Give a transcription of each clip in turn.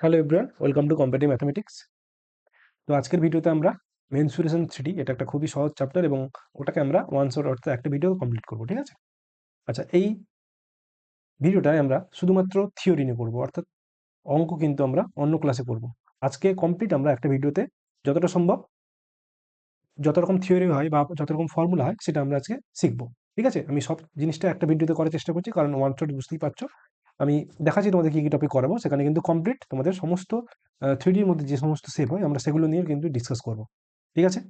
Hello everyone, welcome to competitive mathematics. তো আজকের ভিডিওতে আমরা মেনসুরেশন 3D, এটা একটা খুবই সহজ চ্যাপ্টার এবং ওটাকে আমরা ওয়ান শট অর্থে একটা ভিডিও কমপ্লিট করবো, ঠিক আছে? আচ্ছা, এই ভিডিওটায় আমরা শুধুমাত্র থিওরি নিয়ে করবো, অর্থাৎ অঙ্ক কিন্তু আমরা অন্য ক্লাসে করব। আজকে কমপ্লিট আমরা একটা ভিডিওতে যতটা সম্ভব যত রকম থিওরি হয় বা যত রকম ফর্মুলা হয় সেটা আমরা আজকে শিখবো, ঠিক আছে? আমি সব জিনিসটা একটা ভিডিওতে করার চেষ্টা করছি, কারণ ওয়ান শট বুঝতেই পারছো। আমি দেখাচ্ছি তোমাদের কী কী টপিক করাবো, সেখানে কিন্তু কমপ্লিট তোমাদের সমস্ত 3Dর মধ্যে যে সমস্ত শেপ হয় আমরা সেগুলো নিয়ে কিন্তু ডিসকাস করবো, ঠিক আছে?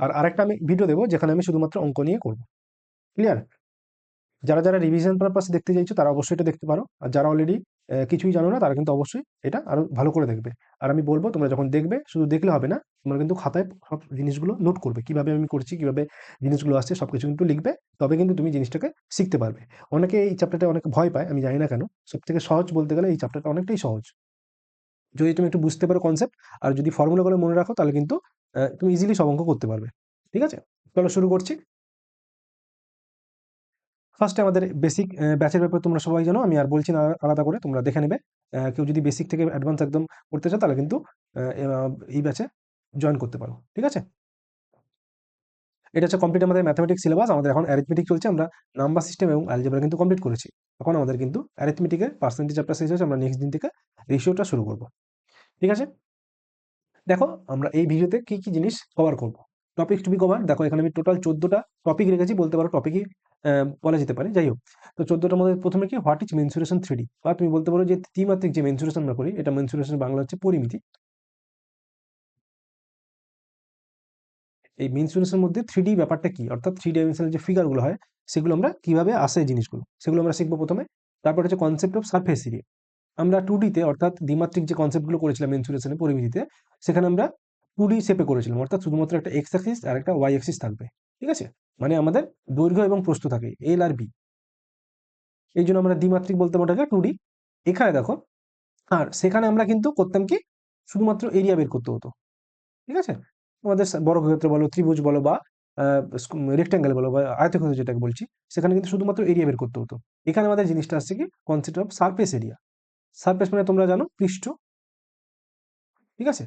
আর আরেকটা আমি ভিডিও দেবো যেখানে আমি শুধুমাত্র অঙ্ক নিয়ে করবো। ক্লিয়ার? যারা যারা রিভিশন পারপাস দেখতে চাইছো তারা অবশ্যই এটা দেখতে পারো, আর যারা অলরেডি কিছুই জানো না তারা কিন্তু অবশ্যই এটা আরো ভালো করে দেখবে। আর আমি বলবো তোমরা যখন দেখবে শুধু দেখলে হবে না, তোমরা কিন্তু খাতায় সব জিনিসগুলো নোট করবে, কিভাবে আমি করছি, কিভাবে জিনিসগুলো আসছে সবকিছু কিন্তু লিখবে। তবে কিন্তু তুমি জিনিসটাকে শিখতে পারবে। অনেকে এই চ্যাপ্টারটা অনেক ভয় পায়, আমি জানি না কেন। সব থেকে সহজ বলতে গেলে এই চ্যাপ্টারটা অনেকটাই সহজ, যদি তুমি একটু বুঝতে পারো কনসেপ্ট, আর যদি ফর্মুলাগুলো মনে রাখো তাহলে কিন্তু তুমি ইজিলি সব অঙ্ক করতে পারবে, ঠিক আছে? চলো শুরু করছি। ফার্স্টে আমাদের বেসিক ব্যাচের ব্যাপারে তোমরা সবাই জানো, আমি আর বলছি না আলাদা করে, তোমরা দেখে নেবে। কেউ যদি বেসিক থেকে অ্যাডভান্স একদম করতে চাও তাহলে কিন্তু এই ব্যাচে জয়েন করতে পারো, ঠিক আছে? এটা হচ্ছে কমপ্লিট আমাদের ম্যাথমেটিক্স সিলেবাস। আমাদের এখন অ্যারিথমেটিক চলছে, আমরা নাম্বার সিস্টেম এবং অ্যালজেব্রা কিন্তু কমপ্লিট করেছি। এখন আমাদের কিন্তু অ্যারিথমেটিকের পার্সেন্টেজ চ্যাপ্টার শেষ হয়েছে, আমরা নেক্সট দিন থেকে রেশিওটা শুরু করব, ঠিক আছে? দেখো আমরা এই ভিডিওতে কি কি জিনিস কভার করব। টপিক টু বি কভার, দেখো এখানে আমি টোটাল 14টা টপিক রেখেছি, বলতে পারো টপিকই বলা যেতে পারে। যাই হোক, তো 14টার মধ্যে প্রথমে কি, হোয়াট ইজ মেনসুরেশন 3D, বা তুমি বলতে পারো যে ত্রিমাত্রিক যে মেনসুরেশন আমরা করি, এটা মেনসুরেশন বাংলা হচ্ছে পরিমিতি। এই মেনসুরেশনের মধ্যে 3D ব্যাপারটা কি, অর্থাৎ 3 ডাইমেনশনাল যে ফিগারগুলো হয় সেগুলো আমরা কিভাবে আসে, এই জিনিসগুলো সেগুলো আমরা শিখবো প্রথমে। তারপর হচ্ছে কনসেপ্ট অফ সারফেস এরিয়া। আমরা 2D তে অর্থাৎ দ্বিমাত্রিক যে কনসেপ্টগুলো করেছিলাম মেনসুরেশনের পরিমিতিতে, সেখানে আমরা 2D শেপে করেছিলাম, অর্থাৎ শুধুমাত্র একটা এক্স অ্যাক্সিস আর একটা ওয়াই অ্যাক্সিস থাকবে, ঠিক আছে? মানে আমাদের দৈর্ঘ্য এবং প্রস্থ থাকে এল আর বি, এই জন্য আমরা দ্বিমাত্রিক বলতে পারি ওটাকে 2D। এখানে দেখো, আর সেখানে আমরা কিন্তু করতাম কি, শুধুমাত্র এরিয়া বের করতে হতো, ঠিক আছে? আমাদের বর্গক্ষেত্র বলো, ত্রিভুজ বলো, বা রেক্ট্যাঙ্গেল বলো, বা আয়তক্ষেত্র যেটাকে বলছি, সেখানে কিন্তু শুধুমাত্র এরিয়া বের করতে হতো। এখানে আমাদের জিনিসটা আসছে কি, concept of surface area. Surface মানে তোমরা জানো পৃষ্ঠ, ঠিক আছে?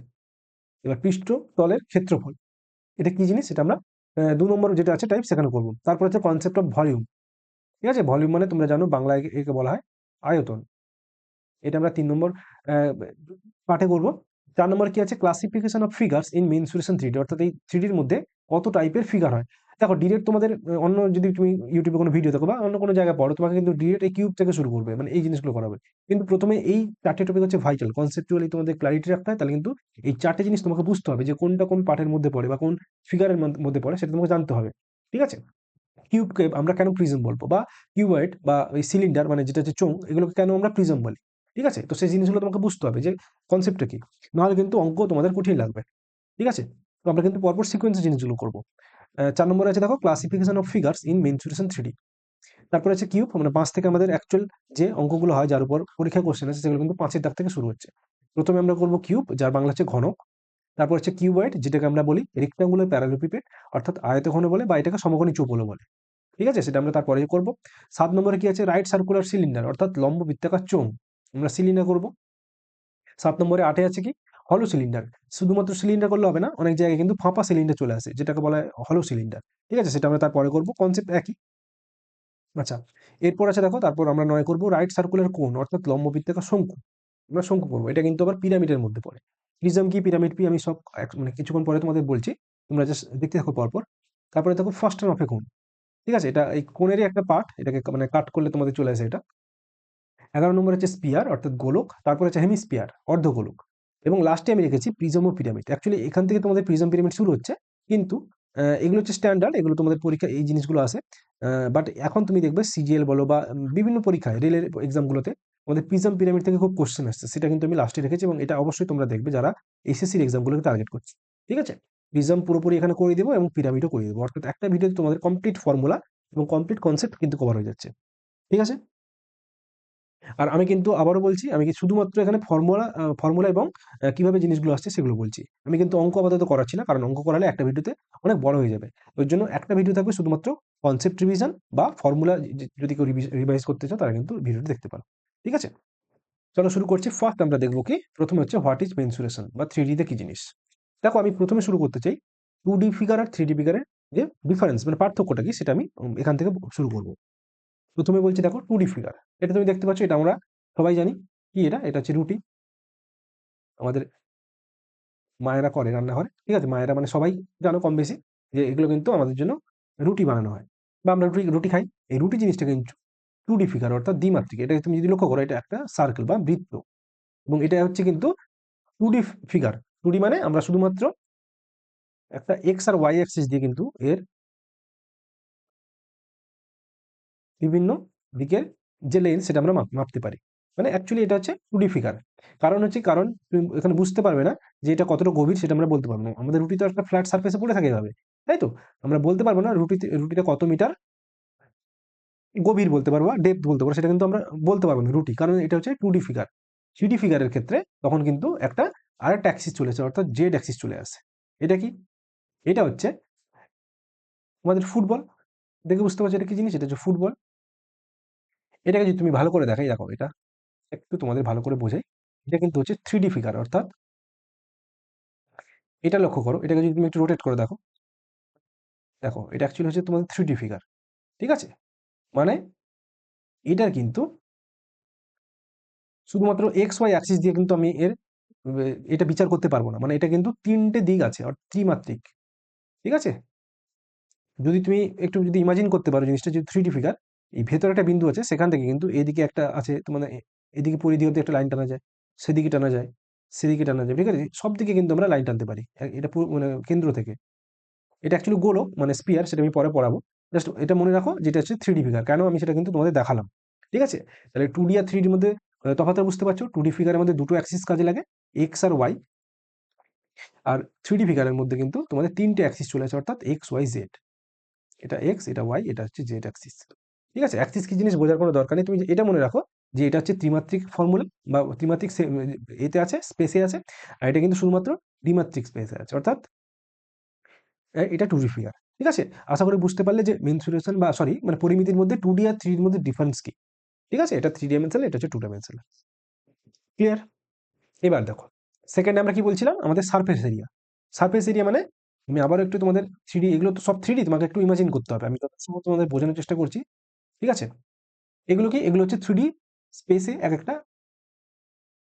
এবার পৃষ্ঠ তলের ক্ষেত্রফল, এটা কি জিনিস সেটা আমরা 2 নম্বর যেটা আছে টাইপ সেখানে করবো। তারপর হচ্ছে কনসেপ্ট অফ ভলিউম, ঠিক আছে? ভলিউম মানে তোমরা জানো বাংলায় একে বলা হয় আয়তন, এটা আমরা 3 নম্বর পাঠে করবো। 4 নম্বর কি আছে, classification of figures in mensuration 3D, অর্থাৎ এই 3Dর মধ্যে কত টাইপের ফিগার হয়। দেখো ডিরেক্ট তোমাদের অন্য যদি তুমি ইউটিউবে কোনো ভিডিও দেখো বা অন্য কোনো জায়গায় পড়ো, তোমাকে কিন্তু ডিরেক্ট এই কিউব থেকে শুরু করবে, মানে এই জিনিসগুলো করাবে। কিন্তু প্রথমে এই 4টে টপিক হচ্ছে ভাইটাল, কনসেপচুয়ালি তোমাদের ক্লারিটি রাখতে হয়, তাহলে কিন্তু এই 4টে জিনিস তোমাকে বুঝতে হবে যে কোনটা কোন পার্টের মধ্যে পড়ে বা কোন ফিগারের মধ্যে পড়ে, সেটা তোমাকে জানতে হবে, ঠিক আছে? কিউবকে আমরা কেন প্রিজম বলবো, বা কিউবয়েড বা ওই সিলিন্ডার মানে যেটা হচ্ছে চোঙ, এগুলোকে কেন আমরা প্রিজম বলি, ঠিক আছে? তো সেই জিনিসগুলো তোমাকে বুঝতে হবে যে কনসেপ্টটা কি, নাহলে কিন্তু অঙ্ক তোমাদের কঠিন লাগবে, ঠিক আছে? তো আমরা কিন্তু পরপর সিকোয়েন্সে জিনিসগুলো করবো। 4 নম্বরে আছে দেখো, classification of figures in mensuration 3D। তারপরে আছে কিউব, মানে 5 থেকে আমাদের অ্যাকচুয়াল যে অঙ্কগুলো হয় যার উপর পরীক্ষা কোশ্চেন আছে সেগুলো কিন্তু 5-এর দাগ থেকে শুরু হচ্ছে। প্রথমে আমরা করবো কিউব, যার বাংলা হচ্ছে ঘনক। তারপর হচ্ছে কিউবয়েড, যেটাকে আমরা বলি রেক্টাঙ্গুলার প্যারালেলোপিপেড, অর্থাৎ আয়তঘন বলে, বা এটাকে সমকোণী চৌকোনো বলে, ঠিক আছে? সেটা আমরা তারপরে করব। 7 নম্বরে কি আছে, রাইট সার্কুলার সিলিন্ডার, অর্থাৎ লম্ব বৃত্তাকার চোঙ, আমরা সিলিন্ডার করব। 7 নম্বরে 8-এ আছে কি, হলো সিলিন্ডার। শুধুমাত্র সিলিন্ডার করলে হবে না, অনেক জায়গায় কিন্তু ফাঁপা সিলিন্ডার চলে আসে, যেটাকে বলা হয় হলো সিলিন্ডার, ঠিক আছে? সেটা আমরা তারপরে করব, কনসেপ্ট একই। আচ্ছা, এরপর আছে দেখো, তারপর আমরা 9 করব রাইট সার্কুলার কোন, অর্থাৎ লম্ব বৃত্তাকার শঙ্কু, আমরা শঙ্কু করবো। এটা কিন্তু আবার পিরামিডের মধ্যে পড়ে। প্রিজম কি, পিরামিড কি, আমি সব মানে কিছুক্ষণ পরে তোমাদের বলছি, তোমরা জাস্ট দেখতে থাকো পরপর। তারপরে দেখো ফার্স্ট অফ এ কোণ, ঠিক আছে? এটা এই কোণেরই একটা পার্ট, এটাকে মানে কাট করলে তোমাদের চলে আসে এটা। 11 নম্বর হচ্ছে স্পিয়ার, অর্থাৎ গোলক। তারপর হচ্ছে হেমিস্পিয়ার, অর্ধগোলক। এবং লাস্টে আমি রেখেছি প্রিজম ও পিরামিড। অ্যাকচুয়ালি এখান থেকে তোমাদের প্রিজম পিরামিড শুরু হচ্ছে, কিন্তু এগুলো হচ্ছে স্ট্যান্ডার্ড, এগুলো তোমাদের পরীক্ষা এই জিনিসগুলো আসে। বাট এখন তুমি দেখবে সিজিএল বলো বা বিভিন্ন পরীক্ষায় রেলের এক্সামগুলোতে আমাদের প্রিজম পিরামিড থেকে খুব কোশ্চেন আসছে, সেটা কিন্তু আমি লাস্টে রেখেছি, এবং এটা অবশ্যই তোমরা দেখবে যারা এসএসসির এক্সামগুলোকে টার্গেট করছে, ঠিক আছে? প্রিজম পুরোপুরি এখানে করে দেবো এবং পিরামিডও করে দেবো, অর্থাৎ একটা ভিডিওতে তোমাদের কমপ্লিট ফর্মুলা এবং কমপ্লিট কনসেপ্ট কিন্তু কভার হয়ে যাচ্ছে, ঠিক আছে? আর আমি কিন্তু আবারও বলছি, আমি কি শুধুমাত্র এখানে ফর্মুলা এবং কিভাবে জিনিসগুলো আসছে সেগুলো বলছি। আমি কিন্তু অঙ্ক আপাতত করাচ্ছি না, কারণ অঙ্ক করালে একটা ভিডিওতে অনেক বড় হয়ে যাবে। ওই জন্য একটা ভিডিও থাকবে শুধুমাত্র কনসেপ্ট রিভিশন বা ফর্মুলা, যদি কেউ রিভাইজ করতে চাও তারা কিন্তু ভিডিওটি দেখতে পারো, ঠিক আছে? চলো শুরু করছি। ফার্স্ট আমরা দেখবো কি, প্রথমে হচ্ছে হোয়াট ইজ মেনসুরেশন বা 3D তে কি জিনিস। দেখো আমি প্রথমে শুরু করতে চাই 2D ফিগার আর 3D ফিগারের যে ডিফারেন্স মানে পার্থক্যটা কি সেটা আমি এখান থেকে শুরু করব। প্রথমে বলছি দেখো 2D ফিগার, এটা তুমি দেখতে পাচ্ছ, এটা আমরা সবাই জানি কি, এটা হচ্ছে রুটি। আমাদের মায়েরা করে রান্নাঘরে, ঠিক আছে, মায়েরা মানে সবাই জানো কম বেশি যে এগুলো কিন্তু আমাদের জন্য রুটি বানানো হয় বা আমরা রুটি রুটি খাই। এই রুটি জিনিসটা কিন্তু 2D ফিগার অর্থাৎ দ্বিমাত্রিক। এটা তুমি যদি লক্ষ্য করো, এটা একটা সার্কেল বা বৃত্ত, এবং এটা হচ্ছে কিন্তু 2D ফিগার। 2D মানে আমরা শুধুমাত্র একটা এক্স আর ওয়াই অ্যাক্সিস দিয়ে কিন্তু এর বিভিন্ন দিকের যে লেন্স সেটা আমরা মাপতে পারি। মানে অ্যাকচুয়ালি এটা হচ্ছে 2D ফিগার। কারণ তুমি এখানে বুঝতে পারবে না যে এটা কতটা গভীর, সেটা আমরা বলতে পারবো না। আমাদের রুটি তো একটা ফ্ল্যাট সারফেসে পড়ে থাকে এভাবে, তাই তো? আমরা বলতে পারবো না রুটিটা কত মিটার গভীর, বলতে পারবো বা ডেপথ বলতে পারবো, সেটা কিন্তু আমরা বলতে পারবো না রুটি, কারণ এটা হচ্ছে 2D ফিগার। 3D ফিগারের ক্ষেত্রে তখন কিন্তু একটা আরেকটা অ্যাক্সিস চলে আসে, অর্থাৎ জেড অ্যাক্সিস চলে আসে। এটা কি? এটা হচ্ছে আমাদের ফুটবল। দেখে বুঝতে পারছো এটা কি জিনিস? এটা হচ্ছে ফুটবল। এটাকে যদি তুমি ভালো করে দেখাই, দেখো এটা একটু তোমাদের ভালো করে বোঝাই। এটা কিন্তু হচ্ছে 3D ফিগার, অর্থাৎ এটা লক্ষ্য করো, এটাকে যদি তুমি একটু রোটেট করে দেখো, দেখো এটা অ্যাকচুয়ালি হচ্ছে তোমাদের 3D ফিগার, ঠিক আছে? মানে এটার কিন্তু শুধুমাত্র এক্স ওয়াই অ্যাক্সিস দিয়ে কিন্তু আমি এটা বিচার করতে পারবো না। মানে এটা কিন্তু তিনটে দিক আছে, অর্থাৎ ত্রিমাত্রিক, ঠিক আছে? যদি তুমি একটু যদি ইমাজিন করতে পারো জিনিসটা, যদি 3D ফিগার, এই ভেতরে একটা বিন্দু আছে, সেখান থেকে কিন্তু এদিকে একটা আছে, তো মানে এদিকে পরিধি হতে একটা লাইন টানা যায়, সেদিকে টানা যায়, সেদিকে টানা যায়, ঠিক আছে? সব দিকে কিন্তু আমরা লাইন টানতে পারি এটা মানে কেন্দ্র থেকে। এটা অ্যাকচুয়ালি গোলক মানে স্পিয়ার, সেটা আমি পরে পড়াবো। জাস্ট এটা মনে রাখো যেটা হচ্ছে 3D ফিগার, কেন আমি সেটা কিন্তু তোমাদের দেখালাম, ঠিক আছে? তাহলে 2D আর 3Dর মধ্যে তফাৎটা বুঝতে পারছো। 2D ফিগারের মধ্যে দুটো অ্যাক্সিস কাজে লাগে, এক্স আর ওয়াই। আর 3D ফিগারের মধ্যে কিন্তু তোমাদের তিনটে অ্যাক্সিস চলে আসে, অর্থাৎ এক্স ওয়াই জেড। এটা এক্স, এটা ওয়াই, এটা হচ্ছে জেড অ্যাক্সিস, ঠিক আছে? অ্যাক্সিস কি জিনিস বোঝার কোনো দরকার নেই, তুমি এটা মনে রাখো যে এটা হচ্ছে ত্রিমাত্রিক ফর্মুলা বা ত্রিমাত্রিক এতে আছে, স্পেসে আছে। আর এটা কিন্তু শুধুমাত্র দ্বিমাত্রিক স্পেসে আছে, অর্থাৎ এটা 2D ফিগার, ঠিক আছে? আশা করি বুঝতে পারলে যে মেনসুরেশন বা সরি মানে পরিমিতির মধ্যে 2D আর 3Dর মধ্যে ডিফারেন্স কি, ঠিক আছে? এটা 3 ডাইমেনশনাল, এটা হচ্ছে 2 ডাইমেনশনাল। ক্লিয়ার? এবার দেখো, সেকেন্ডে আমরা কি বলছিলাম, আমাদের সারফেস এরিয়া। সারফেস এরিয়া মানে আমি আবারও একটু তোমাদের 3D, এগুলো তো সব 3D, তোমাকে একটু ইমাজিন করতে হবে, আমি যথাসম্ভব তোমাদের বোঝানোর চেষ্টা করছি, ঠিক আছে? এগুলো কি? এগুলো হচ্ছে 3D স্পেসে এক একটা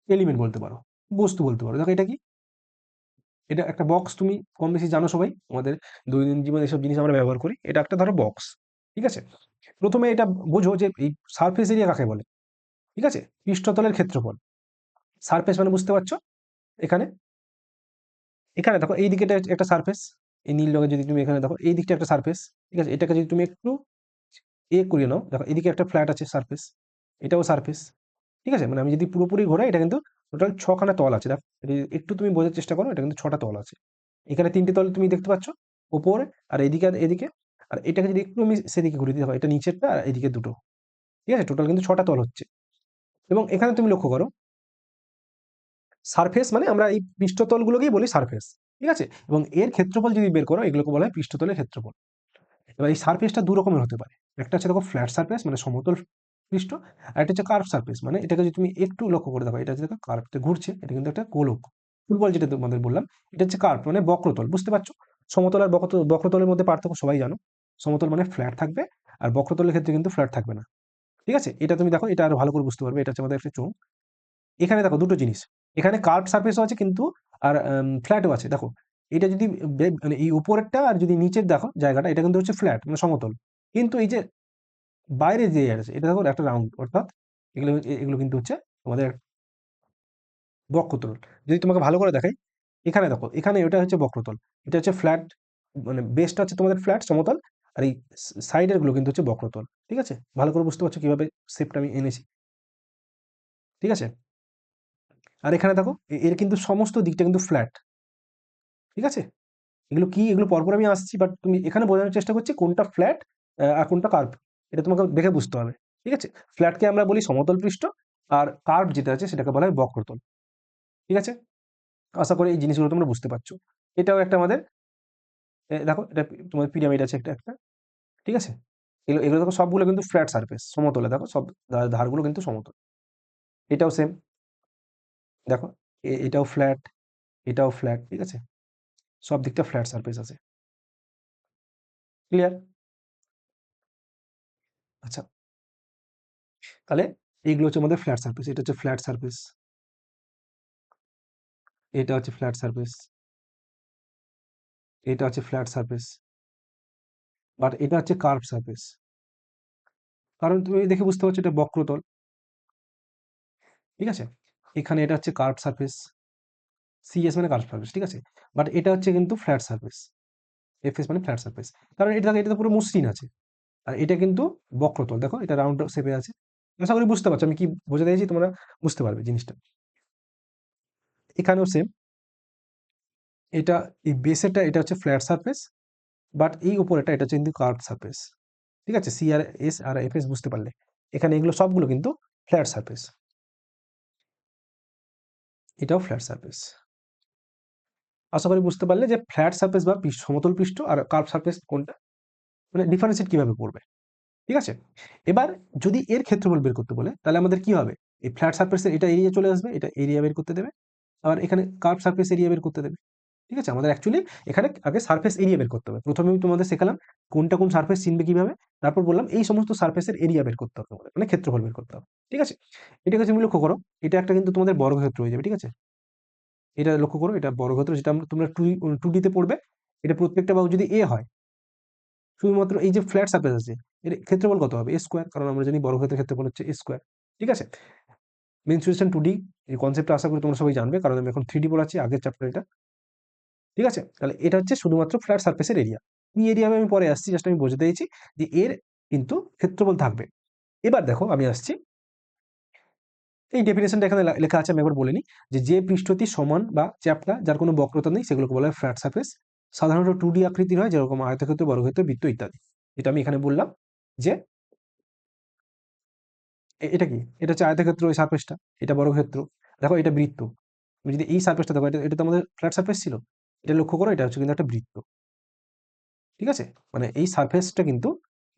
এলিমেন্ট বলতে পারো, বস্তু বলতে পারো। দেখো এটা কি? এটা একটা বক্স, তুমি কম বেশি জানো সবাই, আমাদের দৈনন্দিন জীবনে এসব জিনিস আমরা ব্যবহার করি। এটা একটা ধরো বক্স, ঠিক আছে? প্রথমে এটা বোঝো যে এই সারফেস এরিয়া কাকে বলে, ঠিক আছে? পৃষ্ঠতলের ক্ষেত্রফল। সারফেস মানে বুঝতে পারছো, এখানে এখানে দেখো এই দিকে একটা সারফেস, এই নীল রঙের যদি তুমি এখানে দেখো এই দিকটা একটা সারফেস, ঠিক আছে? এটাকে যদি তুমি একটু করিয়ে নাও, দেখো এদিকে একটা ফ্ল্যাট আছে সারফেস, এটাও সারফেস, ঠিক আছে? মানে আমি যদি পুরোপুরি ঘোরাই, এটা কিন্তু টোটাল 6খানা তল আছে। দেখো এটা যদি একটু তুমি বোঝার চেষ্টা করো, এটা কিন্তু 6টা তল আছে। এখানে 3টে তল তুমি দেখতে পাচ্ছ, ওপরে আর এদিকে আর এদিকে। আর এটাকে যদি একটু আমি সেদিকে ঘুরিয়ে দিই, দেখো এটা নিচেরটা আর এদিকে দুটো, ঠিক আছে? টোটাল কিন্তু 6টা তল হচ্ছে। এবং এখানে তুমি লক্ষ্য করো, সারফেস মানে আমরা এই পৃষ্ঠতলগুলোকেই বলি সারফেস, ঠিক আছে? এবং এর ক্ষেত্রফল যদি বের করো, এগুলোকে বলা হয় পৃষ্ঠতলের ক্ষেত্রফল। এবার এই সারফেসটা দু রকমের হতে পারে। একটা হচ্ছে দেখো ফ্ল্যাট সারফেস মানে সমতল পৃষ্ঠ, আর একটা হচ্ছে কার্ভ সারফেস। মানে এটাকে যদি তুমি একটু লক্ষ্য করে দেখো, এটা হচ্ছে দেখো কার্ভতে ঘুরছে, এটা কিন্তু একটা গোলক। ফুটবল যেটা তোমাদের বললাম, এটা হচ্ছে কার্ভ মানে বক্রতল, বুঝতে পারছো? সমতল আর বক্রতলের মধ্যে পার্থক্য সবাই জানো। সমতল মানে ফ্ল্যাট থাকবে, আর বক্রতলের ক্ষেত্রে কিন্তু ফ্ল্যাট থাকবে না, ঠিক আছে? এটা তুমি দেখো, এটা আরো ভালো করে বুঝতে পারবে। এটা হচ্ছে আমাদের একটা চোঙ। এখানে দেখো দুটো জিনিস, এখানে কার্ভ সারফেসও আছে কিন্তু, আর ফ্ল্যাটও আছে। দেখো এটা যদি মানে এই উপরেরটা আর যদি নিচের দেখো জায়গাটা, এটা কিন্তু হচ্ছে ফ্ল্যাট মানে সমতল। কিন্তু এই যে বাইরে যে আছে, এটা দেখো একটা রাউন্ড, অর্থাৎ এগুলো এগুলো কিন্তু হচ্ছে আমাদের বক্রতল। যদি তোমাকে ভালো করে দেখাই, এখানে দেখো, এখানে ওটা হচ্ছে বক্রতল, এটা হচ্ছে ফ্ল্যাট, মানে বেসটা হচ্ছে তোমাদের ফ্ল্যাট সমতল, আর এই সাইডের গুলো কিন্তু হচ্ছে বক্রতল, ঠিক আছে? ভালো করে বুঝতে পারছো কিভাবে শেপটা আমি এনেছি, ঠিক আছে? আর এখানে দেখো এর কিন্তু সমস্ত দিকটা কিন্তু ফ্ল্যাট, ঠিক আছে? এগুলো কি, এগুলো পরপর আমি আসছি, বাট তুমি এখানে বোঝানোর চেষ্টা করছি কোনটা ফ্ল্যাট আর কোনটা কার্ভ, এটা তোমাকে দেখে বুঝতে হবে, ঠিক আছে? ফ্ল্যাটকে আমরা বলি সমতল পৃষ্ঠ, আর কার্ভ যেটা আছে সেটাকে বলা হয় বক্রতল, ঠিক আছে? আশা করি এই জিনিসগুলো তোমরা বুঝতে পারছো। এটাও একটা আমাদের দেখো এটা তোমার পিরামিড আছে একটা একটা, ঠিক আছে? এগুলো এগুলো দেখো সবগুলো কিন্তু ফ্ল্যাট সারফেস, সমতলে দেখো সব ধারগুলো কিন্তু সমতল। এটাও সেম, দেখো এটাও ফ্ল্যাট, এটাও ফ্ল্যাট, ঠিক আছে, সব দিকটা ফ্ল্যাট সারফেস আছে। ক্লিয়ার? আচ্ছা, তাহলে এইগুলো হচ্ছে আমাদের ফ্ল্যাট সারফেস। এটা হচ্ছে ফ্ল্যাট সারফেস, এটা হচ্ছে ফ্ল্যাট সারফেস, এটা হচ্ছে ফ্ল্যাট সারফেস, বাট এটা হচ্ছে কার্ভ সারফেস। কারণ তুমি দেখে বুঝতে পারছো এটা বক্রতল, ঠিক আছে। এখানে এটা হচ্ছে কার্ভ সারফেস, সিএস মানে কার্ভ সারফেস, ঠিক আছে। বাট এটা হচ্ছে কিন্তু ফ্ল্যাট সারফেস, এফএস মানে ফ্ল্যাট সারফেস। কারণ এটা তো পুরো মসৃণ আছে, আর এটা কিন্তু বক্রতল, দেখো এটা রাউন্ড শেপে আছে। আশা করি বুঝতে পারছো আমি কি বোঝাতে চাইছি, তোমরা বুঝতে পারবে জিনিসটা। এখানেও সেম, এটা এই বেসেরটা এটা হচ্ছে ফ্ল্যাট সারফেস, বাট এই উপরেটা এটা হচ্ছে কিন্তু কার্ভ সারফেস, ঠিক আছে। সি আর এস আর এফ এস বুঝতে পারলে, এখানে এগুলো সবগুলো কিন্তু ফ্ল্যাট সারফেস, এটাও ফ্ল্যাট সারফেস। আশা করি বুঝতে পারলে যে ফ্ল্যাট সারফেস বা সমতল পৃষ্ঠ আর কার্ভ সারফেস কোনটা, মানে ডিফারেন্সিয়েট কিভাবে করবে, ঠিক আছে। এবার যদি এর ক্ষেত্রফল বের করতে বলে, তাহলে আমাদের কি হবে, এই ফ্ল্যাট সারফেসের এটা এরিয়া চলে আসবে, এটা এরিয়া বের করতে দেবে, আর এখানে কার্ভ সারফেস এরিয়া বের করতে দেবে, ঠিক আছে। আমাদের অ্যাকচুয়ালি এখানে আগে সারফেস এরিয়া বের করতে হবে। প্রথমে আমি তোমাদের শেখালাম কোনটা কোন সারফেস চিনবে কিভাবে, তারপর বললাম এই সমস্ত সারফেসের এরিয়া বের করতে হবে তোমাদের, মানে ক্ষেত্রফল বের করতে হবে, ঠিক আছে। এটা কাছে তুমি লক্ষ্য করো, এটা একটা কিন্তু তোমাদের বর্গক্ষেত্র হয়ে যাবে, ঠিক আছে। এটা লক্ষ্য করো, এটা বর্গক্ষেত্র, যেটা তোমরা টু ডিতে পড়বে। এটা প্রত্যেকটা বাহু যদি এ হয়, শুধুমাত্র এই যে ফ্ল্যাট সারফেস আছে, এর ক্ষেত্রফল কত হবে, এ স্কোয়ার, কারণ আমরা জানি বর্গক্ষেত্রের ক্ষেত্রফল হচ্ছে এ স্কোয়ার, ঠিক আছে। মেনসুরেশন টু ডি এই কনসেপ্টটা আশা করি তোমরা সবাই জানবে, কারণ আমি এখন থ্রি ডি পড়াচ্ছি, আগের চ্যাপ্টার এটা, ঠিক আছে। তাহলে এটা হচ্ছে শুধুমাত্র ফ্ল্যাট সারফেসের এরিয়া। কি এরিয়া আমি পরে আসছি, জাস্ট আমি বোঝাতে চাইছি যে এর কিন্তু ক্ষেত্রফল থাকবে। এবার দেখো আমি আসছি, এই ডেফিনেশনটা এখানে লেখা আছে, আমি একবার বলে নিই, যে পৃষ্ঠটি সমান বা চ্যাপ্টা, যার কোনো বক্রতা নেই, সেগুলোকে বলা হয় ফ্ল্যাট সারফেস। সাধারণত টু ডি আকৃতির হয়, যেরকম আয়তক্ষেত্র, বর্গক্ষেত্র, বৃত্ত ইত্যাদি। এটা আমি এখানে বললাম যে এটা কি, এটা হচ্ছে আয়তক্ষেত্র ওই সারফেসটা, এটা বর্গক্ষেত্র, দেখো এটা বৃত্ত। তুমি যদি এই সারফেসটা দেখো, এটা তো আমাদের ফ্ল্যাট সারফেস ছিল, এটা লক্ষ্য করো, এটা হচ্ছে কিন্তু একটা বৃত্ত, ঠিক আছে। মানে এই সারফেসটা কিন্তু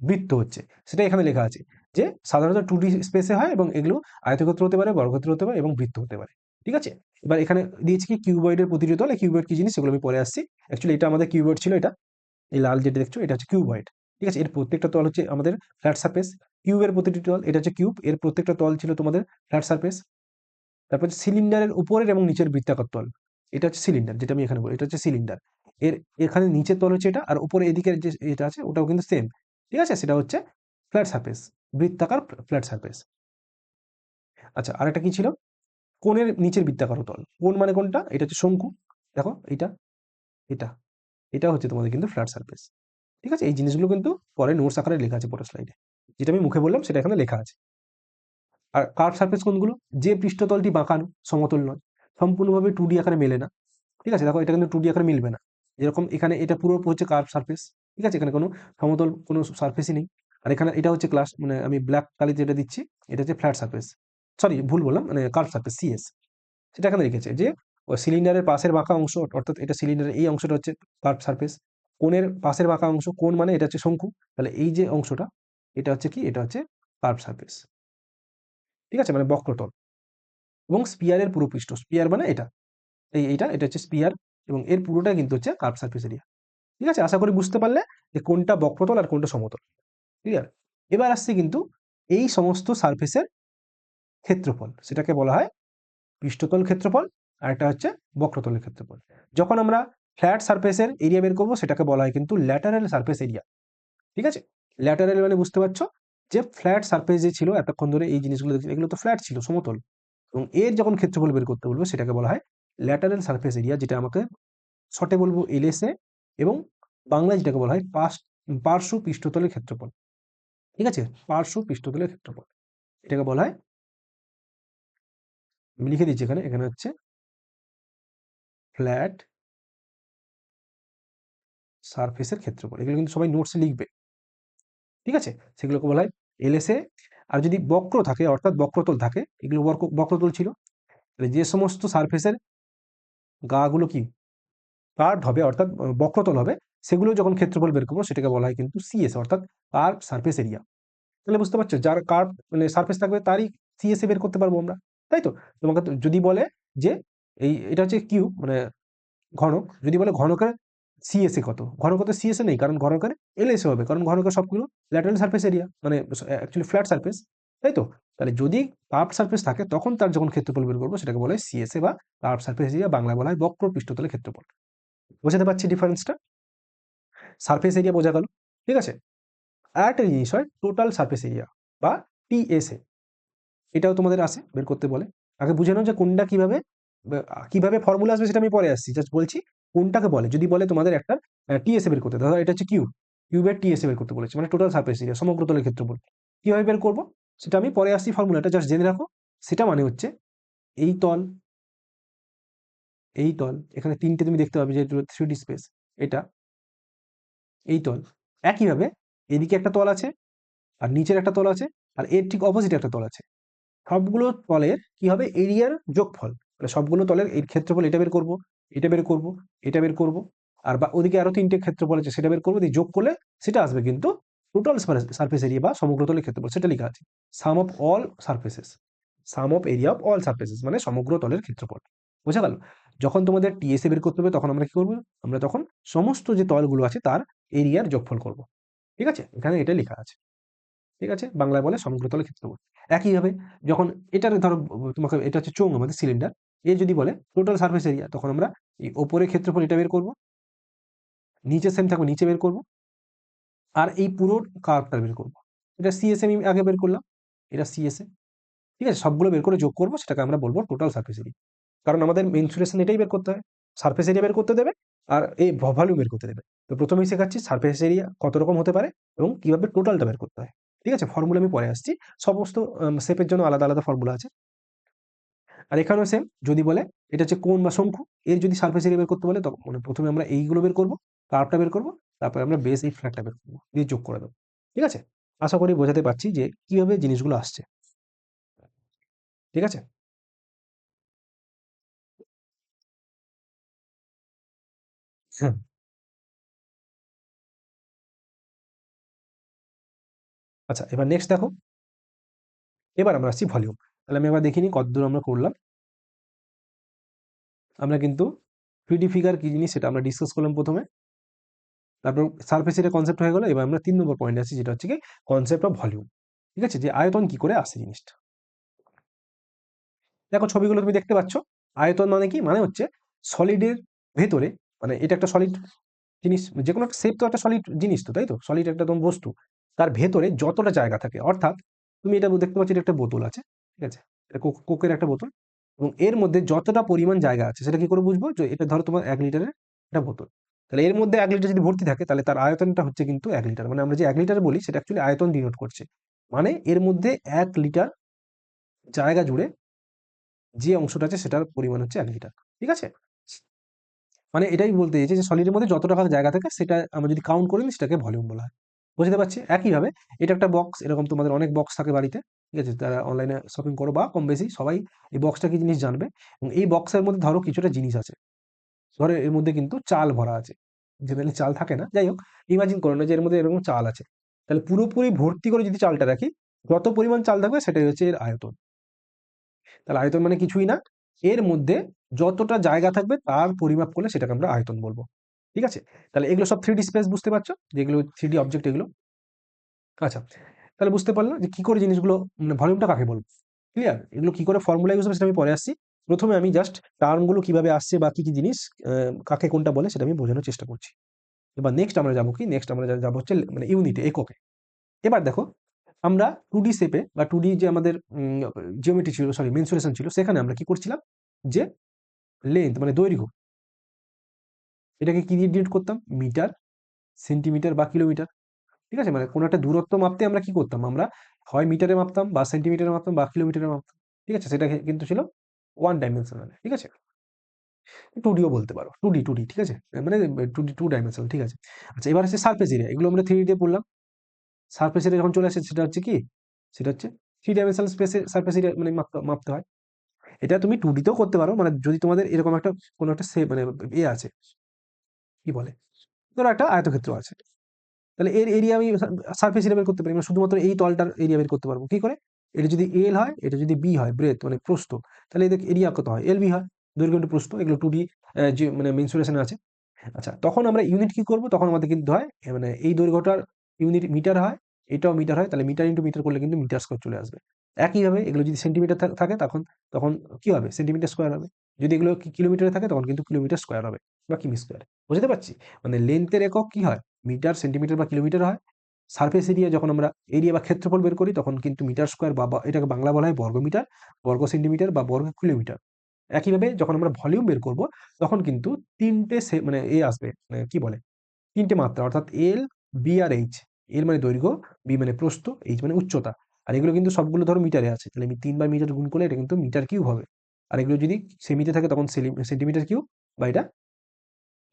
বৃত্ত হচ্ছে, সেটা এখানে লেখা আছে যে সাধারণত টু ডি স্পেসে হয়, এবং এগুলো আয়তক্ষেত্র হতে পারে, বর্গক্ষেত্র হতে পারে, এবং বৃত্ত হতে পারে, ঠিক আছে। এবার এখানে দিয়েছি কি কিউবয়েডের প্রতিটি তল, এই কিউবয়েড কি জিনিস সেগুলো আমি পরে আসছি। অ্যাকচুয়ালি এটা আমাদের কিউবয়েড ছিল, এটা এই লাল যেটা দেখছো এটা হচ্ছে কিউবয়েড, ঠিক আছে। এর প্রত্যেকটা তল হচ্ছে আমাদের ফ্ল্যাট সারফেস। কিউবের প্রতিটি তল, এটা হচ্ছে কিউব, এর প্রত্যেকটা তল ছিল তোমাদের ফ্ল্যাট সারফেস। তারপর সিলিন্ডারের উপরের এবং নিচের বৃত্তাকার তল, এটা হচ্ছে সিলিন্ডার, যেটা আমি এখানে বলি, এটা হচ্ছে সিলিন্ডার। এর এখানে নিচের তল হচ্ছে এটা, আর উপরে এদিকের যে এটা আছে ওটাও কিন্তু সেম, ঠিক আছে, সেটা হচ্ছে ফ্ল্যাট সারফেস, বৃত্তাকার ফ্ল্যাট সারফেস। আচ্ছা, আরেকটা কি ছিল, কোণের নিচের বৃত্তাকার তল, কোণ মানে কোনটা, এটা হচ্ছে শঙ্কু, দেখো এটা, এটা এটা হচ্ছে তোমাদের কিন্তু ফ্ল্যাট সারফেস, ঠিক আছে। এই জিনিসগুলো কিন্তু পরে নোটস আকারে লেখা আছে পরের স্লাইডে, যেটা আমি মুখে বললাম সেটা এখানে লেখা আছে। আর কার্ভ সারফেস কোনগুলো, যে পৃষ্ঠতলটি বাঁকানো, সমতল নয়, সম্পূর্ণভাবে টু ডি আকারে মেলে না, ঠিক আছে। দেখো এটা কিন্তু টু ডি আকারে মিলবে না, যেরকম এখানে এটা পুরো হচ্ছে কার্ভ সারফেস, ঠিক আছে, এখানে কোনো সমতল কোনো সারফেসই নেই। আর এখানে এটা হচ্ছে ক্লাস, মানে আমি ব্ল্যাক কালি যেটা দিচ্ছি, এটা হচ্ছে ফ্ল্যাট সারফেস, সরি ভুল বললাম, মানে কার্ভ সারফেস সিএস, সেটা এখানে লিখেছে যে সিলিন্ডারের পাশের বাঁকা অংশ, অর্থাৎ এটা সিলিন্ডারের এই অংশটা হচ্ছে কার্ভ সারফেস। কোণের পাশের বাঁকা অংশ, কোণ মানে এটা হচ্ছে শঙ্কু, তাহলে এই যে অংশটা এটা হচ্ছে কি, এটা হচ্ছে কার্ভ সারফেস, ঠিক আছে, মানে বক্রতল। এবং স্পিয়ারের পুরো পৃষ্ঠ, স্পিয়ার মানে এটা, এটা হচ্ছে স্পিয়ার, এবং এর পুরোটা কিন্তু হচ্ছে কার্ভ সারফেস এরিয়া, ঠিক আছে। আশা করি বুঝতে পারলে যে কোনটা বক্রতল আর কোনটা সমতল, ক্লিয়ার। এবার আসছে কিন্তু এই সমস্ত সারফেসের ক্ষেত্রফল, সেটাকে বলা হয় পৃষ্ঠতল ক্ষেত্রফল, আর একটা হচ্ছে বক্রতলের ক্ষেত্রফল। যখন আমরা ফ্ল্যাট সারফেসের এরিয়া বের করবো, সেটাকে বলা হয় কিন্তু ল্যাটারাল সারফেস এরিয়া, ঠিক আছে। ল্যাটারাল মানে বুঝতে পারছো, যে ফ্ল্যাট সারফেস যে ছিল এতক্ষণ ধরে এই জিনিসগুলো দেখছি, এগুলো তো ফ্ল্যাট ছিল, সমতল, এবং এর যখন ক্ষেত্রফল বের করতে বলবো সেটাকে বলা হয় ল্যাটারাল সারফেস এরিয়া, যেটা আমাকে শর্টে বলবো এলএসএ, এবং বাংলায় যেটাকে বলা হয় পার্শ্ব পৃষ্ঠতলের ক্ষেত্রফল, ঠিক আছে, পার্শ্ব পৃষ্ঠতলের ক্ষেত্রফল, এটাকে বলা হয়, আমি লিখে দিচ্ছি এখানে, এখানে হচ্ছে ফ্ল্যাট সারফেসের ক্ষেত্রফল। এগুলো কিন্তু সবাই নোটসে লিখবে, ঠিক আছে, সেগুলোকে বলা হয় এলএসএ। আর যদি বক্র থাকে, অর্থাৎ বক্রতল থাকে, এগুলো বক্রতল ছিল, তাহলে যে সমস্ত সারফেসের গাগুলো কি কার্ভড হবে, অর্থাৎ বক্রতল হবে, সেগুলো যখন ক্ষেত্রফল বের করবো সেটাকে বলা হয় কিন্তু সিএস, অর্থাৎ কার্ভ সারফেস এরিয়া। তাহলে বুঝতে পারছো, যার কার্ভ মানে সারফেস থাকবে তারই সিএসএ বের করতে পারবো আমরা, তাই তো। তোমাকে যদি বলে যে এটা হচ্ছে কিউব মানে ঘনক, যদি বলে ঘনকের সিএসএ কত, ঘনকের সিএসএ নেই, কারণ ঘনকের এলএসএ হবে, কারণ ঘনকের সবগুলো ল্যাটারাল সারফেস এরিয়া মানে অ্যাকচুয়ালি ফ্ল্যাট সারফেস, তাই তো? তাহলে যদি কার্ভড সারফেস থাকে তখন তার যখন ক্ষেত্রফল বের করবো সেটাকে বলা হয় সিএসএ বা কার্ভড সারফেস এরিয়া, বাংলায় বলা হয় বক্র পৃষ্ঠতলের ক্ষেত্রফল। বোঝাতে পারছি ডিফারেন্সটা? সারফেস এরিয়া বোঝা গেল, ঠিক আছে। আর একটা জিনিস হয় টোটাল সারফেস এরিয়া বা টিএসএ, এটাও তোমাদের আসে বের করতে বলে। আগে বুঝে নাও যে কোনটা কিভাবে কিভাবে ফর্মুলা আসবে সেটা আমি পরে আসছি, জাস্ট বলছি কোনটাকে বলে। যদি বলে তোমাদের একটা টিএসএ বের করতে, ধরো এটা হচ্ছে কিউবের টিএসএ বের করতে বলেছে, মানে টোটাল সারফেস এরিয়া, সমগ্র তলের ক্ষেত্রফল। কিভাবে বের করবো সেটা আমি পরে আসছি, ফর্মুলাটা জাস্ট জেনে রাখো। সেটা মানে হচ্ছে এই তল, এই তল, এখানে তিনটে তুমি দেখতে পাবে যে 3D স্পেস, এটা এই তল। একইভাবে এদিকে একটা তল আছে, আর নিচের একটা তল আছে, আর এর ঠিক অপোজিটে একটা তল আছে। সবগুলো তলের কি হবে এরিয়ার যোগফল, মানে সবগুলো তলের এর ক্ষেত্রফল, এটা বের করব, এটা বের করব, এটা বের করব, আর বা ওদিকে আরো তিনটে ক্ষেত্রফল আছে সেটা বের করবো, দিয়ে যোগ করলে সেটা আসবে কিন্তু টোটাল সারফেস এরিয়া বা সমগ্র তলের ক্ষেত্রফল, সেটা লেখা আছে sum of all surfaces, sum of area of all surfaces, মানে সমগ্র তলের ক্ষেত্রফল। বোঝা গেল? যখন তোমাদের টিএসএ বের করতে হবে তখন আমরা কি করবো, আমরা তখন সমস্ত যে তলগুলো আছে তার এরিয়ার যোগফল করব। ঠিক আছে, এখানে এটা লেখা আছে, ঠিক আছে, বাংলায় বলে সমগ্র তলের ক্ষেত্রফল। একইভাবে যখন এটার ধরো তোমাকে, এটা হচ্ছে চোঙ আমাদের সিলিন্ডার, এ যদি বলে টোটাল সারফেস এরিয়া, তখন আমরা এই ওপরের ক্ষেত্রফল এটা বের করব, নিচে সেম থাকবে নিচে বের করব, আর এই পুরো কার্ভটা বের করব। এটা সিএসএ আমি আগে বের করলাম, এটা সিএসএ, ঠিক আছে, সবগুলো বের করে যোগ করব, সেটাকে আমরা বলবো টোটাল সারফেস এরিয়া। কারণ আমাদের মেনসুরেশন এটাই বের করতে হয়, সারফেস এরিয়া বের করতে দেবে আর এই ভলিউম বের করতে দেবে। তো প্রথমেই শেখাচ্ছি সারফেস এরিয়া কত রকম হতে পারে এবং কিভাবে টোটালটা বের করতে হয়। ঠিক আছে, ফর্মুলা আমি পরে আসছি, সমস্ত শেপের জন্য আলাদা আলাদা ফর্মুলা আছে। আর এখানেও সেম, যদি বলে এটা হচ্ছে কোণ বা শঙ্কু, এর যদি সারফেস এরিয়া বের করতে বলে তখন মানে প্রথমে আমরা এইগুলো বের করবো, কার্ভটা বের করবো, তারপরে আমরা বেস এই ফ্ল্যাটটা বের করবো, দিয়ে যোগ করে দেবো। ঠিক আছে, আশা করি বোঝাতে পারছি যে কিভাবে জিনিসগুলো আসছে। ঠিক আছে, হ্যাঁ। আচ্ছা, এবার নেক্সট দেখো, এবার আমরা আসছি ভলিউম। তাহলে আমি এবার দেখিনি কতদূর আমরা করলাম। আমরা কিন্তু 3D ফিগার কি জিনিস সেটা আমরা ডিসকাস করলাম প্রথমে, তারপর সারফেস এরিয়া কনসেপ্ট হয়ে গেল। এবার আমরা 3 নম্বর পয়েন্টে আসছি, যেটা হচ্ছে কি কনসেপ্ট অফ ভলিউম। ঠিক আছে, যে আয়তন কি করে আসে জিনিসটা। দেখো ছবিগুলো তুমি দেখতে পাচ্ছ, আয়তন মানে কি, মানে হচ্ছে সলিডের ভেতরে, মানে এটা একটা সলিড জিনিস, যে কোনো একটা শেপ তো একটা সলিড জিনিস তো, তাই তো, সলিড একটা তোমার বস্তু, তার ভেতরে যতটা জায়গা থাকে, অর্থাৎ তুমি এটা দেখতে পাচ্ছ, এটা একটা বোতল আছে, ঠিক আছে, এটা কোকের একটা বোতল, এবং এর মধ্যে যতটা পরিমাণ জায়গা আছে সেটা কি করে বুঝবো, যে এটা ধরো তোমার 1 লিটারের একটা বোতল, তাহলে এর মধ্যে 1 লিটার যদি ভর্তি থাকে তাহলে তার আয়তনটা হচ্ছে কিন্তু 1 লিটার, মানে আমরা যে 1 লিটার বলি সেটা অ্যাকচুয়ালি আয়তন ডিনোট করছে, মানে এর মধ্যে 1 লিটার জায়গা জুড়ে যে অংশটা আছে সেটার পরিমাণ হচ্ছে 1 লিটার। ঠিক আছে, মানে এটাই বলতে চাইছে যে সলিডের মধ্যে যতটা ভাগ জায়গা থাকে সেটা আমরা যদি কাউন্ট করি সেটাকে ভলিউম বলা হয়। বুঝতে পারছি? একইভাবে এটা একটা বক্স, এরকম তোমাদের অনেক বক্স থাকে বাড়িতে, ঠিক আছে, তারা অনলাইনে শপিং করো বা কম বেশি সবাই এই বক্সটা কি জিনিস জানবে, এবং এই বক্সের মধ্যে ধরো কিছুটা জিনিস আছে, ধরো এর মধ্যে কিন্তু চাল ভরা আছে, জেনারেলি চাল থাকে না, যাই হোক, ইমাজিন করো না যে এর মধ্যে এরকম চাল আছে, তাহলে পুরোপুরি ভর্তি করে যদি চালটা রাখি, যত পরিমাণ চাল থাকবে সেটাই হচ্ছে এর আয়তন। তাহলে আয়তন মানে কিছুই না, এর মধ্যে যতটা জায়গা থাকবে তার পরিমাপ করলে সেটাকে আমরা আয়তন বলবো। ঠিক আছে, তাহলে এগুলো সব 3D স্পেস, বুঝতে পারছো যেগুলো 3D অবজেক্ট এগুলো। আচ্ছা, তাহলে বুঝতে পারলাম যে কি করে জিনিসগুলো, মানে ভলিউমটা কাকে বলবো, ক্লিয়ার? এগুলো কি করে ফর্মুলা ইউজ হবে সেটা আমি পরে আসছি। প্রথমে আমি জাস্ট টার্মগুলো কিভাবে আসছে বা কি কি জিনিস কাকে কোনটা বলে সেটা আমি বোঝানোর চেষ্টা করছি। এবার নেক্সট আমরা যাবো কি, নেক্সট আমরা যাবো হচ্ছে মানে ইউনিটে, এককে। এবার দেখো, আমরা 2D শেপে বা 2D যে আমাদের জিওমেট্রি ছিল, সরি মেনসুরেশন ছিল, সেখানে আমরা কি করছিলাম, যে লেন্থ মানে দৈর্ঘ্য, এটাকে কি দিয়ে ডিনোট করতাম, মিটার, সেন্টিমিটার বা কিলোমিটার। ঠিক আছে, মানে কোনো একটা দূরত্ব মাপতে আমরা কি করতাম, আমরা হয় মিটারে মাপতাম বা সেন্টিমিটারে মাপতাম বা কিলোমিটারে মাপতাম। ঠিক আছে, সেটা কিন্তু ছিল 1 ডাইমেনশনাল, ঠিক আছে, 2Dও বলতে পারো, 2D, ঠিক আছে, মানে 2 ডাইমেনশনাল, ঠিক আছে। আচ্ছা, এবার হচ্ছে সারফেস এরিয়া, এগুলো আমরা 3D তে পড়লাম। সারফেস এরিয়া যখন চলে আসে সেটা হচ্ছে কি, সেটা হচ্ছে 3 ডাইমেনশনাল স্পেসে সারফেস এরিয়া মানে মাপতে হয়। এটা তুমি 2D তেও করতে পারো, মানে যদি তোমাদের এরকম একটা কোনো একটা মানে আছে, কি বলে, ধরো একটা আয়তক্ষেত্র আছে, তাহলে এর এরিয়া আমি সারফেস এরিয়া বের করতে পারি, মানে শুধুমাত্র এই তলটার এরিয়া বের করতে পারবো কি করে, এটা যদি এল হয়, এটা যদি বি হয়, ব্রেথ মানে প্রস্থ, তাহলে এদের এরিয়া কত হয়? এল বি হয়, দৈর্ঘ্য ইন্টু প্রস্থ। এগুলো 2D যে মানে মেনসুরেশনে আছে। আচ্ছা, তখন আমরা ইউনিট কি করব? তখন আমাদের কিন্তু হয় মানে এই দৈর্ঘ্যটার ইউনিট মিটার হয়, এটাও মিটার হয়, তাহলে মিটার ইন্টু মিটার করলে কিন্তু মিটার স্কয়ার চলে আসবে। একইভাবে এগুলো যদি সেন্টিমিটার থাকে তখন তখন কি হবে? সেন্টিমিটার স্কয়ার হবে। যদি এগুলো কিলোমিটারে থাকে তখন কিন্তু কিলোমিটার স্কয়ার হবে বা কিমি স্কয়ার। বুঝতে পারছি? মানে লেন্থের একক কি হয়? মিটার, সেন্টিমিটার বা কিলোমিটার হয়। সারফেস এরিয়া যখন আমরা এরিয়া বা ক্ষেত্রফল বের করি তখন কিন্তু মিটার স্কয়ার বা এটাকে বাংলা বলা হয় বর্গমিটার, বর্গ সেন্টিমিটার বা বর্গ কিলোমিটার। একইভাবে যখন আমরা ভলিউম বের করব তখন কিন্তু ৩ টে মানে আসবে, মানে কি বলে? ৩ টে মাত্রা, অর্থাৎ এল, বি আর এইচ। এল মানে দৈর্ঘ্য, বি মানে প্রস্থ, এইচ মানে উচ্চতা। আর এগুলো কিন্তু সবগুলো ধরো মিটারে আছে। তাহলে আমি ৩ বার মিটার গুণ করলে এটা কিন্তু মিটার কিউব হবে। আর এগুলো যদি সেমিতে থাকে তখন সেন্টিমিটার কিউব বা এটা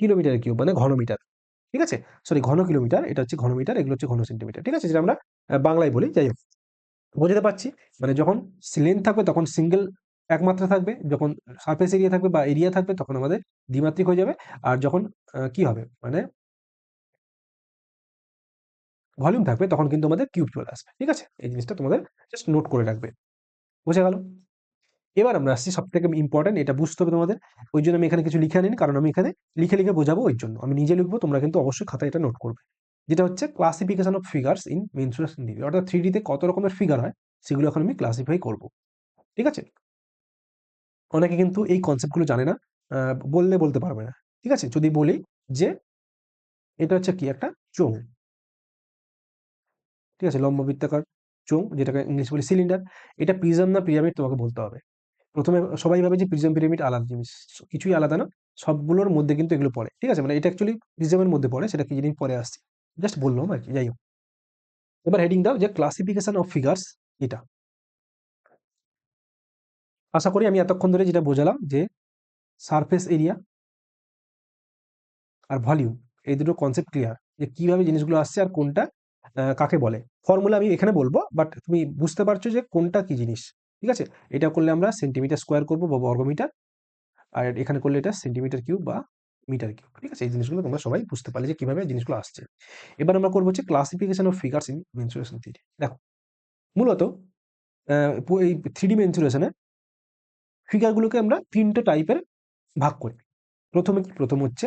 কিলোমিটার কিউব মানে ঘনমিটার। ঠিক আছে? সরি, ঘন কিলোমিটার, এটা হচ্ছে ঘনমিটার, এগুলো হচ্ছে ঘন সেন্টিমিটার। ঠিক আছে? যেটা আমরা বাংলায় বলি। যাই হোক, বোঝাতে পারছি? মানে যখন লেন্থ থাকবে তখন সিঙ্গেল এক মাত্রা থাকবে, যখন সারফেস এরিয়া থাকবে বা এরিয়া থাকবে তখন আমাদের দ্বিমাত্রিক হয়ে যাবে। আর যখন কি হবে? মানে ভলিউম থাকবে তখন কিন্তু আমাদের কিউব চলে আসবে। ঠিক আছে? এই জিনিসটা তোমাদের জাস্ট নোট করে রাখবে। বোঝা গেল? এবার আমরা আসছি সবথেকে ইম্পোর্টেন্ট, এটা বুঝতে হবে তোমাদের। ওইজন্য আমি এখানে কিছু লিখে আনিনি, কারণ আমি এখানে লিখে বোঝাবো ওইজন্য। আমি নিজে লিখবো, তোমরা কিন্তু অবশ্যই খাতায় এটা নোট করবে। যেটা হচ্ছে classification of figures in mensuration theory, অর্থাৎ 3D তে কত রকমের ফিগার হয় সেগুলো এখন আমি ক্লাসিফাই করব। ঠিক আছে? অনেকে কিন্তু এই কনসেপ্ট গুলো জানে না, বললে বলতে পারবে না। ঠিক আছে? যদি বলি যে এটা হচ্ছে কি একটা চোঙ, ঠিক আছে? লম্ববৃত্তাকার চোঙ, যেটাকে ইংলিশে বলি সিলিন্ডার। এটা প্রিজম না পিরামিড তোমাকে বলতে হবে। প্রথমে সবাই ভাবে যে প্রিজম পিরামিড আলাদা জিনিস, কিছুই আলাদা না। সবগুলোর মধ্যে কিন্তু এগুলো পড়ে। ঠিক আছে? মানে এটা অ্যাকচুয়ালি প্রিজমের মধ্যে পড়ে, সেটা কি জিনিস পরে আসছি। জাস্ট বললাম আর কি। যাই হোক, এবার হেডিং দাও যে ক্লাসিফিকেশন অফ ফিগার্স। এটা আশা করি আমি এতক্ষণ ধরে যেটা বোঝালাম যে সারফেস এরিয়া আর ভলিউম, এই দুটো কনসেপ্ট ক্লিয়ার, যে কিভাবে জিনিসগুলো আসছে আর কোনটা কাকে বলে। ফর্মুলা আমি এখানে বলবো, বাট তুমি বুঝতে পারছো যে কোনটা কি জিনিস। ঠিক আছে? এটা করলে আমরা সেন্টিমিটার স্কোয়ার করবো বা বর্গমিটার, আর এখানে করলে এটা সেন্টিমিটার কিউব বা মিটার কিউব। ঠিক আছে? এই জিনিসগুলো তোমরা সবাই বুঝতে পারলে যে কিভাবে জিনিসগুলো আসছে। এবার আমরা করবো হচ্ছে classification of figures in mensuration theory. দেখো, মূলত এই 3D মেনসুরেশনে ফিগারগুলোকে আমরা 3টে টাইপের ভাগ করি। প্রথম হচ্ছে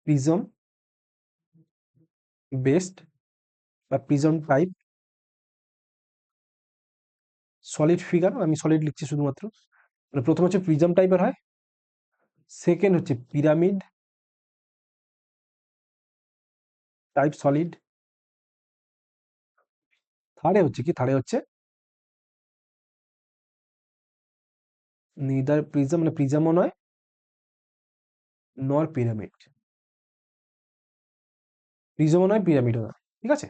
প্রিজম বেসড বা প্রিজম টাইপ সলিড ফিগার। আমি সলিড লিখছি শুধুমাত্র। মানে প্রথম হচ্ছে প্রিজম টাইপের হয়, সেকেন্ড হচ্ছে পিরামিড টাইপ সলিড, থার্ডে হচ্ছে নিদার প্রিজম মানে প্রিজমও নয়, নর পিরামিড। প্রিজমও নয়, পিরামিডও নয়। ঠিক আছে?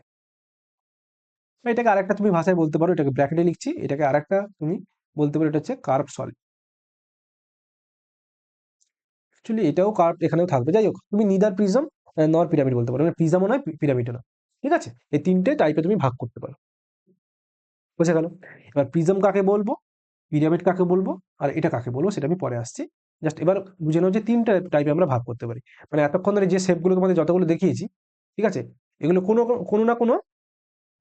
বা এটাকে আরেকটা তুমি ভাষায় বলতে পারো, এটাকে ব্র্যাকেটে লিখছি, এটাকে আরেকটা তুমি বলতে পারো, এটা হচ্ছে কার্ভ সলিড। অ্যাকচুয়ালি এটাও কার্ভ এখানেও থাকবে। যাই হোক, তুমি নিদার প্রিজম নর পিরামিড বলতে পারো, মানে প্রিজমও নয়, পিরামিডও নয়। ঠিক আছে? এই 3টে টাইপে তুমি ভাগ করতে পারো। বোঝা গেল? এবার প্রিজম কাকে বলবো, পিরামিড কাকে বলবো, আর এটা কাকে বলবো সেটা আমি পরে আসছি। জাস্ট এবার বুঝে নাও যে 3টে টাইপে আমরা ভাগ করতে পারি। মানে এতক্ষণ ধরে যে শেপগুলো তোমাদের যতগুলো দেখিয়েছি, ঠিক আছে? এগুলো কোনো না কোনো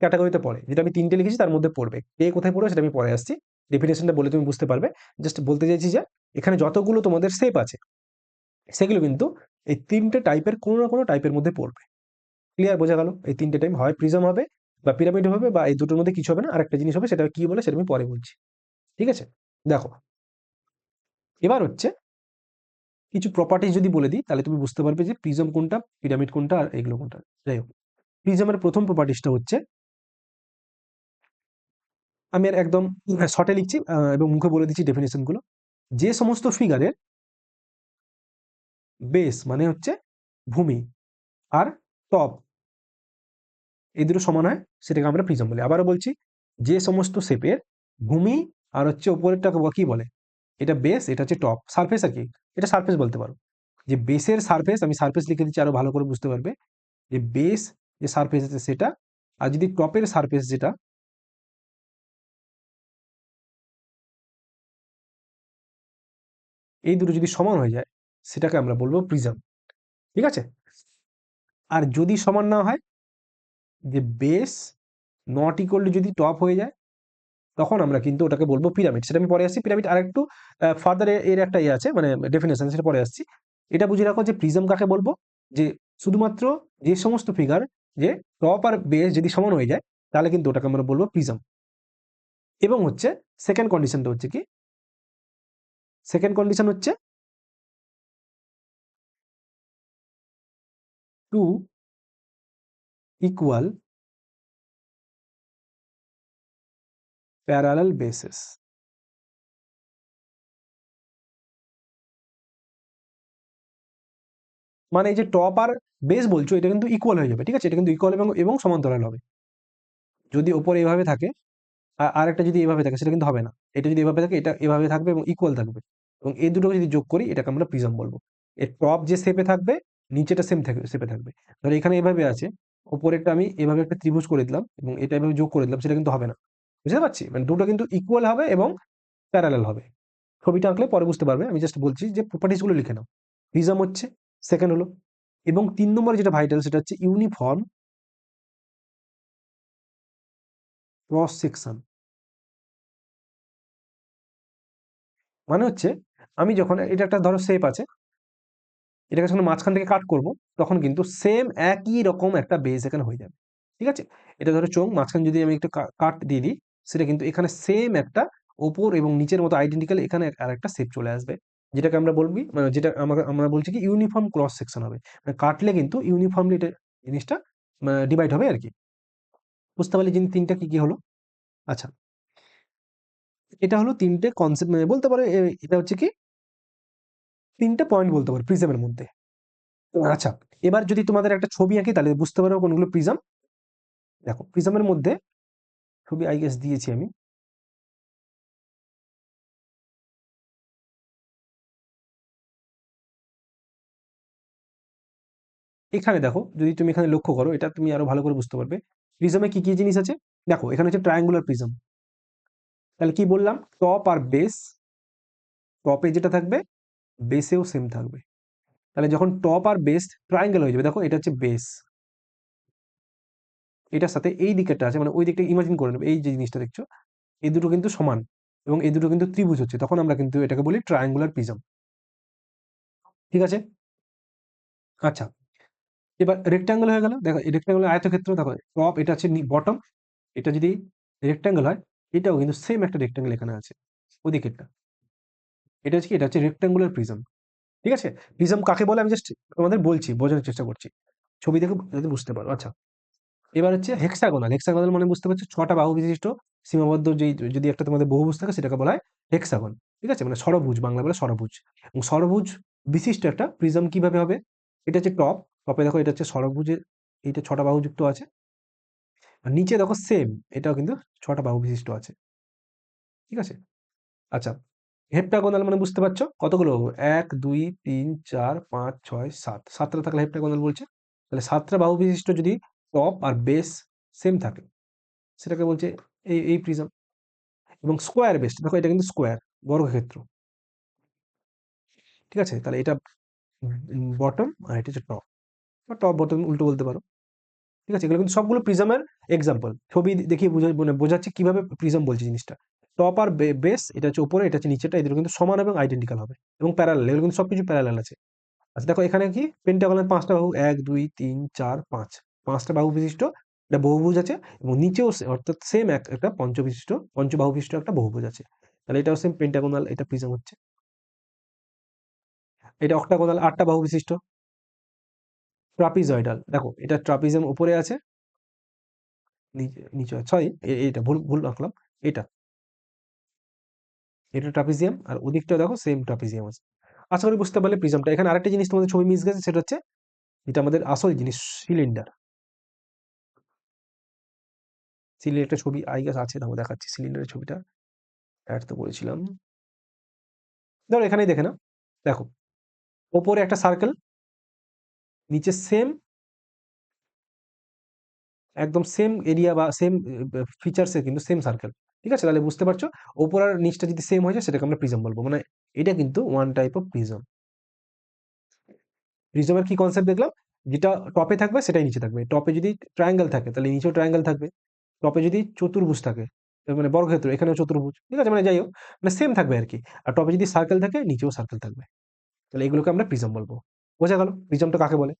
ক্যাটাগরিতে পড়ে। যেটা আমি 3টে লিখেছি তার মধ্যে পড়বে। কে কোথায় পড়বে সেটা আমি পরে আসছি। ডেফিনিশনটা বলে তুমি বুঝতে পারবে। জাস্ট বলতে চাইছি যে এখানে যতগুলো তোমাদের শেপ আছে সেগুলো কিন্তু এই 3টে টাইপের কোনো না কোনো টাইপের মধ্যে পড়বে। ক্লিয়ার? বোঝা গেল? এই 3টে টাইপ হয় প্রিজম হবে বা পিরামিড হবে বা এই দুটোর মধ্যে কিছু হবে না। আরেকটা জিনিস হবে, সেটা কি বলে সেটা আমি পরে বলছি। ঠিক আছে? দেখো, এবার হচ্ছে কিছু প্রপার্টিজ যদি বলে দিই তাহলে তুমি বুঝতে পারবে যে প্রিজম কোনটা, পিরামিড কোনটা আর এগুলো কোনটা। যাই হোক, প্রিজমের প্রথম প্রপার্টিজটা হচ্ছে, আমি আর একদম শর্টে লিখছি এবং মুখে বলে দিচ্ছি ডেফিনেশন গুলো। যে সমস্ত ফিগারের বেস মানে হচ্ছে ভূমি আর টপ এই দুটো সমান হয় সেটাকে আমরা প্রিজম বলি। আবারও বলছি, যে সমস্ত শেপের ভূমি আর হচ্ছে উপরেরটাকে কি বলে, এটা বেস, এটা হচ্ছে টপ, সারফেস আর কি। এটা সারফেস বলতে পারো। যে বেসের সারফেস, আমি সারফেস লিখে দিচ্ছি আরো ভালো করে বুঝতে পারবে। যে বেস যে সারফেস আছে সেটা, আর যদি টপের সারফেস যেটা, এই দুটো যদি সমান হয়ে যায় সেটাকে আমরা বলবো প্রিজম। ঠিক আছে? আর যদি সমান না হয় যে বেস নট ইকুয়াল টু যদি টপ হয়ে যায়, তখন আমরা কিন্তু ওটাকে বলবো পিরামিড। সেটা আমি পরে আসছি। পিরামিড আরেকটু ফার্দার এর একটা ইয়ে আছে, মানে ডেফিনেশন, সেটা পরে আসছি। এটা বুঝে রাখো যে প্রিজম কাকে বলবো, যে শুধুমাত্র যে সমস্ত ফিগার যে টপ আর বেস যদি সমান হয়ে যায়, তাহলে কিন্তু ওটাকে আমরা বলবো প্রিজম। এবং হচ্ছে সেকেন্ড কন্ডিশনটা হচ্ছে কি, সেকেন্ড কন্ডিশন হচ্ছে টু ইকুয়াল প্যারালাল বেসেস। মানে এই যে টপ আর বেস বলছো, এটা কিন্তু ইকুয়াল হয়ে যাবে, ঠিক আছে? এটা কিন্তু ইকুয়াল এবং এবং সমান্তরাল হবে। যদি ওপরে এভাবে থাকে আর একটা যদি এভাবে থাকে, সেটা কিন্তু হবে না। এটা যদি এভাবে থাকে, এটা এভাবে থাকবে এবং ইকুয়াল থাকবে। এবং এই দুটোকে যদি যোগ করি, এটাকে আমরা প্রিজম বলবো। এর টপ যে শেপে থাকবে, নিচেটা সেম থাকবে, শেপে থাকবে। ধরো এখানে এভাবে আছে, ওপরেরটা আমি এভাবে একটা ত্রিভুজ করে দিলাম এবং এটা এভাবে যোগ করে দিলাম, সেটা কিন্তু হবে না। বুঝতে পারছি? মানে দুটো কিন্তু ইকুয়াল হবে এবং প্যারালাল হবে। ছবিটা আঁকলে পরে বুঝতে পারবে। আমি জাস্ট বলছি যে প্রপার্টিস গুলো লিখে নাও। প্রিজম হচ্ছে সেকেন্ড হলো। এবং ৩ নম্বরে যেটা ভাইটাল, সেটা হচ্ছে ইউনিফর্ম ক্রস সেকশন। মানে হচ্ছে আমি যখন এটা একটা ধরো শেপ আছে, এটাকে যখন মাঝখান থেকে কাট করব, তখন কিন্তু সেম একই রকম একটা বেস এখানে হয়ে যাবে। ঠিক আছে? এটা ধরো চোখ, মাঝখানে যদি আমি একটু কাট দিয়ে দিই, সেটা কিন্তু এখানে সেম একটা ওপর এবং নিচের মতো আইডেন্টিক্যাল এখানে আরেকটা শেপ চলে আসবে। যেটাকে আমরা বলবি, মানে যেটা আমরা বলছি কি ইউনিফর্ম ক্রস সেকশন হবে। মানে কাটলে কিন্তু ইউনিফর্মলি এটা জিনিসটা ডিভাইড হবে আর কি। বুঝতে পারলে জিনিস তিনটা কি কি হলো? আচ্ছা, এটা হলো তিনটে কনসেপ্ট, মানে বলতে পারো এটা হচ্ছে কি তিনটে পয়েন্ট বলতে পারো প্রিজমের মধ্যে। আচ্ছা, এবার যদি তোমাদের একটা ছবি আঁকি, তাহলে বুঝতে পারো কোনগুলো প্রিজম। দেখো প্রিজমের মধ্যে ছবি আই গেস দিয়েছি আমি। এখানে দেখো, যদি তুমি এখানে লক্ষ্য করো, এটা তুমি আরো ভালো করে বুঝতে পারবে প্রিজমে কি কি জিনিস আছে। দেখো এখানে হচ্ছে ট্রায়াঙ্গুলার প্রিজম। তাহলে কি বললাম, টপ আর বেস, টপে যেটা থাকবে বেসেও সেম থাকবে। তাহলে যখন টপ আর বেস ট্রায়াঙ্গেল হয়ে যাবে, দেখো এটা হচ্ছে বেস, এটার সাথে এই দিকেরটা আছে, মানে ওই দিকটা ইমাজিন করে নেবে, এই যে জিনিসটা দেখছো, এই দুটো কিন্তু সমান এবং এই দুটো কিন্তু ত্রিভুজ হচ্ছে, তখন আমরা কিন্তু এটাকে বলি ট্রায়াঙ্গুলার প্রিজম। ঠিক আছে? আচ্ছা, এবার রেক্ট্যাঙ্গেল হয়ে গেল। দেখো এই রেক্ট্যাঙ্গেল আয়তক্ষেত্র, দেখো টপ এটা হচ্ছে বটম, এটা যদি রেক্ট্যাঙ্গেল হয়, এটাও কিন্তু সেম একটা রেক্ট্যাঙ্গেল এখানে আছে ওদিকেরটা। এটা হচ্ছে কি, এটা হচ্ছে রেক্ট্যাঙ্গুলার প্রিজম। ঠিক আছে? প্রিজম কাকে বলে আমি জাস্ট তোমাদের বলছি, বোঝানোর চেষ্টা করছি, ছবি দেখে যাতে বুঝতে পারো। আচ্ছা, এবার হচ্ছে হেক্সাগোনাল। হেক্সাগোনাল মানে বুঝতে পারছো, ছটা বাহু বিশিষ্ট সীমাবদ্ধ যেই যদি একটা তোমাদের বহুভুজ থাকে, সেটাকে বলা হয় হেক্সাগন। ঠিক আছে? মানে ষড়ভুজ, বাংলা বলে ষড়ভুজ। এবং ষড়ভুজ বিশিষ্ট একটা প্রিজম কিভাবে হবে, এটা হচ্ছে টপ, টপে দেখো এটা হচ্ছে ষড়ভুজের, এইটা ছটা বাহু যুক্ত আছে। আর নিচে দেখো সেম, এটাও কিন্তু ছটা বাহু বিশিষ্ট আছে। ঠিক আছে? আচ্ছা, হেপ্টাগোনাল মানে বুঝতে পারছো কতগুলো বাহু, ১ ২ ৩ ৪ ৫ ৬ ৭, সাতটা থাকলে হেপ্টাগোনাল বলছে। তাহলে সাতটা বাহু বিশিষ্ট যদি টপ আর বেস সেম থাকে, সেটাকে বলছে এই প্রিজম। এবং স্কোয়ার বেসড, দেখো এটা কিন্তু স্কোয়ার, বর্গক্ষেত্র। ঠিক আছে? তাহলে এটা বটম আর এটা হচ্ছে টপ, বা টপ বটম উল্টো বলতে পারো। ঠিক আছে? এগুলো কিন্তু সবগুলো প্রিজমের এক্সাম্পল, ছবি দেখিয়ে মানে বোঝাচ্ছে কিভাবে প্রিজম বলছে জিনিসটা। টপ আর বেস, এটা হচ্ছে উপরে, এটা হচ্ছে নিচেটা, এদের কিন্তু সমান এবং আইডেন্টিক্যাল হবে এবং প্যারালাল, এগুলো কিন্তু সবকিছু প্যারালাল আছে। আচ্ছা দেখো এখানে কি পেন্টাগনের পাঁচটা বাহু, ১ ২ ৩ ৪ ৫, পাঁচটা বাহু বিশিষ্ট একটা বহুভুজ আছে। এবং নিচেও অর্থাৎ সেম একটা পঞ্চবিশিষ্ট, পঞ্চবাহু বিশিষ্ট একটা বহুভুজ আছে। তাহলে এটাও সেম পেন্টাগোনাল, এটা প্রিজম হচ্ছে। এটা অক্টাগোনাল, আটটা বাহু বিশিষ্ট। ট্রাপিজয়েডাল, দেখো এটা ট্রাপিজম উপরে আছে, নিচে নিচে, সরি এটা ভুল ভুল রাখলাম। এটা এটা ট্রাপিজিয়াম, আর ওদিকটা দেখো সেম ট্রাপিজিয়াম আছে। আশা করি বুঝতে পারলে প্রিজমটা। এখানে আরেকটা জিনিস তোমাদের ছবি মিস গেছে, সেটা হচ্ছে এটা আমাদের আসল জিনিস, সিলিন্ডার। সিলিন্ডার একটা ছবি আই গেস আছে, দেখো দেখাচ্ছি সিলিন্ডারের ছবিটা, অ্যাড তো করেছিলাম। ধরো এখানেই দেখে নাও, দেখো ওপরে একটা সার্কেল, নিচে সেম, একদম সেম এরিয়া বা সেম ফিচার্সের কিন্তু সেম সার্কেল। ঠিক আছে? তাহলে বুঝতে পারছো, ওপর আর নিচটা যদি সেম হয়ে যায়, সেটাকে আমরা প্রিজম বলবো। মানে এটা কিন্তু ওয়ান টাইপ অফ প্রিজম। প্রিজমের কি কনসেপ্ট দেখলাম, যেটা টপে থাকবে সেটাই নিচে থাকবে। টপে যদি ট্রায়াঙ্গেল থাকে তাহলে নিচেও ট্রায়াঙ্গেল থাকবে। টপে যদি চতুর্ভুজ থাকে, মানে বর্গক্ষেত্র, এখানেও চতুর্ভুজ, ঠিক আছে, মানে যাই হোক, মানে সেম থাকবে আর কি। আর টপে যদি সার্কেল থাকে নিচেও সার্কেল থাকবে। তাহলে এগুলোকে আমরা প্রিজম বলবো। বোঝা গেল প্রিজমটা কাকে বলে?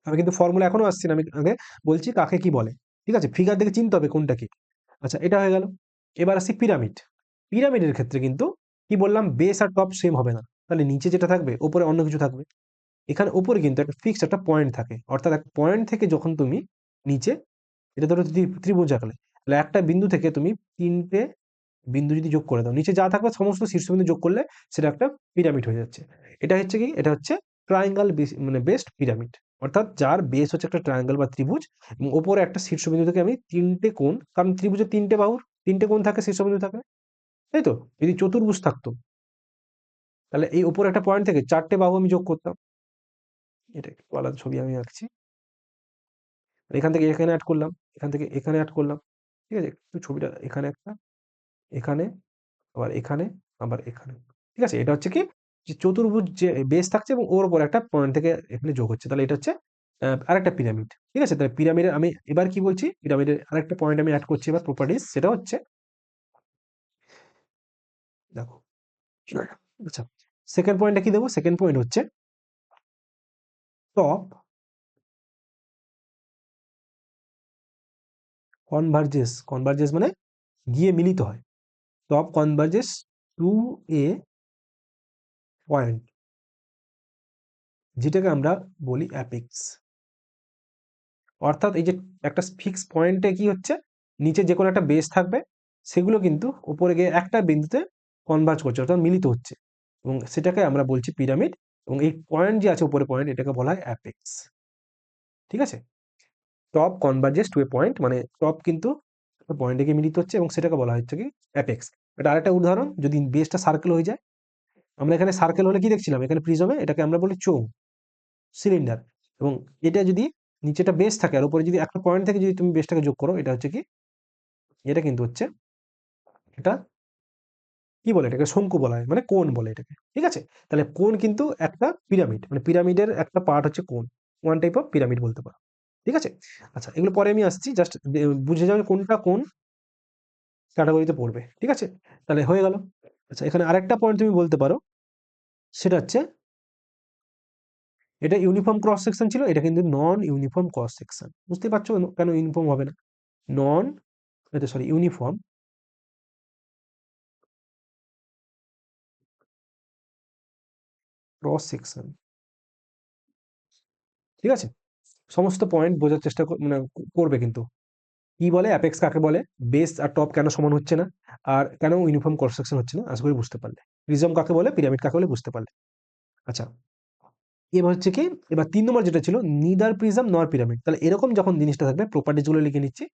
আমি কিন্তু ফর্মুলা এখনো আসছি না, আমি আগে বলছি কাকে কি বলে। ঠিক আছে, ফিগার দেখে চিনতে হবে কোনটা কি। আচ্ছা, এটা হয়ে গেল। এবার আসি পিরামিড। পিরামিডের ক্ষেত্রে কিন্তু কি বললাম, বেস আর টপ সেম হবে না। তাহলে নিচে যেটা থাকবে ওপরে অন্য কিছু থাকবে। এখানে উপরে কিন্তু একটা ফিক্সড একটা পয়েন্ট থাকে, অর্থাৎ এক পয়েন্ট থেকে যখন তুমি নিচে, এটা ধরো যদি ত্রিভুজ আঁকলে, তাহলে একটা বিন্দু থেকে তুমি তিনটে বিন্দু যদি যোগ করে দাও, নিচে যা থাকবে সমস্ত শীর্ষবিন্দু যোগ করলে সেটা একটা পিরামিড হয়ে যাচ্ছে। এটা হচ্ছে কি, এটা হচ্ছে ট্রায়াঙ্গেল, মানে বেসড পিরামিড। অর্থাৎ যার বেস হচ্ছে একটা ট্রায়াঙ্গেল বা ত্রিভুজ, এবং ওপরে একটা শীর্ষবিন্দু থেকে আমি তিনটে কোণ, কারণ ত্রিভুজের তিনটে বাহুর তিনটে কোণ থাকে, শীর্ষবিন্দু থাকে, তাই তো? যদি চতুর্ভুজ থাকতো তাহলে এই উপরে একটা পয়েন্ট থেকে চারটে বাহু আমি যোগ করতাম। এটা একটু আলাদা ছবি আমি আঁকছি। এখান থেকে এখানে অ্যাড করলাম, এখান থেকে এখানে অ্যাড করলাম, ঠিক আছে? একটু ছবিটা এখানে একটা, এখানে, আবার এখানে, আবার এখানে। ঠিক আছে? এটা হচ্ছে কি, যে চতুর্ভুজ যে বেস থাকছে এবং ওর উপর একটা পয়েন্ট থেকে এখানে যোগ হচ্ছে। তাহলে এটা হচ্ছে আরেকটা পিরামিড। ঠিক আছে? তাহলে পিরামিডের আমি এবার কি বলছি, পিরামিডের আরেকটা পয়েন্ট আমি এড করছি এবার প্রপার্টিজ, সেটা হচ্ছে, দেখো, আচ্ছা, সেকেন্ড পয়েন্টটা কি দেবো? সেকেন্ড পয়েন্ট হচ্ছে টপ কনভার্জেস। কনভার্জেস মানে গিয়ে মিলিত হয়। টপ কনভার্জেস টু এ পয়েন্ট, যেটাকে আমরা বলি অ্যাপেক্স। অর্থাৎ এই যে একটা ফিক্স পয়েন্টে কি হচ্ছে, নিচে যে কোনো একটা বেস থাকবে, সেগুলো কিন্তু উপরে গিয়ে একটা বিন্দুতে কনভার্জ করছে, অর্থাৎ মিলিত হচ্ছে, এবং সেটাকে আমরা বলছি পিরামিড। এবং এই পয়েন্ট যে আছে উপরে পয়েন্ট, এটাকে বলা হয় অ্যাপেক্স। ঠিক আছে? টপ কনভার্জেস টু এ পয়েন্ট, মানে টপ কিন্তু পয়েন্টে গিয়ে মিলিত হচ্ছে এবং সেটাকে বলা হচ্ছে কি অ্যাপেক্স। এটা আরেকটা উদাহরণ, যদি বেসটা সার্কেল হয়ে যায়, আমরা এখানে সার্কেল হলে কি দেখছিলাম, এখানে প্রিজমে এটাকে আমরা বলি চোঙ, সিলিন্ডার। এবং এটা যদি নিচেটা বেস থাকে আর উপরে যদি একটা পয়েন্ট থেকে যদি তুমি বেসটাকে যোগ করো, এটা হচ্ছে কি, এটা কিন্তু হচ্ছে, এটা কি বলে, এটাকে শঙ্কু বলা হয়, মানে কোণ বলে এটাকে। ঠিক আছে? তাহলে কোণ কিন্তু একটা পিরামিড, মানে পিরামিডের একটা পার্ট হচ্ছে কোণ, ওয়ান টাইপ অফ পিরামিড বলতে পারো। ঠিক আছে? আচ্ছা, এগুলো পরে আমি আসছি, জাস্ট বুঝে যাবে কোনটা কোন ক্যাটাগরিতে পড়বে। ঠিক আছে? তাহলে হয়ে গেল। আচ্ছা, এখানে আরেকটা পয়েন্ট তুমি বলতে পারো, সেটা হচ্ছে, এটা ইউনিফর্ম ক্রস সেকশন ছিল, এটা কিন্তু নন ইউনিফর্ম ক্রস সেকশন। বুঝতে পারছো কেন ইউনিফর্ম হবে না? নন, এটা সরি, ইউনিফর্ম ক্রস সেকশন। ঠিক আছে? সমস্ত পয়েন্ট বোঝার চেষ্টা মানে করবে কিন্তু। কি বলে অ্যাপেক্স কাকে বলে, বেস আর টপ কেন সমান হচ্ছে না, আর কেন ইউনিফর্ম ক্রস সেকশন হচ্ছে না, আশা করি বুঝতে পারলে। প্রিজম কাকে বলে, পিরামিড কাকে বলে, বুঝতে পারলে। আচ্ছা, এবার হচ্ছে কি, এবার ৩ নম্বর যেটা ছিল, নিদার প্রিজম নর পিরামিড। তাহলে এরকম যখন জিনিসটা থাকবে, প্রপার্টিজ গুলো লিখে নিচ্ছি।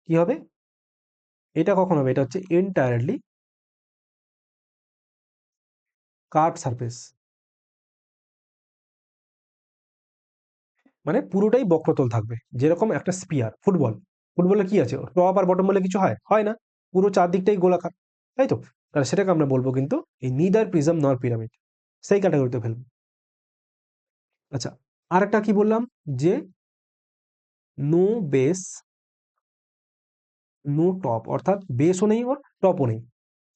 কি হবে? এটা কখন হবে? এটা হচ্ছে এন্টায়ারলি কার্ভ সারফেস, মানে পুরোটাই বক্রতল থাকবে। যেরকম একটা স্পিয়ার, ফুটবল, ফুটবলে কি আছে, টপ আর বটম বলে কিছু হয়, হয় না, পুরো চারদিকটাই গোলাকার, তাই তো? তাহলে সেটাকে আমরা বলবো কিন্তু এই নিদার প্রিজম নর পিরামিড, সেই ক্যাটাগরিতে ফেলবো। আচ্ছা, আরেকটা কি বললাম, যে নো বেস নো টপ, অর্থাৎ বেসও নেই ওর, টপও নেই।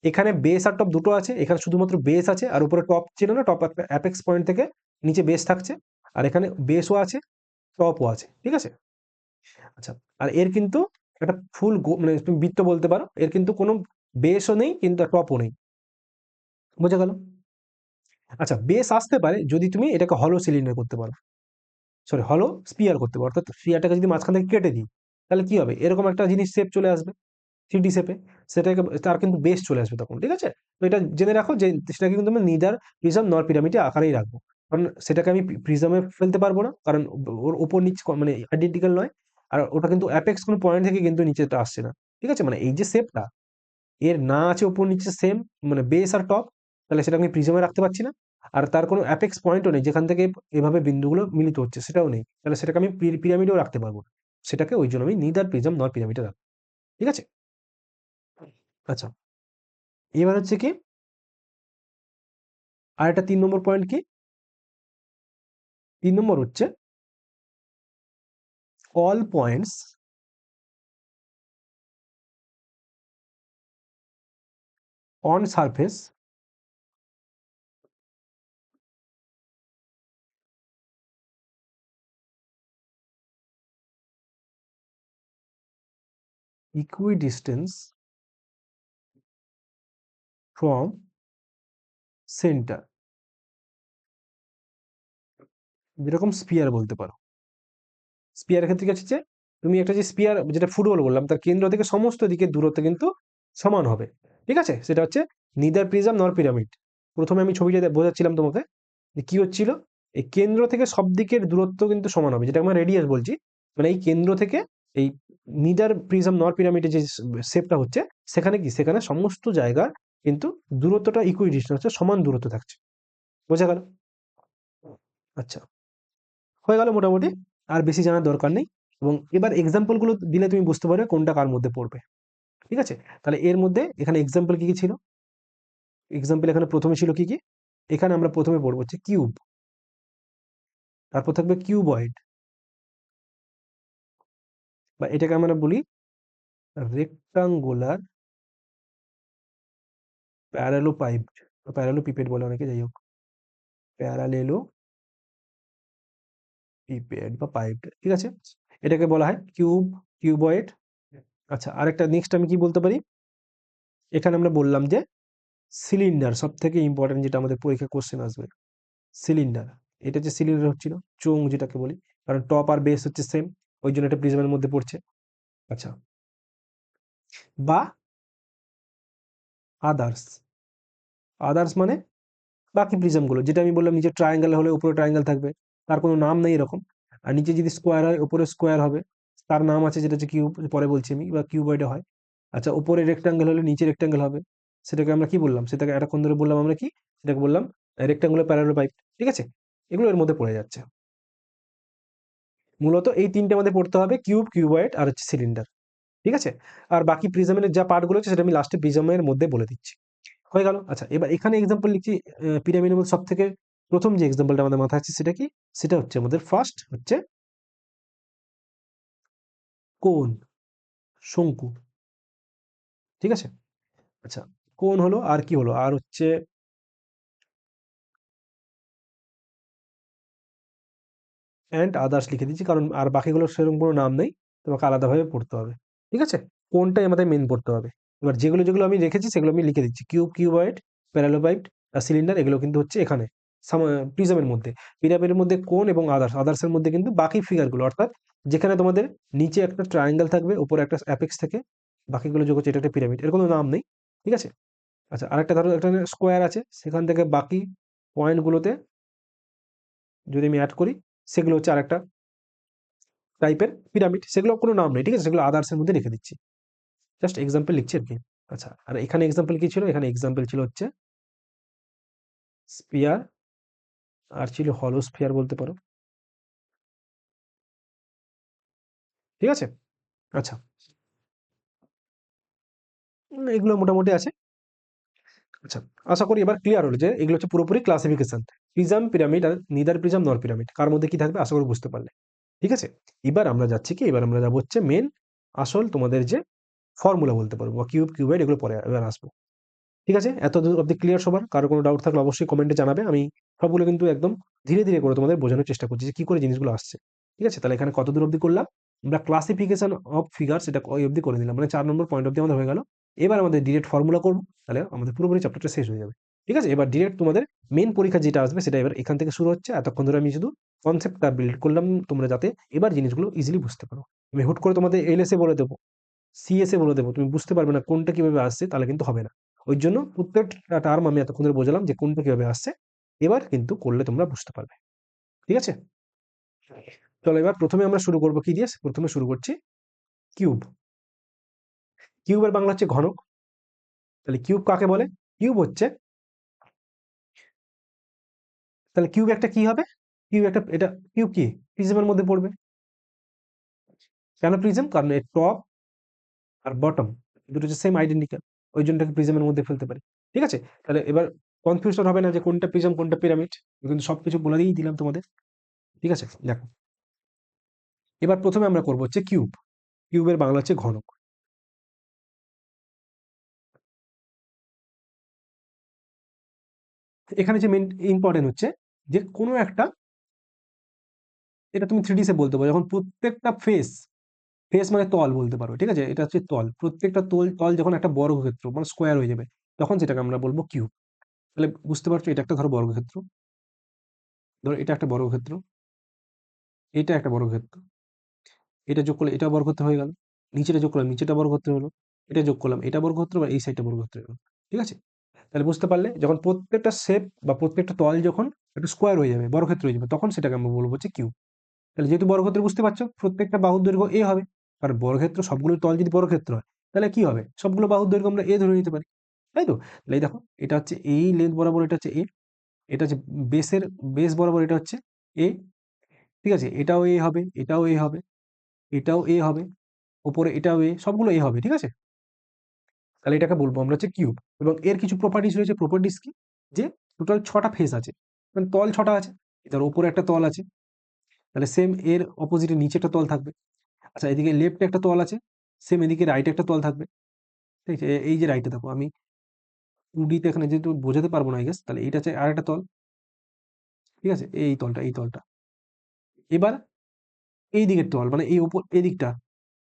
এখানে বেস আর টপ দুটো আছে, এখানে শুধুমাত্র বেস আছে আর উপরে টপ ছিল না, টপ একটা অ্যাপেক্স পয়েন্ট থেকে নিচে বেস থাকছে, আর এখানে বেসও আছে, টপও আছে। ঠিক আছে? আচ্ছা, আর এর কিন্তু একটা ফুল মানে তুমি বৃত্ত বলতে পারো, এর কিন্তু কোনো বেসও নেই কিন্তু টপও নেই। বোঝা গেল? আচ্ছা, বেস আসতে পারে যদি তুমি এটাকে হলো সিলিন্ডার করতে পারো, সরি, হলো স্পিয়ার করতে পারো। অর্থাৎ স্পিয়ারটাকে যদি মাঝখান থেকে কেটে দিই, তাহলে কি হবে, এরকম একটা জিনিস শেপ চলে আসবে, 3D শেপে। সেটাকে, তার কিন্তু বেস চলে আসবে তখন। ঠিক আছে? তো এটা জেনে রাখো যে সেটাকে কিন্তু আমি নিদার প্রিজম নর পিরামিডে আকারেই রাখবো। কারণ সেটাকে আমি প্রিজমে ফেলতে পারবো না, কারণ ওর উপর নিচে মানে আইডেন্টিক্যাল নয়। আর ওটা কিন্তু অ্যাপেক্স কোনো পয়েন্ট থেকে কিন্তু নিচেটা আসছে না। ঠিক আছে? মানে এই যে শেপটা, এর না আছে উপর নিচে সেম, মানে বেস আর টপ, তাহলে সেটা আমি প্রিজমে রাখতে পারছি না। আর তার কোনো অ্যাপেক্স পয়েন্টও নেই যেখান থেকে এভাবে বিন্দুগুলো মিলিত হচ্ছে, সেটাও নেই। তাহলে সেটাকে আমি পিরামিডেও রাখতে পারবো না। সেটাকে ওই জন্য আমি নিদার প্রিজম নর পিরামিডে রাখবো। ঠিক আছে? আচ্ছা, এবার হচ্ছে কি, আর একটা ৩ নম্বর পয়েন্ট কি, 3 নম্বর হচ্ছে all points on surface equidistance from center, যেরকম স্পিয়ার বলতে পারো। স্পিয়ারের ক্ষেত্রে কি হচ্ছে, তুমি একটা যে স্পিয়ার যেটা ফুটবল বললাম তার কেন্দ্র থেকে সমস্ত দিকের দূরত্ব কিন্তু সমান হবে, ঠিক আছে? সেটা হচ্ছে নিদার প্রিজম নর পিরামিড। প্রথমে আমি ছবিটা বোঝাচ্ছিলাম তোমাকে যে কি হচ্ছিল, এই কেন্দ্র থেকে সব দিকের দূরত্ব কিন্তু সমান হবে, যেটা আমরা রেডিয়াস বলছি। মানে এই কেন্দ্র থেকে এই নিদার প্রিজম নর পিরামিডের যে শেপটা হচ্ছে, সেখানে কি, সেখানে সমস্ত জায়গার কিন্তু দূরত্বটা ইকুইডিস্টেন্স হচ্ছে, সমান দূরত্ব থাকছে। বোঝা গেল? আচ্ছা, হয়ে গেল মোটামুটি, আর বেশি জানার দরকার নেই। এবং এবার এক্সাম্পল গুলো দিলে তুমি বুঝতে পারবে কোনটা কার মধ্যে পড়বে, ঠিক আছে? তাহলে এর মধ্যে এখানে এক্সাম্পল কি কি ছিল? এক্সাম্পল এখানে প্রথমে ছিল কি কি? এখানে আমরা প্রথমে পড়বো হচ্ছে কিউব, তারপর থাকবে কিউবয়েড, বা এটাকে আমরা বলি রেক্টাঙ্গুলার প্যারালোপাইপড, বা প্যারালোপিপেড বলে অনেকে, যাই হোক, প্যারালেলো পিপেড বা পাইপড, ঠিক আছে? এটাকে বলা হয় কিউব, কিউবয়েড। আচ্ছা, আরেকটা নেক্সট আমি কি বলতে পারি, এখানে আমরা বললাম যে সিলিন্ডার, সব থেকে ইম্পর্টেন্ট, যেটা আমাদের পরীক্ষা কোশ্চেন আসবে, সিলিন্ডার। এটা যে সিলিন্ডার হচ্ছিল, চোঙ যেটাকে বলি, কারণ টপ আর বেস হচ্ছে সেম, ওই জন্য এটা প্রিজমের মধ্যে পড়ছে। আচ্ছা, বা আদার্স, আদার্স মানে বাকি প্রিজমগুলো, যেটা আমি বললাম নিচে ট্রায়াঙ্গেল হলে উপরে ট্রায়াঙ্গেল থাকবে, তার কোনো নাম নেই এরকম। আর নিচে যদি স্কোয়ার হয় উপরে স্কোয়ার হবে, তার নাম আছে, যেটা হচ্ছে কিউব, পরে বলছি আমি, বা কিউবয়েডে হয়। আচ্ছা, উপরে রেক্টাঙ্গেল হলে নিচে রেক্টাঙ্গেল হবে, সেটাকে আমরা কি বললাম, সেটাকে এতক্ষণ ধরে বললাম আমরা কি, সেটাকে বললাম রেক্টাঙ্গুলার প্যারালোপাইপ, ঠিক আছে? এগুলো এর মধ্যে পড়ে যাচ্ছে। মূলত এই তিনটে আমাদের পড়তে হবে, কিউব, কিউবয়েড আর হচ্ছে সিলিন্ডার, ঠিক আছে? আর বাকি প্রিজমের যা পার্টগুলো আছে সেটা আমি লাস্টে প্রিজমের মধ্যে বলে দিচ্ছি। হয়ে গেল। আচ্ছা, এবার এখানে এক্সাম্পল লিখছি, পিরামিডের মধ্যে সব থেকে প্রথম যে এক্সাম্পলটা আমাদের মাথায় আছে সেটা কি, সেটা হচ্ছে আমাদের ফার্স্ট হচ্ছে কোন, শঙ্কু, ঠিক আছে? আচ্ছা, কোন হলো, আর কি হলো, আর হচ্ছে অ্যান্ড আদার্স লিখে দিচ্ছি, কারণ আর বাকিগুলোর সেরকম কোনো নাম নেই, তোমাকে আলাদাভাবে পড়তে হবে, ঠিক আছে? কোনটাই আমাদের মেন পড়তে হবে। এবার যেগুলো যেগুলো আমি রেখেছি সেগুলো আমি লিখে দিচ্ছি, কিউব, কিউবয়েড, প্যারালোপাইড আর সিলিন্ডার, এগুলো কিন্তু হচ্ছে এখানে প্রিজমের মধ্যে। পিরামিডের মধ্যে কোন এবং আদার্স, আদার্সের মধ্যে কিন্তু বাকি ফিগারগুলো, অর্থাৎ যেখানে তোমাদের নিচে একটা ট্রায়াঙ্গেল থাকবে, উপরে একটা অ্যাপেক্স থেকে, বাকিগুলো যোগ হচ্ছে, এটা একটা পিরামিড, এর কোনো নাম নেই, ঠিক আছে? আচ্ছা, আরেকটা ধরো একটা স্কোয়ার আছে, সেখান থেকে বাকি পয়েন্টগুলোতে যদি আমি অ্যাড করি, সেগুলো হচ্ছে আরেকটা টাইপের পিরামিড, সেগুলো কোনো নাম নেই, ঠিক আছে? সেগুলো আদার্সের মধ্যে রেখে দিচ্ছি, জাস্ট এক্সাম্পল লিখছি আর কি। আচ্ছা, আর এখানে এক্সাম্পল কি ছিল, এখানে এক্সাম্পল ছিল হচ্ছে স্পিয়ার, আর ছিল হলো স্ফিয়ার বলতে পারো, ঠিক আছে? আচ্ছা, এগুলো মোটামুটি আছে। আচ্ছা, আশা করি এবার ক্লিয়ার হলো যে এগুলো হচ্ছে পুরোপুরি ক্লাসিফিকেশন, প্রিজম, পিরামিড আর নিদার প্রিজম নর পিরামিড, কার মধ্যে কি থাকবে আশা করি বুঝতে পারলে, ঠিক আছে? এবার আমরা যাচ্ছি কি, এবার আমরা যাবো হচ্ছে মেন আসল তোমাদের যে ফর্মুলা বলতে পারবো, বা কিউব, কিউবয়েড, এগুলো পরে এবার আসবো, ঠিক আছে? এত দূর অব্দি ক্লিয়ার সবার? কারো কোনো ডাউট থাকলে অবশ্যই কমেন্টে জানাবে, আমি সবগুলো কিন্তু একদম ধীরে ধীরে করে তোমাদের বোঝানোর চেষ্টা করছি যে কি করে জিনিসগুলো আসছে, ঠিক আছে? তাহলে এখানে কত দূর অব্দি করলাম আমরা, ক্লাসিফিকেশন অফ ফিগার, সেটা ওই অব্দি করে দিলাম, মানে 4 নম্বর পয়েন্ট অব্দি আমাদের হয়ে গেল। এবার আমাদের ডিরেক্ট ফর্মুলা করবো, তাহলে আমাদের পুরোপুরি চ্যাপ্টারটা শেষ হয়ে যাবে, ঠিক আছে? এবার ডিরেক্ট তোমাদের মেন পরীক্ষা যেটা আসবে সেটা এবার এখান থেকে শুরু হচ্ছে। এতক্ষণ ধরে আমি শুধু কনসেপ্টটা বিল্ড করলাম, তোমরা যাতে এবার জিনিসগুলো ইজিলি বুঝতে পারো। আমি হুট করে তোমাদের এলএসএ বলে দেবো, সিএসএ বলে দেবো, তুমি বুঝতে পারবে না কোনটা কিভাবে আসছে, তাহলে কিন্তু হবে না। ওই জন্য প্রত্যেকটা টার্ম আমি এতক্ষণ ধরে বোঝালাম যে কোনটা কিভাবে আসছে, এবার কিন্তু করলে তোমরা বুঝতে পারবে, ঠিক আছে? চলো, এবার প্রথমে আমরা শুরু করবো কি দিয়ে, প্রথমে শুরু করছি কিউব। কিউবের বাংলা হচ্ছে ঘনক। তাহলে কিউব কাকে বলে? কিউব হচ্ছে, তাহলে কিউব একটা কি হবে, কিউব একটা, এটা কিউব কি, প্রিজমের মধ্যে পড়বে। কেন প্রিজম? কারণ এর টপ আর বটম দুটো হচ্ছে সেম আইডেন্টিক্যাল, ওই জন্য এটাকে প্রিজমের মধ্যে ফেলতে পারি, ঠিক আছে? তাহলে এবার কনফিউশন হবে না যে কোনটা প্রিজম কোনটা পিরামিড, কিন্তু সবকিছু বলে দিয়েই দিলাম তোমাদের। ঠিক আছে, দেখো এবার প্রথমে আমরা করবো হচ্ছে কিউব। কিউবের বাংলা হচ্ছে ঘনক। এখানে যে মেন ইম্পর্টেন্ট হচ্ছে যে কোনো একটা, এটা তুমি থ্রিডিসে বলতে পারো, যখন প্রত্যেকটা ফেস, ফেস মানে তল বলতে পারো, ঠিক আছে, এটা হচ্ছে তল, প্রত্যেকটা তল তল যখন একটা বর্গক্ষেত্র মানে স্কোয়ার হয়ে যাবে, তখন সেটাকে আমরা বলবো কিউব। তাহলে বুঝতে পারছো, এটা একটা ধরো বর্গক্ষেত্র, ধরো এটা একটা বর্গক্ষেত্র, এটা একটা বর্গক্ষেত্র, এটা যোগ করলে এটা বর্গক্ষেত্র হয়ে গেল, নিচেটা যোগ করলাম নিচেটা বর্গক্ষেত্র হলো, এটা যোগ করলাম এটা বর্গক্ষেত্র, বা এই সাইডটা বর্গক্ষেত্র হলো। ঠিক আছে, তাহলে বুঝতে পারলে যখন প্রত্যেকটা শেপ বা প্রত্যেকটা তল যখন একটা স্কোয়ার হয়ে যাবে, বর্গক্ষেত্র হয়ে যাবে, তখন সেটাকে আমরা বলবো হচ্ছে কিউব। তাহলে যেহেতু বর্গক্ষেত্র বুঝতে পারছো, প্রত্যেকটা বাহুর দৈর্ঘ্য এ হবে, আর বর্গক্ষেত্র সবগুলো তল যদি বর্গক্ষেত্র হয়, তাহলে কি হবে, সবগুলো বাহুর দৈর্ঘ্য আমরা এ ধরে নিতে পারি, তাই তো? তাহলে এই দেখো, এটা হচ্ছে এই লেন্থ বরাবর, এটা হচ্ছে এ, এটা হচ্ছে বেসের, বেস বরাবর এটা হচ্ছে এ, ঠিক আছে, এটাও এ হবে, এটাও এ হবে, এটাও এ হবে, উপরে এটাও এ, সবগুলো এ হবে, ঠিক আছে। তাহলে এটাকে বলবো আমরা হচ্ছে কিউব। এবং এর কিছু প্রপার্টিস রয়েছে। প্রপার্টিস কি, যে টোটাল 6টা ফেস আছে, মানে তল 6টা আছে, তার উপরে একটা তল আছে, তাহলে সেম এর অপোজিটে নিচে একটা তল থাকবে। আচ্ছা, এদিকে লেফটে একটা তল আছে, সেম এদিকে রাইটে একটা তল থাকবে, ঠিক আছে। এই যে রাইটে দেখো, আমি 2D তে এখানে যেহেতু বোঝাতে পারবো না আই গেস, তাহলে এইটা হচ্ছে আরেকটা তল, ঠিক আছে, এই তলটা, এই তলটা। এবার এই দিকের তল মানে এই উপর এই দিকটা,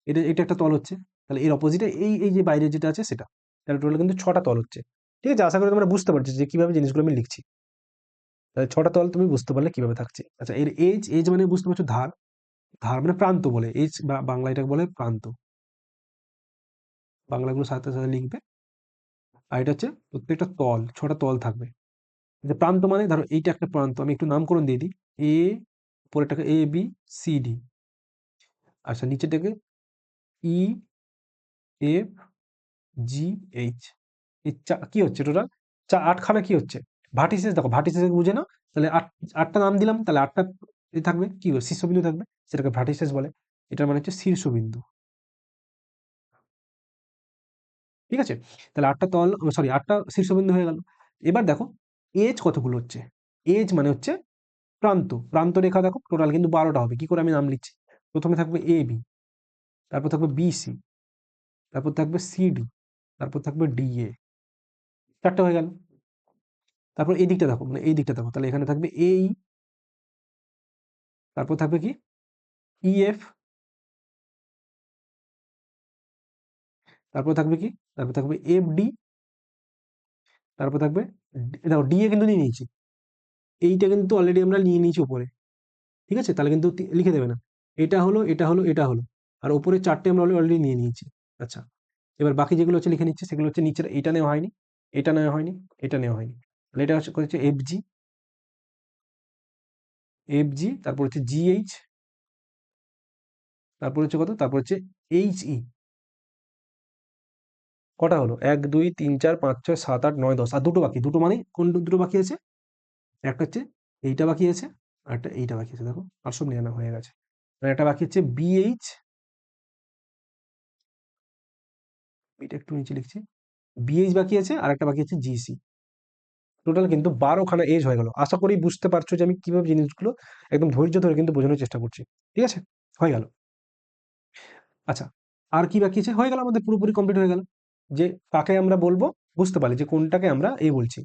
এটা এটা একটা তল হচ্ছে, তাহলে এর অপোজিটে এই এই যে বাইরে যেটা আছে সেটা, তাহলে টোটাল কিন্তু 6টা তল হচ্ছে। ঠিক আছে, আশা করি তোমরা বুঝতে পারছো যে কিভাবে জিনিসগুলো আমি লিখছি। তাহলে 6টা তল তুমি বুঝতে পারলে কিভাবে থাকছে। আচ্ছা, এর এজ, এজ মানে বুঝতে পারছো ধার, ধার মানে প্রান্ত বলে, এজ বা বাংলা এটাকে বলে প্রান্ত, বাংলাগুলো সাথে সাথে লিখবে। আর এটা হচ্ছে প্রত্যেকটা তল, 6টা তল থাকবে। যে প্রান্ত মানে ধরো এইটা একটা প্রান্ত, আমি একটু নামকরণ দিয়ে দিই, এ, উপরেরটাকে এ বি সি ডি, আচ্ছা নিচেরটাকে ই এফ জি এইচ। এই কি হচ্ছে টোটাল 8খানা কি হচ্ছে ভার্টিসেস। দেখো ভার্টিসেস বুঝে নাও, তাহলে 8টা নাম দিলাম, তাহলে 8টা এ থাকবে কি শীর্ষবিন্দু থাকবে, সেটাকে ভার্টিসেস বলে। এটার মানে হচ্ছে শীর্ষবিন্দু, ঠিক আছে। তাহলে 8টা তল, সরি 8টা শীর্ষবিন্দু হয়ে গেল। এবার দেখো এজ কতগুলো হচ্ছে, এজ মানে হচ্ছে প্রান্ত, প্রান্ত রেখা দেখো টোটাল কিন্তু 12টা হবে। কি করে আমি নাম লিখছি, প্রথমে থাকবে এ বি, তারপর থাকবে বি সি, তারপর থাকবে সি ডি, তারপর থাকবে ডি এ, 4টা হয়ে গেল। তারপর এই দিকটা দেখো, মানে এই দিকটা দেখো, তাহলে এখানে থাকবে এ ই, তারপর থাকবে কি ই এফ, তারপর থাকবে কি, তারপর থাকবে এফ ডি, তারপর থাকবে দেখো ডি এ কিন্তু নিয়ে নিয়েছি, এইটা কিন্তু অলরেডি আমরা নিয়ে নিয়েছি উপরে, ঠিক আছে, তাহলে কিন্তু লিখে দেবে না, এটা হলো এটা হলো এটা হলো, আর উপরে 4টে আমরা অলরেডি নিয়ে নিয়েছি। আচ্ছা, এবার বাকি যেগুলো হচ্ছে লিখে নিচ্ছে, সেগুলো হচ্ছে নিচের, এটা নেওয়া হয়নি, এটা নেওয়া হয়নি, এটা নেওয়া হয়নি, তাহলে এটা হচ্ছে এফ জি, এফ জি, তারপর হচ্ছে জি এইচ, তারপর হচ্ছে কত, তারপর হচ্ছে এইচ ই। কটা হলো, 1 2 3 4 5 6 7 8 9 10, আর দুটো বাকি, দুটো মানে কোন দুটো বাকি আছে, একটা হচ্ছে এইটা বাকি আছে, আর একটা এইটা বাকি আছে, দেখো আর সব নেওয়া হয়ে গেছে। আর একটা বাকি হচ্ছে বিএইচ, এটা একটু নিচে লিখছি, বিএইচ বাকি আছে, আর একটা বাকি আছে জিসি। টোটাল কিন্তু 12খানা এজ হয়ে গেল। আশা করি বুঝতে পারছো যে আমি কিভাবে জিনিসগুলো একদম ধৈর্য ধরে কিন্তু বোঝানোর চেষ্টা করছি। ঠিক আছে, হয়ে গেল। আচ্ছা, আর কি বাকি আছে, হয়ে গেল, আমাদের পুরোপুরি কমপ্লিট হয়ে গেল, যে কাকে আমরা বলবো, বুঝতে পারলে যে কোনটাকে আমরা এই বলছি,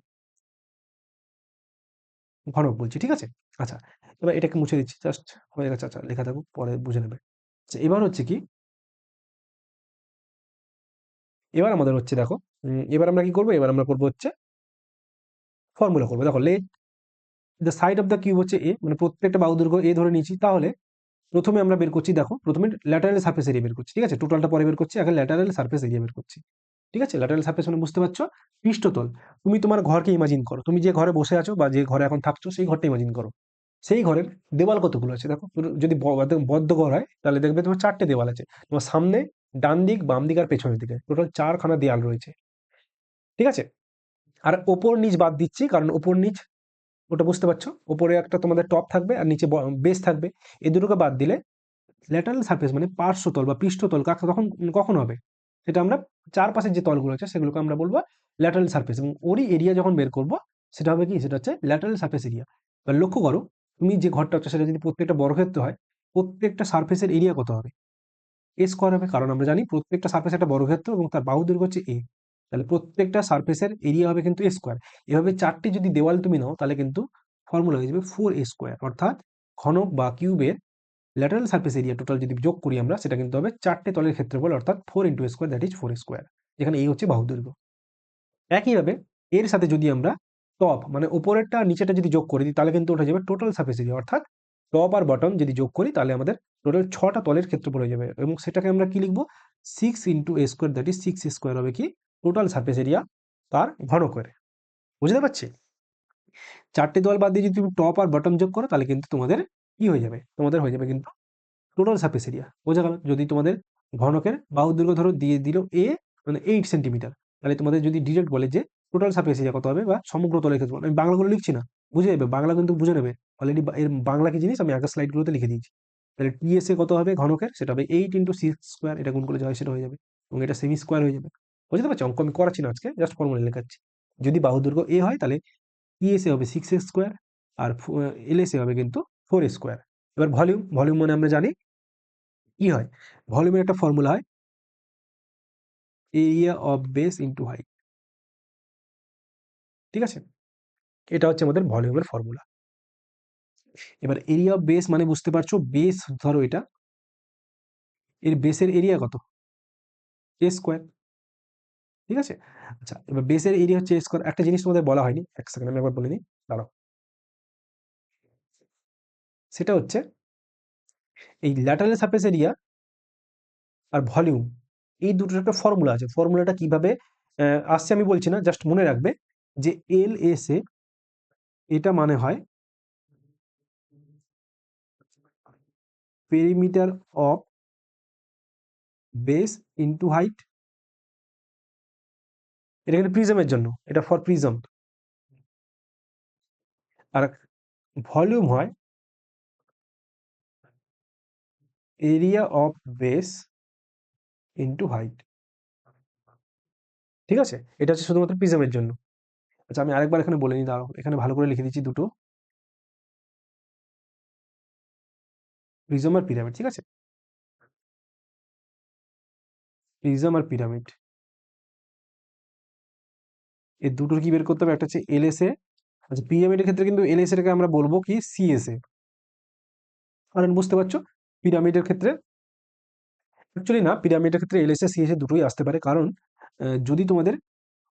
ঘনক বলছি, ঠিক আছে। আচ্ছা, এবার এটাকে মুছে দিচ্ছি, জাস্ট হয়ে গেছে। আচ্ছা, লেখা থাকুক, পরে বুঝে নেবে। আচ্ছা, এবার হচ্ছে কি, এবার আমাদের হচ্ছে দেখো, এবার আমরা কি করবো, এবার আমরা করবো হচ্ছে ফর্মুলা করবো। দেখো let the side of the cube হচ্ছে এ, মানে প্রত্যেকটা বাহু দৈর্ঘ্য এ ধরে নিয়েছি, তাহলে প্রথমে আমরা বের করছি, দেখো প্রথমে ল্যাটারাল সারফেস এরিয়া বের করছি, ঠিক আছে, টোটালটা পরে বের করছি, আগে ল্যাটারাল সারফেস এরিয়া বের করছি। ঠিক আছে, ল্যাটারাল সারফেস মানে বুঝতে পারছো, পৃষ্ঠতল। তুমি তোমার ঘরকে ইমাজিন করো, তুমি যে ঘরে বসে আছো বা যে ঘরে এখন থাকছো, সেই ঘরটা ইমাজিন করো। সেই ঘরের দেওয়াল কতগুলো আছে দেখো, যদি একদম বদ্ধ ঘর হয়, তাহলে দেখবে তোমার 4টে দেওয়াল আছে, তোমার সামনে, ডান দিক, বাম দিক আর পেছনের দিকে, টোটাল 4খানা দেওয়াল রয়েছে, ঠিক আছে। আর ওপর নিচ বাদ দিচ্ছি, কারণ ওপর নিচ ওটা বুঝতে পারছো, ওপরে একটা তোমাদের টপ থাকবে আর নিচে বেস থাকবে, এই দুটোকে বাদ দিলে ল্যাটারাল সারফেস মানে পার্শ্বতল বা পৃষ্ঠতল তখন কখন হবে, সেটা আমরা চারপাশের যে তলগুলো আছে সেগুলোকে আমরা বলবো ল্যাটারাল সারফেস, এবং ওরই এরিয়া যখন বের করব, সেটা হবে কি, সেটা হচ্ছে ল্যাটারাল সারফেস এরিয়া। এবার লক্ষ্য করো, তুমি যে ঘরটা হচ্ছে সেটা যদি প্রত্যেকটা বর্গক্ষেত্র হয়, প্রত্যেকটা সারফেসের এরিয়া কত হবে? এ স্কোয়ার হবে, কারণ আমরা জানি প্রত্যেকটা সারফেস একটা বর্গক্ষেত্র এবং তার বাহু দৈর্ঘ্য হচ্ছে এ। তাহলে প্রত্যেকটা সারফেসের এরিয়া হবে কিন্তু এ স্কোয়ার। এভাবে চারটি যদি দেওয়াল তুমি নাও তাহলে কিন্তু ফর্মুলা হয়ে যাবে 4a স্কোয়ার, অর্থাৎ ঘনক বা কিউবের ল্যাটারাল সারফেস এরিয়া টোটাল যদি যোগ করি আমরা, সেটা কিন্তু হবে চারটে তলের ক্ষেত্রফল, অর্থাৎ 4 into square, that is 4 square, যেখানে এই হচ্ছে বাহু দৈর্ঘ্য। একইভাবে এর সাথে যদি আমরা টপ মানে উপরেরটা আর নিচেটা যদি যোগ করে দিই তাহলে কিন্তু ওঠা যাবে টোটাল সারফেস এরিয়া, অর্থাৎ টপ আর বটম যদি যোগ করি তাহলে আমাদের টোটাল 6টা তলের ক্ষেত্রফল হয়ে যাবে, এবং সেটাকে আমরা কি লিখবো? 6 into A square, that is 6 square হবে কি টোটাল সারফেস এরিয়া তার ঘনকের। বুঝতে পারছি? চারটে দেওয়াল বাদ দিয়ে যদি তুমি টপ আর বটম যোগ করো তাহলে কিন্তু তোমাদের কি হয়ে যাবে? তোমাদের হয়ে যাবে কিন্তু টোটাল সারফেস এরিয়া। বোঝা গেল? যদি তোমাদের ঘনকের বাহু দৈর্ঘ্য ধরো দিয়ে দিল এ, মানে 8 সেন্টিমিটার, তাহলে তোমাদের যদি ডিরেক্ট বলে যে টোটাল সারফেস এরিয়া কত হবে বা সমগ্র তলের ক্ষেত্রফল, আমি বাংলাগুলো লিখছি না, বুঝে যাবে, বাংলা কিন্তু বুঝে নেবে। অলরেডি এর বাংলা কি জিনিস আমি আগের স্লাইডগুলোতে লিখে দিয়েছি। তাহলে টিএসএ কত হবে ঘনকের? সেটা হবে 8 ইন্টু 6 স্কোয়ার, এটা গুণ করলে যা হয় সেটা হয়ে যাবে, এবং এটা সেমি স্কোয়ার হয়ে যাবে। বুঝতে পারছো? অঙ্ক আমি করাচ্ছি না আজকে, জাস্ট ফর্মুলা লেখাচ্ছি। যদি বাহু দৈর্ঘ্য এ হয় তাহলে টিএসএ হবে 6 স্কোয়ার, আর এলএসএ হবে কিন্তু 4 স্কোয়ার। এবার ভলিউম, ভলিউম মানে আমরা জানি কি হয়, ভলিউমের একটা ফর্মুলা হয় area of base into height. ঠিক আছে? এটা হচ্ছে আমাদের ভলিউমের ফর্মুলা। এবার এরিয়া অফ বেস মানে বুঝতে পারছো, বেস ধরো এটা, এর বেসের এরিয়া কত? এ স্কোয়ার। ঠিক আছে? আচ্ছা, এবার বেসের এরিয়া হচ্ছে এ স্কোয়ার। একটা জিনিস তোমাদের বলা হয়নি, এক সেকেন্ড আমি একবার বলে নিই, দাঁড়াও। সেটা হচ্ছে এই ল্যাটারাল সারফেস এরিয়া আর ভলিউম, এই দুটোর একটা ফর্মুলা আছে। ফর্মুলাটা কিভাবে আসছে আমি বলছি না, জাস্ট মনে রাখবে যে এল এস এ, এটা মানে হয় perimeter of base into height. এটা কিন্তু প্রিজমের জন্য, এটা ফর প্রিজম। আর ভলিউম হয় area of base into height. ঠিক আছে? এটা হচ্ছে শুধুমাত্র প্রিজমের জন্য। আচ্ছা, আমি আরেকবার এখানে বলে নিই, দাঁড়াও, এখানে ভালো করে লিখে দিচ্ছি দুটো, প্রিজম আর পিরামিড। ঠিক আছে? প্রিজম আর পিরামিড, এই দুটোর কি বের করতে হবে? একটা হচ্ছে এলএসএ। আচ্ছা, পিরামিডের ক্ষেত্রে কিন্তু এলএসএ টাকে আমরা বলবো কি সিএসএ, কারণ বুঝতে পারছো পিরামিডের ক্ষেত্রে, অ্যাকচুয়ালি না, পিরামিডের ক্ষেত্রে এলএসএ সিএসএ দুটোই আসতে পারে, কারণ যদি তোমাদের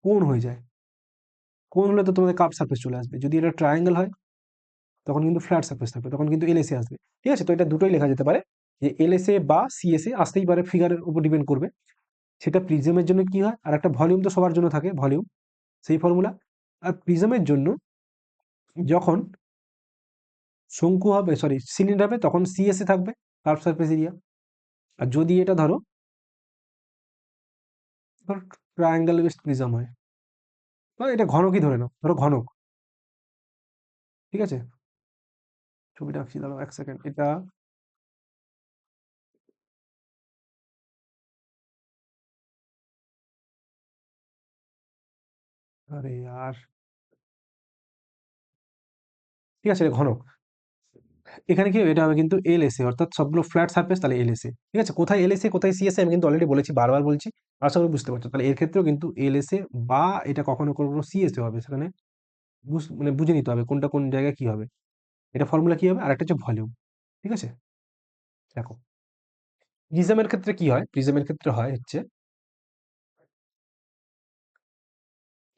কোণ হয়ে যায়, কোণ হলে তো তোমাদের কার্ভ সারফেস চলে আসবে। যদি এটা ট্রায়াঙ্গেল হয় তখন কিন্তু ফ্ল্যাট সারফেস থাকবে, তখন কিন্তু এলএসএ আসবে। ঠিক আছে? তো এটা দুটোই লেখা যেতে পারে, যে এলএসএ বা সিএসএ আসতেই পারে, ফিগারের উপর ডিপেন্ড করবে। সেটা প্রিজমের জন্য কি হয়, আর একটা ভলিউম তো সবার জন্য থাকে, ভলিউম, সেই ফর্মুলা। আর প্রিজমের জন্য যখন শঙ্কু হবে, সরি সিলিন্ডার হবে, তখন সিএসএ থাকবে, কার্ভ সারফেস এরিয়া। আর যদি এটা ধরো ধরো ট্রায়াঙ্গেল বেসড প্রিজম হয়, বা এটা ঘনকই ধরে নাও, ধরো ঘনক। ঠিক আছে? ছবিটা আঁকছি, দাঁড়াও এক সেকেন্ড, এটা, আরে আর, ঠিক আছে, এটা ঘনক। এখানে কি হবে? এটা হবে কিন্তু এলএসএ, অর্থাৎ সবগুলো ফ্ল্যাট সারফেস, তাহলে এলএসএ। ঠিক আছে? কোথায় এলএসএ কোথায় সিএসএ আমি কিন্তু অলরেডি বলেছি, বারবার বলছি, আশা করি বুঝতে পারছো। তাহলে এর ক্ষেত্রেও কিন্তু এলএসএ বা এটা কখনো কখনো সিএসএ হবে, সেখানে মানে বুঝে নিতে হবে কোনটা কোন জায়গায় কি হবে। এটা ফর্মুলা কি হবে, আর একটা হচ্ছে ভলিউম। ঠিক আছে? দেখো, প্রিজমের ক্ষেত্রে কি হয়, প্রিজমের ক্ষেত্রে হয় হচ্ছে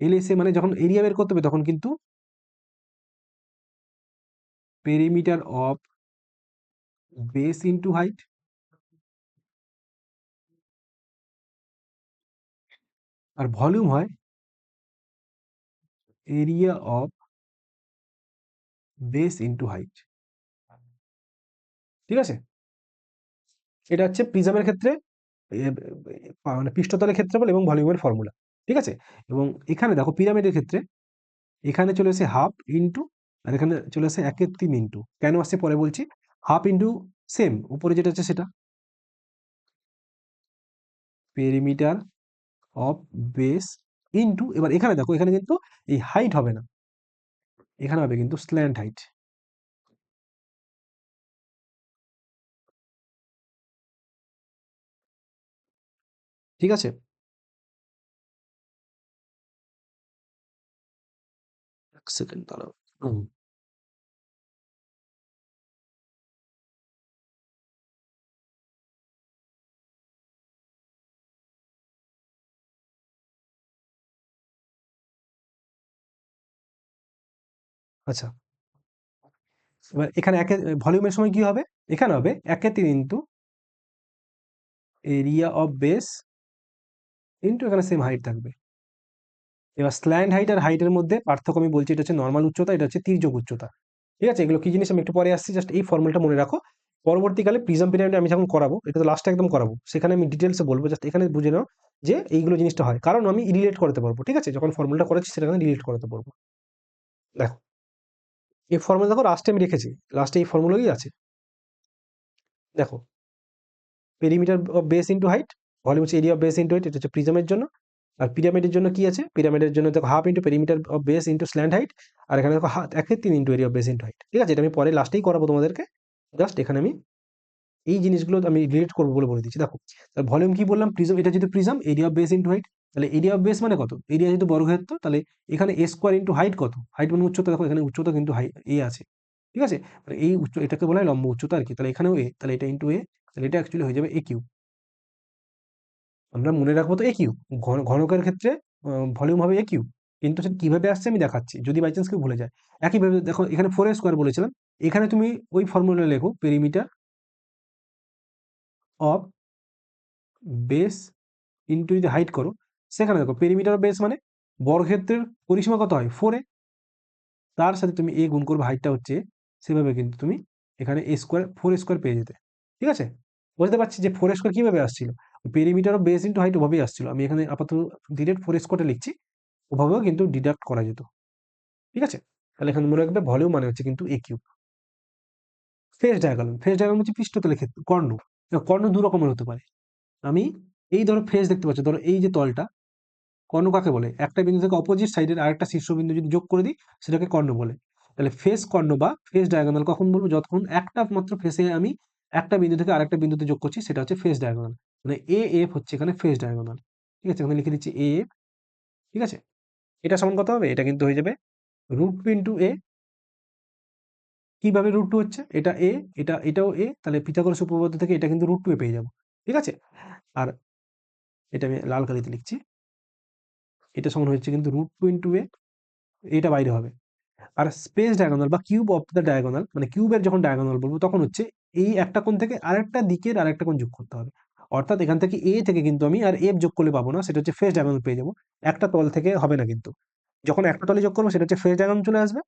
এলএসএ মানে যখন এরিয়া বের করতে হবে তখন কিন্তু perimeter of base into height, আর ভলিউম হয় area of base into height. ঠিক আছে? এটা হচ্ছে প্রিজমের ক্ষেত্রে মানে পৃষ্ঠতলের ক্ষেত্রফল এবং ভলিউমের ফর্মুলা। ঠিক আছে? এবং এখানে দেখো পিরামিডের ক্ষেত্রে এখানে চলে এসে হাফ ইন্টু, আর এখানে চলে আসে 1/3 ইন্টু, কেন আসছে পরে বলছি। হাফ ইন্টু সেম উপরে যেটা হচ্ছে সেটা পেরিমিটার অফ বেস ইন্টু, এবার এখানে দেখো এখানে কিন্তু এই হাইট হবে না, এখানে হবে কিন্তু স্ল্যান্ট হাইট। ঠিক আছে? এক সেকেন্ড দাঁড়াও। হুম, আচ্ছা। এবার এখানে ভলিউমের সময় কি হবে? এখানে হবে 1/3 into area of base into এখানে সেম হাইট থাকবে। এবার স্ল্যান্ট হাইট আর হাইটের মধ্যে পার্থক্য আমি বলছি, এটা হচ্ছে নরমাল উচ্চতা, এটা হচ্ছে তির্যক উচ্চতা। ঠিক আছে? এগুলো কি জিনিস আমি একটু পরে আসছি, জাস্ট এই ফর্মুলাটা মনে রাখো। পরবর্তীকালে প্রিজম পিরামিড আমি যখন করাবো, এটা তো লাস্টে একদম করাবো, সেখানে আমি ডিটেলসে বলবো, জাস্ট এখানে বুঝে নাও যে এইগুলো জিনিসটা হয়। কারণ আমি রিলেট করাতে পারবো, ঠিক আছে? যখন ফর্মুলাটা করেছি সেখানে রিলেট করাতে পারবো। দেখো, এই ফর্মুলা দেখো লাস্টে আমি রেখেছি, লাস্টে এই ফর্মুলাই আছে। দেখো, perimeter of base into height, volume হচ্ছে area of base into height, এটা হচ্ছে প্রিজমের জন্য। আর পিরামিডের জন্য কি আছে? পিরামিডের জন্য দেখো half into perimeter of base into slant height, আর এখানে দেখো 1/3 into area of base into height. ঠিক আছে? এটা আমি পরে লাস্টেই করাবো তোমাদেরকে। জাস্ট এখানে আমি এই জিনিসগুলো আমি রিলেট করবো বলে বলে দিচ্ছি। দেখো, ভলিউম কি বললাম? প্রিজম, এটা যেহেতু prism, area of base into height, তাহলে এরিয়া অফ বেস মানে কত? এরিয়া যেহেতু বর্গক্ষেত্র, তাহলে এখানে এ স্কোয়ার ইনটু হাইট কত? হাইট মানে উচ্চতা, দেখো এখানে উচ্চতা কিন্তু এ আছে। ঠিক আছে? মানে এই এটাকে বলা হয় লম্ব উচ্চতা আর কি। তাহলে এখানেও এ, তাহলে এটা ইনটু এ, তাহলে এটা অ্যাকচুয়ালি হয়ে যাবে এ কিউ। আমরা মনে রাখবো তো এ কিউ। ঘনকের ক্ষেত্রে ভলিউম হবে এ কিউ। কিন্তু সেটা কিভাবে আসছে আমি দেখাচ্ছি, যদি বাই চান্স কেউ ভুলে যায়। একইভাবে দেখো, এখানে 4a² বলেছিলাম, এখানে তুমি ওই ফর্মুলা লেখো, পেরিমিটার অফ বেস ইনটু যদি হাইট করো, সেখানে দেখো পেরিমিটার অফ বেস মানে বর্গক্ষেত্রের পরিসীমা কত হয়? 4a, তার সাথে তুমি এ গুণ করবে, হাইটটা হচ্ছে a, সেভাবে কিন্তু তুমি এখানে এ স্কোয়ার 4a² পেয়ে যেতে। ঠিক আছে? বুঝতে পারছি যে 4a² কিভাবে আসছিল। Perimeter of base into height ওভাবেই আসছিল। আমি এখানে আপাতত ডিরেক্ট 4a² লিখছি, ওভাবেও কিন্তু ডিডাক্ট করা যেত। ঠিক আছে? তাহলে এখানে মনে রাখবে ভলিউম মানে হচ্ছে কিন্তু এ কিউব। ফেজ ডায়াগ্রাম হচ্ছে পৃষ্ঠতলের ক্ষেত্রে কর্ণ। কর্ণ দু রকমের হতে পারে। আমি এই ধরো ফেজ দেখতে পাচ্ছ, ধরো এই যে তলটা, কর্ণ কাকে বলে? একটা বিন্দু থেকে অপোজিট সাইডের আরেকটা শীর্ষবিন্দু যদি যোগ করে দিই, সেটাকে কর্ণ বলে। তাহলে ফেজ কর্ণ বা ফেজ ডায়াগোনাল কখন বলবো? যখন একটা মাত্র ফেসে আমি একটা বিন্দু থেকে আরেকটা বিন্দুতে যোগ করছি, সেটা হচ্ছে ফেজ ডায়াগোনাল। মানে এ এফ হচ্ছে এখানে ফেজ ডায়াগোনাল। ঠিক আছে? এখানে লিখে দিচ্ছি এ এফ। ঠিক আছে? এটা সমান কত হবে? এটা কিন্তু হয়ে যাবে √2 ইনটু এ। কিভাবে √2 হচ্ছে? এটা এ, এটাও এ, তাহলে পিথাগোরাস উপপাদ্য থেকে এটা কিন্তু √2 এ পেয়ে যাবো। ঠিক আছে? আর এটা আমি লাল কালিতে লিখছি। এটা সমান হচ্ছে কিন্তু √2 ইনটু এ, এটা বাইরে হবে। আর স্পেস ডায়াগোনাল বা কিউব অফ দ্য ডায়াগোনাল, মানে কিউবের যখন ডায়াগোনাল বলবো, তখন হচ্ছে এই একটা কোণ থেকে আরেকটা দিকের আরেকটা কোণ যোগ করতে হবে। অর্থাৎ এখান থেকে এ থেকে কিন্তু আমি আর এফ যোগ করলে পাবো না, সেটা হচ্ছে ফেস ডায়াগোনাল পেয়ে যাবো। একটা তল থেকে হবে না কিন্তু। যখন একটা তলে যোগ করবো, সেটা হচ্ছে ফেস ডায়াগোনাল চলে আসবে।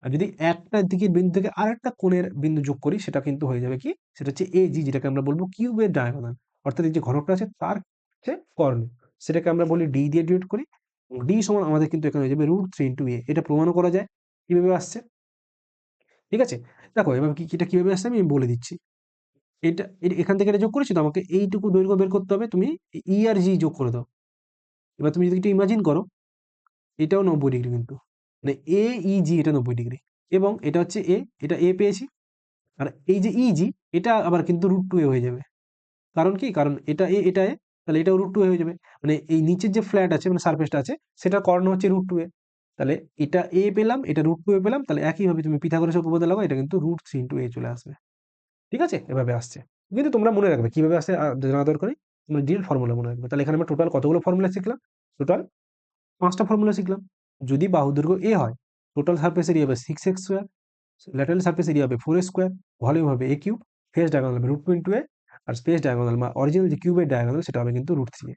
আর যদি একটা দিকের বিন্দু থেকে আরেকটা কোণের বিন্দু যোগ করি, সেটা কিন্তু হয়ে যাবে কি? সেটা হচ্ছে এজি, যেটাকে আমরা বলবো কিউবের ডায়াগোনাল। অর্থাৎ এই যে ঘনকটা আছে তার হচ্ছে কর্ণ, সেটাকে আমরা বলি ডি দিয়ে ডিনোট করি। ডি সমান আমাদের কিন্তু এখানে হয়ে যাবে √3 ইনটু এ। এটা প্রমাণও করা যায়। কিভাবে আসছে? ঠিক আছে? দেখো এবার এটা কিভাবে আসছে আমি বলে দিচ্ছি। এখান থেকে এটা যোগ করেছি, তো আমাকে এইটুকু দৈর্ঘ্য বের করতে হবে। তুমি ই আর জি যোগ করে দাও। এবার তুমি যদি একটু ইমাজিন করো, এটাও 90 ডিগ্রি কিন্তু। মানে এ ই জি, এটা 90 ডিগ্রি। এবং এটা হচ্ছে এ, এটা এ পেয়েছি। আর এই যে ইজি, এটা আবার কিন্তু √2 এ হয়ে যাবে। কারণ কি? কারণ এটা এ, এটা এ, তাহলে এটাও √2 এ হয়ে যাবে। মানে এই নিচের যে ফ্ল্যাট আছে, মানে সারফেসটা আছে, সেটার কর্ণ হচ্ছে √2 এ। তাহলে এটা এ পেলাম, এটা √2 এ পেলাম। তাহলে একইভাবে তুমি পিথাগোরাসের উপপাদ্য লাগাও, এটা কিন্তু √3 ইনটু এ চলে আসবে। ঠিক আছে? এভাবে আসছে। কিন্তু তোমরা মনে রাখবে কিভাবে আসছে, জানা দরকারি। তোমরা ডিরেক্ট ফর্মুলা মনে রাখবে। তাহলে এখানে আমরা টোটাল কতগুলো ফর্মুলা শিখলাম? টোটাল ৫ টা ফর্মুলা শিখলাম। যদি বাহু দৈর্ঘ্য a হয়, টোটাল সারফেস এরিয়া হবে 6x², ল্যাটেরাল সারফেস এরিয়া হবে 4a², ভলিউম হবে a কিউব, ফেস ডায়াগোনাল হবে √2 ইনটু a, আর স্পেস ডায়াগোনাল বা অরিজিনাল যে কিউবের ডায়াগোনাল, সেটা হবে কিন্তু √3a।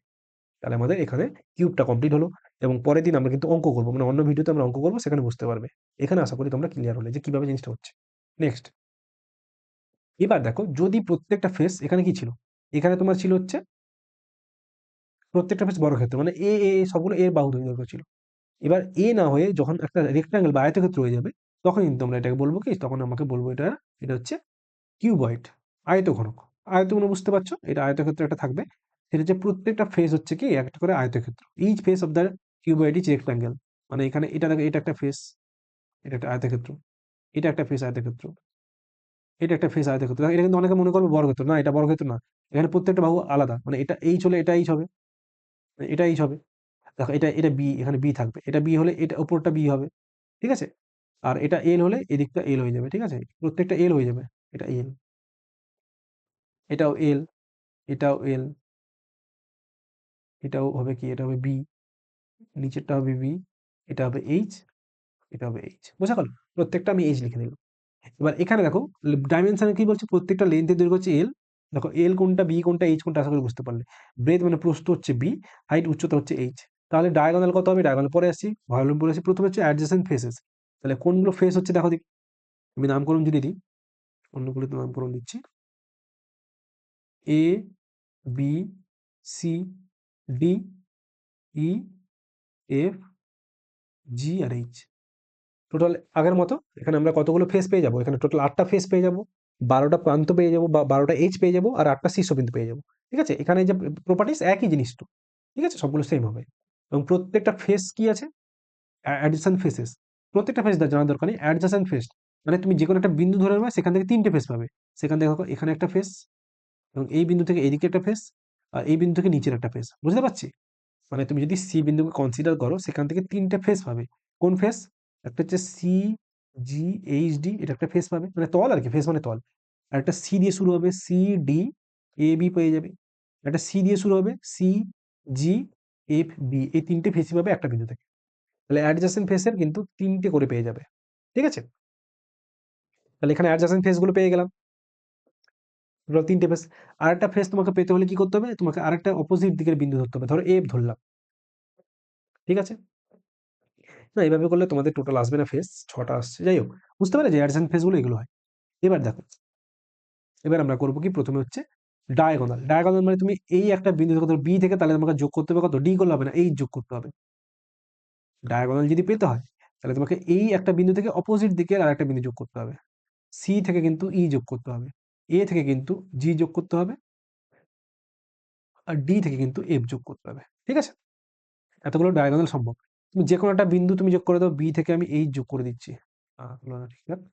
তাহলে আমাদের এখানে কিউবটা কমপ্লিট হলো। এবং পরের দিন আমরা কিন্তু অঙ্ক করব, মানে অন্য ভিডিওতে আমরা অঙ্ক করব, সেখানে বুঝতে পারবে। এখানে আশা করি তোমরা ক্লিয়ার হলে যে কিভাবে জিনিসটা হচ্ছে। নেক্সট, এবার দেখো, যদি প্রত্যেকটা ফেস, এখানে কি ছিল? এখানে তোমার ছিল হচ্ছে প্রত্যেকটা ফেস বর্গক্ষেত্র, মানে এ সবগুলো এর বাহু দৈর্ঘ্য ছিল। এবার এ না হয়ে যখন একটা রেক্টাঙ্গেল বা আয়তক্ষেত্র হয়ে যাবে, তখন কিন্তু আমরা এটাকে বলবো কি? তখন আমাকে বলবো এটা, এটা হচ্ছে কিউবয়েড, আয়তঘনক। আয়তঘন বুঝতে পারছো? এটা আয়তক্ষেত্র একটা থাকবে। সেটা হচ্ছে প্রত্যেকটা ফেস হচ্ছে কি একটা করে আয়তক্ষেত্র। Each face of the cuboid is rectangle. মানে এখানে এটা দেখো, এটা একটা ফেস, এটা একটা আয়তক্ষেত্র, এটা একটা ফেস আয়তক্ষেত্র, এটা একটা ফেস আয়তক্ষেত্র। এটা কিন্তু অনেকে মনে করবে বর্গক্ষেত্র, না এটা বর্গক্ষেত্র না। এখানে প্রত্যেকটা বাহু আলাদা, মানে এটা এইচ হলে এটা এইচ হবে, এটা এইচ হবে। দেখো এটা এটা বি, এখানে বি থাকবে, এটা বি হলে এটা উপরটা বি হবে, ঠিক আছে? আর এটা এল হলে এদিকটা এল হয়ে যাবে, ঠিক আছে? প্রত্যেকটা এল হয়ে যাবে, এটা এল, এটাও এল, এটাও এল, এটাও হবে কি, এটা হবে বি, নিচেরটা হবে বি, এটা হবে এইচ, এটা হবে এইচ, বোঝা গেল? প্রত্যেকটা আমি এইচ লিখে দিলাম। এবার এখানে দেখো ডাইমেনশনে কি বলছে, প্রত্যেকটা লেন্থের দৈর্ঘ্য হচ্ছে এল। দেখো এল কোনটা, বি কোনটা, এইচ কোনটা, আশা করি বুঝতে পারলে। ব্রেথ মানে প্রস্থ হচ্ছে বি, হাইট উচ্চতা হচ্ছে এইচ। তাহলে ডায়াগোনাল কত হবে, ডায়াগোনাল পরে আসছি, ভলিউম পরে আসছি। প্রথমে হচ্ছে অ্যাডজেসেন্ট ফেসেস, তাহলে কোনগুলো ফেস হচ্ছে দেখো দেখি। আমি নামকরণ যদি দিই, অন্যগুলো তো নামকরণ দিচ্ছি, এ, বি, সি, ডি, ই, এফ, জি আর এইচ। টোটাল আগের মতো এখানে আমরা কতগুলো ফেস পেয়ে যাবো, এখানে টোটাল 8টা ফেস পেয়ে যাবো, 12টা প্রান্ত পেয়ে যাবো বা 12টা এজ পেয়ে যাবো, আর 8টা শীর্ষবিন্দু পেয়ে যাবো, ঠিক আছে? এখানে যে প্রপার্টিস একই জিনিস তো, ঠিক আছে? সবগুলো সেম হবে। এবং প্রত্যেকটা ফেস কি আছে, অ্যাডজেসেন্ট ফেসেস। প্রত্যেকটা ফেস জানার দরকার নেই, অ্যাডজেসেন্ট ফেস মানে তুমি যে কোনো একটা বিন্দু ধরে নেবে, সেখান থেকে 3টে ফেস পাবে। সেখান থেকে দেখো এখানে একটা ফেস, এবং এই বিন্দু থেকে এইদিকে একটা ফেস, আর এই বিন্দু থেকে নিচের একটা ফেস, বুঝতে পারছি? মানে তুমি যদি সি বিন্দুকে কনসিডার করো, সেখান থেকে 3টে ফেস পাবে। কোন ফেস? একটা হচ্ছে সি, জি, এইচ, ডি, এটা একটা ফেস পাবে, মানে তল আর কি, ফেস মানে তল। আর একটা সি দিয়ে শুরু হবে, সি, ডি, এ, বি পেয়ে যাবে। একটা সি দিয়ে শুরু হবে, সি, জি, এফ, বি, এই 3টে ফেসই পাবে একটা বিন্দু থেকে। তাহলে অ্যাডজাসেন্ট ফেসের কিন্তু 3টে করে পেয়ে যাবে, ঠিক আছে? তাহলে এখানে অ্যাডজাসেন্ট ফেস গুলো পেয়ে গেলাম, টোটাল 3টে ফেস। আরেকটা ফেস তোমাকে পেতে হলে কি করতে হবে, তোমাকে আরেকটা অপোজিট দিকের বিন্দু ধরতে হবে, ধরো এফ ধরলাম, ঠিক আছে? না, এভাবে করলে তোমাদের টোটাল আসবে না ফেস, 6টা আসছে। যাই হোক, বুঝতে পারে যে অ্যাডজেন্ট ফেস গুলো এগুলো হয়। এবার দেখো, এবার আমরা করবো কি, প্রথমে হচ্ছে ডায়াগোনাল। ডায়াগোনাল মানে তুমি এই একটা বিন্দু থেকে বি থেকে, তাহলে তোমাকে যোগ করতে হবে কত, ডি করলে হবে না, এই যোগ করতে হবে। ডায়াগোনাল যদি পেতে হয়, তাহলে তোমাকে এই একটা বিন্দু থেকে অপোজিট দিকে আর একটা বিন্দু যোগ করতে হবে। সি থেকে কিন্তু ই যোগ করতে হবে, এ থেকে কিন্তু জি যোগ করতে হবে, আর ডি থেকে কিন্তু এফ যোগ করতে হবে, ঠিক আছে? এতগুলো ডায়াগোনাল সম্ভব। তুমি যে কোনো একটা বিন্দু তুমি যোগ করে দাও, বি থেকে আমি এইচ যোগ করে দিচ্ছি, হলো না, ঠিক আছে?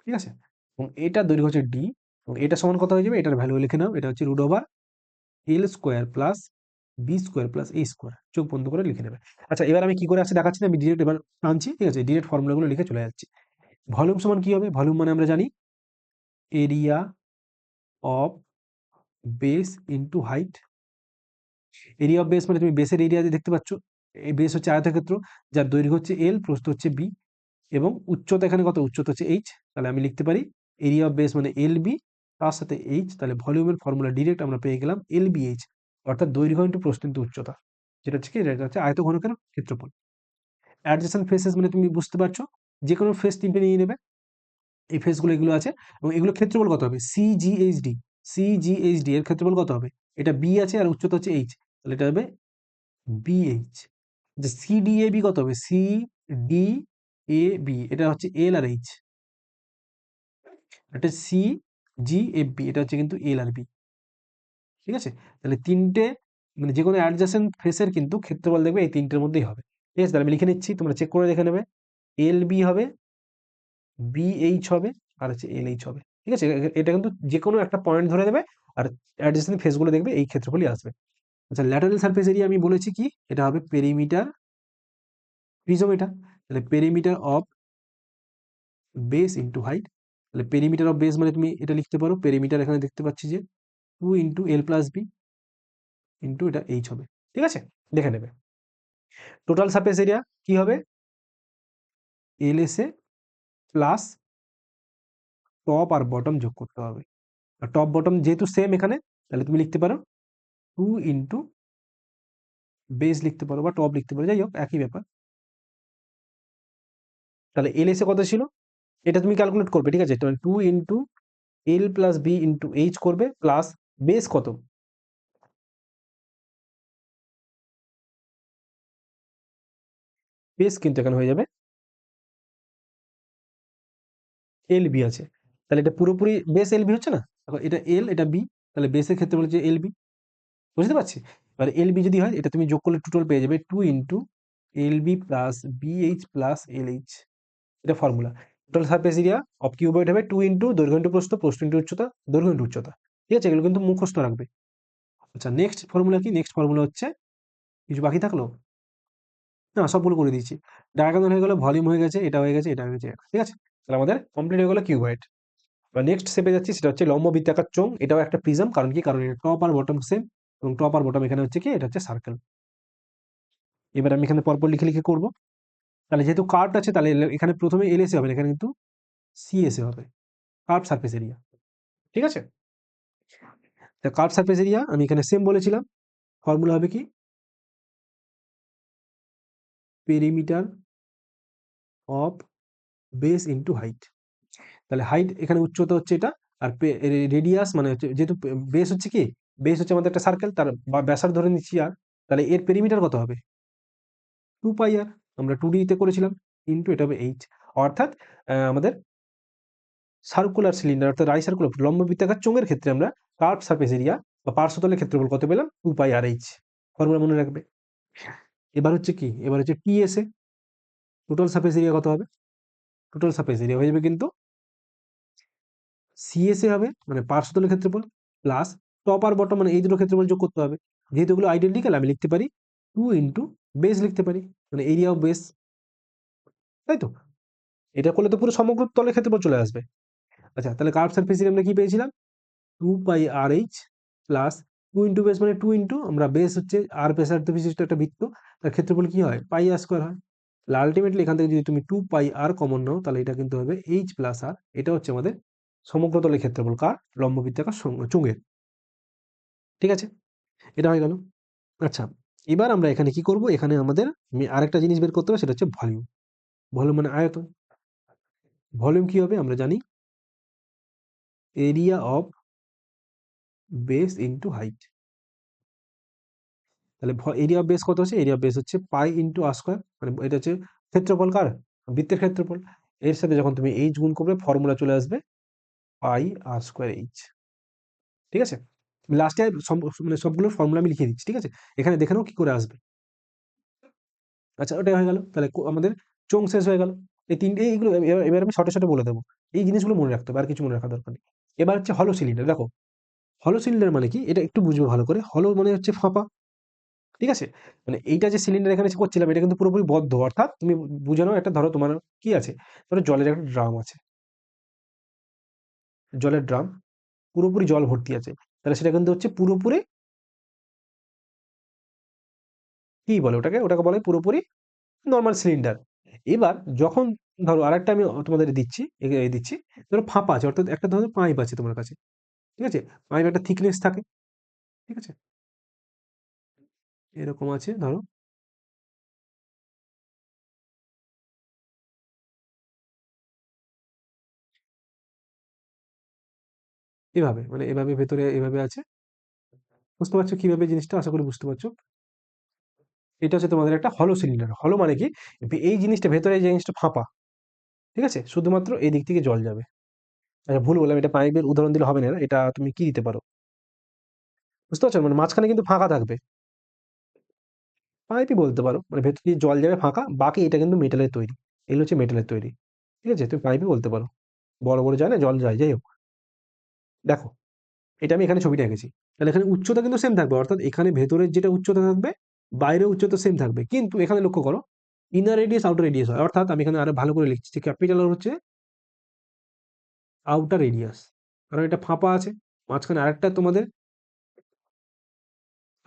ঠিক আছে? এবং এটার দৈর্ঘ্য হচ্ছে ডি, এবং এটা সমান কত হয়ে যাবে, এটার ভ্যালু লিখে নাও, এটা হচ্ছে root over L square plus B square plus A square, চোখ বন্ধ করে লিখে নেবে। আচ্ছা, এবার আমি কি করে আছে দেখাচ্ছি না, আমি ডিরেক্ট এবার টানছি, ঠিক আছে? ডিরেক্ট ফর্মুলাগুলো লিখে চলে যাচ্ছি। ভলিউম সমান কি হবে, ভলিউম মানে আমরা জানি area of base into height. Area of base মানে তুমি বেসের এরিয়া দেখতে পাচ্ছ, এই বেস হচ্ছে আয়তক্ষেত্র, যার দৈর্ঘ্য হচ্ছে এল, প্রস্থ হচ্ছে বি, এবং উচ্চতা এখানে কত, উচ্চতা হচ্ছে এইচ। তাহলে আমি লিখতে পারি এরিয়া অফ বেস মানে এল বি, তার সাথে এইচ, তাহলে ভলিউমের ফর্মুলা ডিরেক্ট আমরা পেয়ে গেলাম এল বি এইচ, অর্থাৎ দৈর্ঘ্য ইন্টু প্রস্থ ইন্টু উচ্চতা, যেটা হচ্ছে কি, এটা হচ্ছে আয়তঘনকের ক্ষেত্রফল। অ্যাডজেসেন্ট ফেসেস মানে তুমি বুঝতে পারছো, যে কোনো ফেস 3টে নিয়ে নেবে, এই ফেসগুলো এগুলো আছে, এবং এগুলো ক্ষেত্রফল কত হবে, C G H D, C G H D এর ক্ষেত্রফল কত হবে, এটা বি আছে আর উচ্চতা হচ্ছে এইচ, তাহলে এটা হবে বি এইচ। যে সি ডি এ বি কত হবে, সি ডি এ বি, এটা হচ্ছে এল আর এইচ। এটা সি জি এফ বি, এটা হচ্ছে কিন্তু এল আর বি, ঠিক আছে? তাহলে 3টে, মানে যে কোনো অ্যাডজাসেন্ট ফেসের কিন্তু ক্ষেত্রফল দেখবে এই 3টের মধ্যেই হবে, ঠিক আছে? তাহলে আমি লিখে নিচ্ছি, তোমরা চেক করে দেখে নেবে। এল বি হবে, বি এইচ হবে, আর হচ্ছে এল এইচ হবে, ঠিক আছে? এটা কিন্তু যে কোনো একটা পয়েন্ট ধরে দেবে, আর অ্যাডজাসেন্ট ফেসগুলো দেখবে এই ক্ষেত্রফলই আসবে। আচ্ছা, ল্যাটারাল সারফেস এরিয়া আমি বলেছি কি, এটা হবে পেরিমিটার প্রিজম, এটা। তাহলে perimeter of base into height, তাহলে পেরিমিটার অফ বেস মানে তুমি এটা লিখতে পারো, পেরিমিটার এখানে দেখতে পাচ্ছি যে 2 into L plus B into এটা এইচ হবে, ঠিক আছে? দেখে নেবে। টোটাল সারফেস এরিয়া কি হবে, L S A plus top আর বটম যোগ করতে হবে। আর টপ বটম যেহেতু সেম এখানে, তাহলে তুমি লিখতে পারো 2 ইন্টু বেস লিখতে পারো, বা টপ লিখতে পারো, যাই হোক একই ব্যাপার। তাহলে এল এস এ কত ছিল, এটা তুমি ক্যালকুলেট করবে, ঠিক আছে? 2 into L plus B into H করবে, প্লাস বেস কত, বেস কিন্তু এখানে হয়ে যাবে এল বি আছে, তাহলে এটা পুরোপুরি বেস এল বি হচ্ছে না, এখন এটা এল এটা বি, তাহলে বেসের ক্ষেত্রে বলেছে এল বি, বুঝতে পারছি? এবার এল বি যদি হয়, এটা তুমি যোগ করলে টোটাল পেয়ে যাবে 2 into L B plus B H plus L H, এটা formula. Total surface area of cuboid হবে 2 ইন্টু দৈর্ঘ্য ইন্টু প্রস্থ, প্রস্থ ইন্টু উচ্চতা, দৈর্ঘ্য ইন্টু উচ্চতা, ঠিক আছে? এগুলো কিন্তু মুখস্থ রাখবে। আচ্ছা, নেক্সট ফর্মুলা কি? নেক্সট ফর্মুলা হচ্ছে, কিছু বাকি থাকলো? না, সবগুলো করে দিয়েছি। ডায়াগোনাল হয়ে গেল, ভলিউম হয়ে গেছে, এটা হয়ে গেছে, এটা হয়ে গেছে, ঠিক আছে? তাহলে আমাদের কমপ্লিট হয়ে গেল কিউবয়েড। এবার নেক্সট শেপে যাচ্ছি, সেটা হচ্ছে লম্ব বৃত্তাকার চোঙ। এটাও একটা প্রিজম, কারণ কি? কারণ এটা টপ আর বটম সেম, এবং টপ আর বটম এখানে হচ্ছে কি? এটা হচ্ছে সার্কেল। এবার আমি এখানে পরপর লিখে লিখে করবো। তাহলে যেহেতু কার্ভ আছে, তাহলে এখানে প্রথমে এলএসএ হবে না, এখানে কিন্তু সিএসএ হবে, কার্ভ সারফেস এরিয়া। ঠিক আছে? তা কার্ভ সারফেস এরিয়া আমি এখানে সেম বলেছিলাম, ফর্মুলা হবে কি? Perimeter of base into height. তাহলে হাইট এখানে উচ্চতা হচ্ছে এটা, আর রেডিয়াস মানে হচ্ছে, যেহেতু বেস হচ্ছে কি? বেস হচ্ছে আমাদের একটা সার্কেল, তার ব্যাসার্ধ ধরে নিচ্ছি আর, তাহলে এর পেরিমিটার কত হবে? 2 পাই আর। আমরা 2D তে করেছিলাম, ইন্টু এটা হবে এইচ। অর্থাৎ আমাদের সার্কুলার সিলিন্ডার অর্থাৎ রাই সার্কুলার লম্ব বৃত্তাকার চোঙের ক্ষেত্রে আমরা কার্ভ সারফেস এরিয়া বা পার্শ্বতলের ক্ষেত্রফল কত পেলাম? 2 পাই আর এইচ। ফর্মুলা মনে রাখবে। এবার হচ্ছে কি? এবার হচ্ছে টিএসএ, টোটাল সারফেস এরিয়া কত হবে? টোটাল সারফেস এরিয়া হয়ে যাবে কিন্তু সিএসএ হবে, মানে পার্শ্বতলের ক্ষেত্রফল, প্লাস টপ আর বটম মানে এই দুটো ক্ষেত্রফল যোগ করতে হবে। যেহেতু এগুলো আইডেন্টিক্যাল, আমি লিখতে পারি 2 ইন্টু বেস লিখতে পারি, মানে এরিয়া অফ বেস, তাই তো? এটা করলে তো পুরো সমগ্র তলের ক্ষেত্রফল চলে আসবে। আচ্ছা, তাহলে কার্ভ সারফেস এরিয়া আমরা কি পেয়েছিলাম? 2 pi R H plus 2 into base মানে 2 ইন্টু, আমরা বেস হচ্ছে আর ব্যাসার্ধ বিশিষ্ট একটা বৃত্ত, তার ক্ষেত্রফল কি হয়? পাই আর স্কোয়ার হয়। তাহলে আলটিমেটলি এখান থেকে যদি তুমি 2 পাই আর কমন নাও, তাহলে এটা কিন্তু হবে এইচ প্লাস আর। এটা হচ্ছে আমাদের সমগ্র তলের ক্ষেত্রফল, কার? লম্ব বৃত্তাকার চোঙের। ঠিক আছে? এটা হয়ে গেল। আচ্ছা, এবার আমরা এখানে কি করব? এখানে আমাদের আরেকটা জিনিস বের করতে হবে, সেটা হচ্ছে ভলিউম। ভলিউম মানে আয়তন। ভলিউম কি হবে? আমরা জানি area of base into height. তাহলে এরিয়া অফ বেস কত হচ্ছে? এরিয়া অফ বেস হচ্ছে পাই ইন্টু আর স্কোয়ার, মানে এটা হচ্ছে ক্ষেত্রফল, কার? বৃত্তের ক্ষেত্রফল। এর সাথে যখন তুমি এইচ গুণ করবে, ফর্মুলা চলে আসবে পাই আর স্কোয়ার এইচ। ঠিক আছে? লাস্টে মানে সবগুলোর ফর্মুলা আমি লিখে দিচ্ছি, ঠিক আছে? এখানে দেখে নাও কি করে আসবে। আচ্ছা, ওটাই হয়ে গেল। তাহলে আমাদের চোঙ শেষ হয়ে গেল। এই তিনটে, এইগুলো এবার আমি শর্টে শর্টে বলে দেবো। এই জিনিসগুলো মনে রাখতে হবে, আর কিছু মনে রাখার দরকার নেই। এবার হচ্ছে হলো সিলিন্ডার। দেখো, হলো সিলিন্ডার মানে কি? এটা একটু বুঝবে ভালো করে। হলো মানে হচ্ছে ফাঁপা। ঠিক আছে? মানে এইটা যে সিলিন্ডার এখানে করছিলাম, এটা কিন্তু পুরোপুরি বদ্ধ। অর্থাৎ তুমি বুঝে নাও, একটা ধরো তোমার কি আছে? ধরো জলের একটা ড্রাম আছে। জলের ড্রাম, পুরোপুরি জল ভর্তি আছে। তাহলে সেটা কিন্তু হচ্ছে পুরোপুরি, কি বলে ওটাকে? ওটাকে বলে পুরোপুরি নরমাল সিলিন্ডার। এবার যখন ধরো আরেকটা আমি তোমাদের দিচ্ছি, দিচ্ছি, ধরো ফাঁপা আছে, অর্থাৎ একটা ধরো পাইপ আছে তোমার কাছে। ঠিক আছে? পাইপ একটা থিকনেস থাকে। ঠিক আছে? এরকম আছে ধরো, এভাবে, মানে এভাবে ভেতরে এভাবে আছে। বুঝতে পারছো কিভাবে জিনিসটা? আশা করি বুঝতে পারছো। এটা হচ্ছে তোমাদের একটা হলো সিলিন্ডার। হলো মানে কি? এই জিনিসটা ভেতরে, এই জিনিসটা ফাঁপা। ঠিক আছে? শুধুমাত্র এই দিক থেকে জল যাবে। আচ্ছা, ভুল বললাম, এটা পাইপের উদাহরণ দিলে হবে না। এটা তুমি কি দিতে পারো? বুঝতে পারছো? মানে মাঝখানে কিন্তু ফাঁকা থাকবে। পাইপই বলতে পারো। মানে ভেতর দিয়ে জল যাবে ফাঁকা, বাকি এটা কিন্তু মেটালের তৈরি। এগুলো হচ্ছে মেটালের তৈরি। ঠিক আছে? তুমি পাইপই বলতে পারো। বড়, বড় যায় না? জল যায়। যাই হোক। দেখো, এটা আমি এখানে ছবিটা এঁকেছি। তাহলে এখানে উচ্চতা কিন্তু সেম থাকবে। অর্থাৎ এখানে ভেতরের যেটা উচ্চতা থাকবে, বাইরের উচ্চতা সেম থাকবে। কিন্তু এখানে লক্ষ্য করো, ইনার রেডিয়াস আউটার রেডিয়াস হয়। অর্থাৎ আমি এখানে আরো ভালো করে লিখছি যে ক্যাপিটাল আর হচ্ছে আউটার রেডিয়াস। কারণ এটা ফাঁপা আছে। মাঝখানে আরেকটা তোমাদের,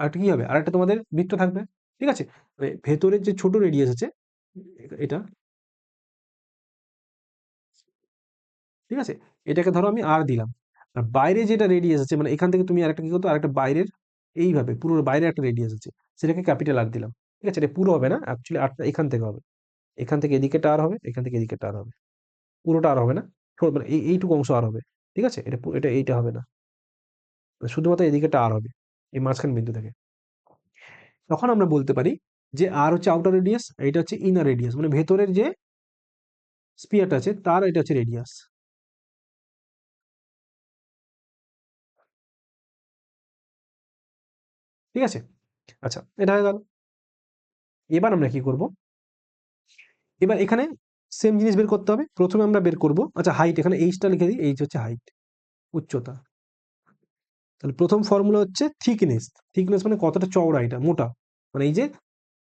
আরেকটা কি হবে? আরেকটা তোমাদের বৃত্ত থাকবে। ঠিক আছে? মানে ভেতরের যে ছোট রেডিয়াস আছে, এটা, ঠিক আছে? এটাকে ধরো আমি আর দিলাম। আর বাইরে যেটা রেডিয়াস আছে, মানে এখান থেকে তুমি আরেকটা কি করতো? আরেকটা বাইরের, এইভাবে পুরো বাইরে একটা রেডিয়াস আছে। সেটাকে ক্যাপিটাল আর দিলাম। ঠিক আছে? এটা পুরো হবে না। অ্যাকচুয়ালি আরটা এখান থেকে হবে। এখান থেকে এদিকে টার হবে, এখান থেকে এদিকে টার হবে। পুরোটা আর হবে না। মানে এইটুকু অংশ আর হবে। ঠিক আছে? এটা এইটা হবে না। মানে শুধুমাত্র এদিকে টার হবে। এই মাঝখান বিন্দু থেকে। তখন আমরা বলতে পারি যে আর হচ্ছে আউটার রেডিয়াস, এইটা হচ্ছে ইনার রেডিয়াস। মানে ভেতরের যে স্পিয়ারটা আছে, তার এটা হচ্ছে রেডিয়াস। ঠিক আছে? আচ্ছা, এটা হয়ে গেল। এবার আমরা কি করব? এবার এখানে সেম জিনিস বের করতে হবে। প্রথমে আমরা বের করব, আচ্ছা হাইট, এখানে এইচটা লিখে দিই। এইচ হচ্ছে হাইট, উচ্চতা। তাহলে প্রথম ফর্মুলা হচ্ছে থিকনেস। থিকনেস মানে কতটা চওড়া, এটা মোটা, মানে এই যে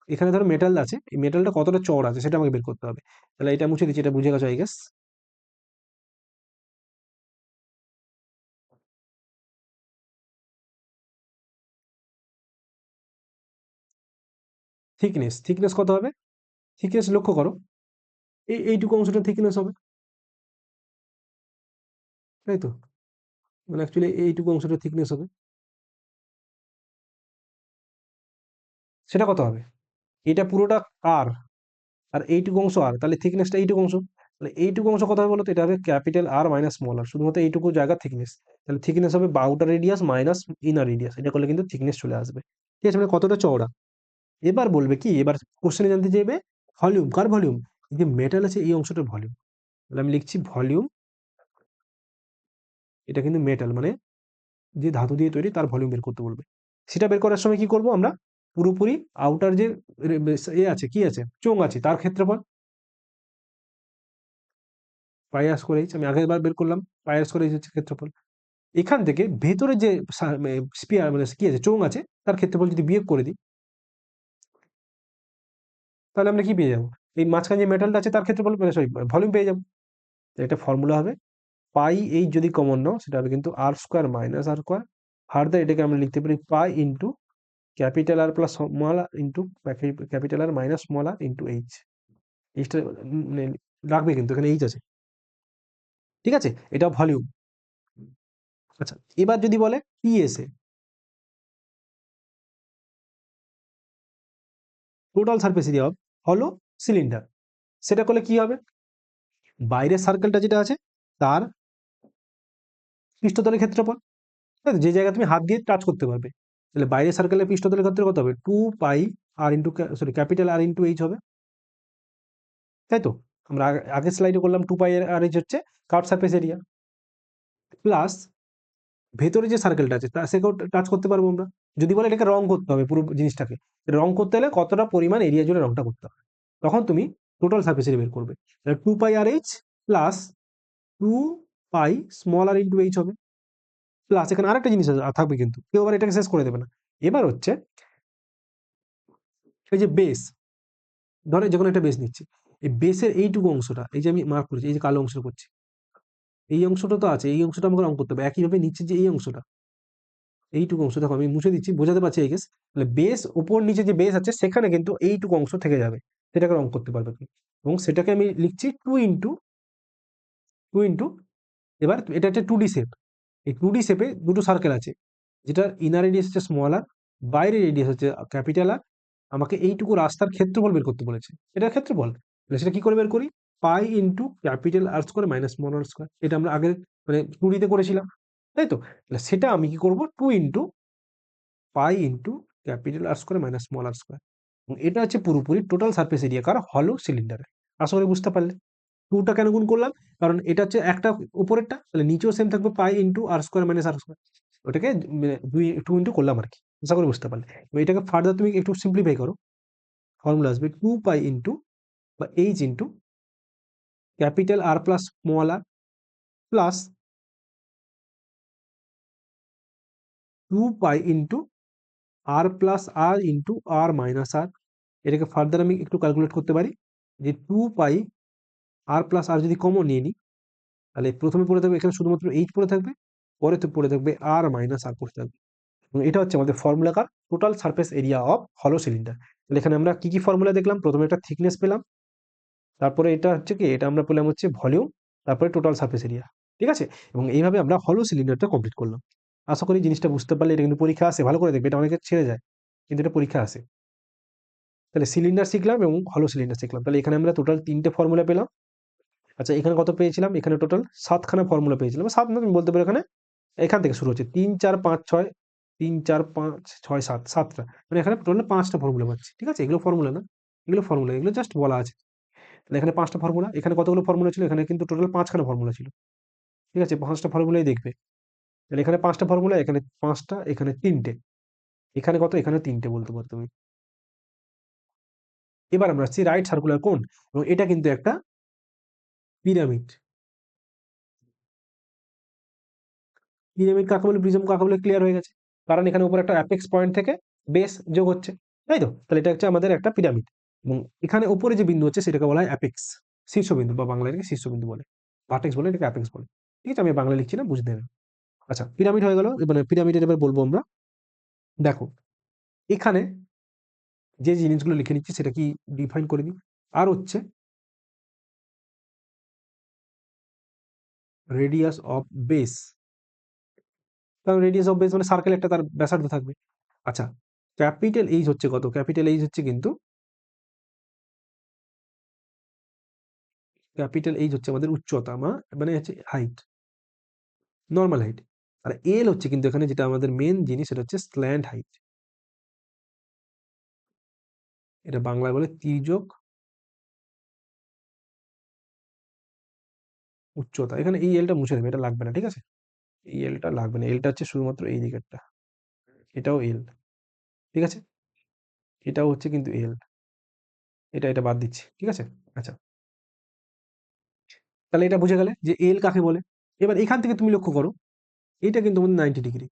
এখানে ধরো মেটাল আছে, এই মেটালটা কতটা চওড়া আছে সেটা আমাকে বের করতে হবে। তাহলে এটা মুছে দিচ্ছি, এটা বুঝে গেছো আই গেস। থিকনেস, থিকনেস কত হবে? থিকনেস লক্ষ্য করো, এইটুকু অংশটা থিকনেস হবে, তাই তো? মানে অ্যাকচুয়ালি এইটুকু অংশটা থিকনেস হবে। সেটা কত হবে? এটা পুরোটা আর, আর এইটুকু অংশ আর, তাহলে থিকনেসটা এইটুকু অংশ। তাহলে এইটুকু অংশ কত হবে বলো তো? এটা হবে ক্যাপিটাল আর মাইনাস স্মল আর, শুধুমাত্র এইটুকু জায়গা থিকনেস। তাহলে থিকনেস হবে outer radius minus inner radius, এটা করলে কিন্তু থিকনেস চলে আসবে। ঠিক আছে, মানে কতটা চওড়া। এবার বলবে কি, এবার কোশ্চেনে জানতে চাইবে ভলিউম। কার ভলিউম? এই যে মেটাল আছে এই অংশটার ভলিউম। তাহলে আমি লিখছি ভলিউম, এটা কিন্তু মেটাল মানে যে ধাতু দিয়ে তৈরি তার ভলিউম বের করতে বলবে। সেটা বের করার সময় কি করব আমরা? পুরোপুরি আউটার যে এ আছে, কি আছে, চোঙ আছে, তার ক্ষেত্রফল পাই আর স্কোয়ার এইচ, আমি আগের বার বের করলাম, পাই আর স্কোয়ার এইচ হচ্ছে ক্ষেত্রফল। এখান থেকে ভেতরে যে স্পিয়ার মানে কি আছে, চোঙ আছে, তার ক্ষেত্রফল যদি বিয়োগ করে দিই, তাহলে আমরা কি পেয়ে যাবো? এই মাঝখানে যে মেটালটা আছে তার ক্ষেত্রফল, মানে সরি ভলিউম পেয়ে যাবো। তো এটা ফর্মুলা হবে পাই এইচ, যদি কমন নাও সেটা হবে কিন্তু R square minus R square. Further এটাকে আমরা লিখতে পারি pi into capital R plus small R into capital R minus small R into H. এইচটা মানে রাখবে কিন্তু এখানে এইচ আছে, ঠিক আছে, এটা ভলিউম। আচ্ছা, এবার যদি বলে পিএসএ, টোটাল সারফেস এরিয়া অফ হলো সিলিন্ডার, সেটা করলে কি হবে? বাইরের সার্কেলটা যেটা আছে তার পৃষ্ঠতলের ক্ষেত্রফল, ঠিক আছে, যে জায়গায় তুমি হাত দিয়ে টাচ করতে পারবে। তাহলে বাইরের সার্কেলের পৃষ্ঠতলের ক্ষেত্রে কত হবে? 2 pi R into, sorry capital R into H হবে, তাই তো? আমরা আগের স্লাইডে করলাম 2 পাই আর এইচ হচ্ছে কার্ভ সারফেস এরিয়া, প্লাস ভেতরে যে সার্কেলটা আছে তা সেকেও টাচ করতে পারবো আমরা। যদি বলে এটাকে রং করতে হবে পুরো জিনিসটাকে, রং করতে হলে কতটা পরিমাণ এরিয়া জুড়ে রংটা করতে হবে, তখন তুমি টোটাল সারফেস এরিয়া বের করবে। 2 পাই আর এইচ প্লাস 2 পাই স্মল আর ইন্টু এইচ হবে, প্লাস এখানে আরেকটা জিনিস থাকবে, কিন্তু কেউ আবার এটাকে শেষ করে দেবে না। এবার হচ্ছে এই যে বেস, ধরো যে কোনো একটা বেস নিচ্ছি, এই বেসের এইটুকু অংশটা, এই যে আমি মার্ক করেছি, এই যে কালো অংশ করছি, এই অংশটা তো আছে, এই অংশটা আমাকে রং করতে হবে। একইভাবে নিচে যে এই অংশটা, এইটুকু অংশ দেখো আমি মুছে দিচ্ছি, বোঝাতে পারছি এই গেস। তাহলে বেস ওপর নিচে যে বেস আছে সেখানে কিন্তু এইটুকু অংশ থেকে যাবে, সেটাকে রং করতে পারবে তুমি। এবং সেটাকে আমি লিখছি টু ইন্টু, এবার এটা হচ্ছে 2D শেপ। এই 2D শেপে দুটো সার্কেল আছে, যেটা ইনার রেডিয়াস হচ্ছে স্মল আর, বাইরের রেডিয়াস হচ্ছে ক্যাপিটাল আর। আমাকে এইটুকু রাস্তার ক্ষেত্রফল বের করতে বলেছে, এটা ক্ষেত্রফল। তাহলে সেটা কি করে বের করি? Pi into capital R square minus small R square, এটা আমরা আগের মানে 2D তে করেছিলাম, তাই তো? তাহলে সেটা আমি কি করব, pi into capital R square minus small R square. এটা হচ্ছে পুরোপুরি টোটাল সারফেস এরিয়া কার হলো সিলিন্ডারে। আশা করি বুঝতে পারলে। টুটা কেন গুণ করলাম? কারণ এটা হচ্ছে একটা উপরেরটা, তাহলে নিচেও সেম থাকবে পাই ইন্টু আর স্কোয়ার মাইনাস আর স্কোয়ার। ওটাকে দুই 2 ইন্টু করলাম আর কি। আশা করি বুঝতে পারলে। এবার এটাকে ফার্দার তুমি একটু সিম্পলিফাই করো, ফর্মুলা আসবে 2 পাই ইন্টু বা H into capital R plus small R plus 2 pi into R plus R into R minus R. এটাকে ফার্দার আমি একটু ক্যালকুলেট করতে পারি, যে 2 পাই আর প্লাস আর যদি কমন নিয়ে নিই, তাহলে প্রথমে পড়ে থাকবে এখানে শুধুমাত্র এইচ পড়ে থাকবে, পরে তো পড়ে থাকবে আর মাইনাস আর পড়ে থাকবে। এবং এটা হচ্ছে আমাদের ফর্মুলাকার টোটাল সারফেস এরিয়া অফ হলো সিলিন্ডার। তাহলে এখানে আমরা কি কি ফর্মুলা দেখলাম? প্রথমে একটা থিকনেস পেলাম, তারপরে এটা হচ্ছে কি, এটা আমরা পেলাম হচ্ছে ভলিউম, তারপরে টোটাল সারফেস এরিয়া, ঠিক আছে? এবং এইভাবে আমরা হলো সিলিন্ডারটা কমপ্লিট করলাম। আশা করি জিনিসটা বুঝতে পারলে। এটা কিন্তু পরীক্ষা আসে, ভালো করে দেখবে, এটা অনেকে ছেড়ে যায়, কিন্তু এটা পরীক্ষা আসে। তাহলে সিলিন্ডার শিখলাম এবং হলো সিলিন্ডার শিখলাম। তাহলে এখানে আমরা টোটাল 3টে ফর্মুলা পেলাম। আচ্ছা, এখানে কত পেয়েছিলাম? এখানে টোটাল 7খানা ফর্মুলা পেয়েছিলাম, 7 না তুমি বলতে পারো, এখানে এখান থেকে শুরু হচ্ছে 3 4 5 6, 3 4 5 6 7, 7টা, মানে এখানে টোটাল 5টা ফর্মুলা পাচ্ছি, ঠিক আছে? এগুলো ফর্মুলা না, এগুলো ফর্মুলা, এগুলো জাস্ট বলা আছে। তাহলে এখানে 5টা ফর্মুলা, এখানে কতগুলো ফর্মুলা ছিল? এখানে কিন্তু টোটাল 5খানা ফর্মুলা ছিল, ঠিক আছে? 5টা ফর্মুলাই দেখবে। তাহলে এখানে 5টা ফর্মুলা, এখানে 5টা, এখানে 3টে, এখানে কত? এখানে 3টে বলতে পারো তুমি। এবার আমরা আসছি রাইট সার্কুলার কোন, এবং এটা কিন্তু একটা পিরামিড। পিরামিড কাকে বলে, প্রিজম কাকে বলে, ক্লিয়ার হয়ে গেছে। কারণ এখানে উপরে একটা অ্যাপেক্স পয়েন্ট থেকে বেস যোগ হচ্ছে, তাই তো? তাহলে এটা হচ্ছে আমাদের একটা পিরামিড, এবং এখানে উপরে যে বিন্দু হচ্ছে সেটাকে বলা হয় অ্যাপেক্স, শীর্ষবিন্দু, বা বাংলায় এটাকে শীর্ষবিন্দু বলে। ভার্টেক্স বলে, এটাকে অ্যাপেক্স বলে। ঠিক আছে, আমি বাংলা লিখছি না, বুঝতে নেবেন। আচ্ছা, পিরামিড হয়ে গেল, মানে পিরামিডের এবার বলবো আমরা। দেখো, এখানে যে জিনিসগুলো লিখে নিচ্ছি সেটা কি ডিফাইন করে দিই। আর হচ্ছে রেডিয়াস অফ বেস, কারণ রেডিয়াস অফ বেস মানে সার্কেল একটা, তার ব্যাসার্ধ থাকবে। আচ্ছা, ক্যাপিটাল এইচ হচ্ছে কত? ক্যাপিটাল এইচ হচ্ছে কিন্তু, ক্যাপিটাল এইচ হচ্ছে আমাদের উচ্চতা, মানে হচ্ছে হাইট, নর্মাল হাইট। আর এল হচ্ছে কিন্তু এখানে যেটা আমাদের মেন জিনিস, সেটা হচ্ছে স্ল্যান্ট হাইট। এটা বাংলায় বলে তির্যক উচ্চতা। এখানে এই এলটা মুছে দেবে, এটা লাগবে না, ঠিক আছে? এই এলটা লাগবে না, এলটা হচ্ছে শুধুমাত্র এই দিকেরটা। এটাও এল, ঠিক আছে? এটাও হচ্ছে কিন্তু এল, এটা বাদ দিচ্ছি, ঠিক আছে? আচ্ছা, তাহলে এটা বুঝে গেলে যে এল কাকে বলে। এবার এখান থেকে তুমি লক্ষ্য করো, এটা কিন্তু আমাদের 90 ডিগ্রি,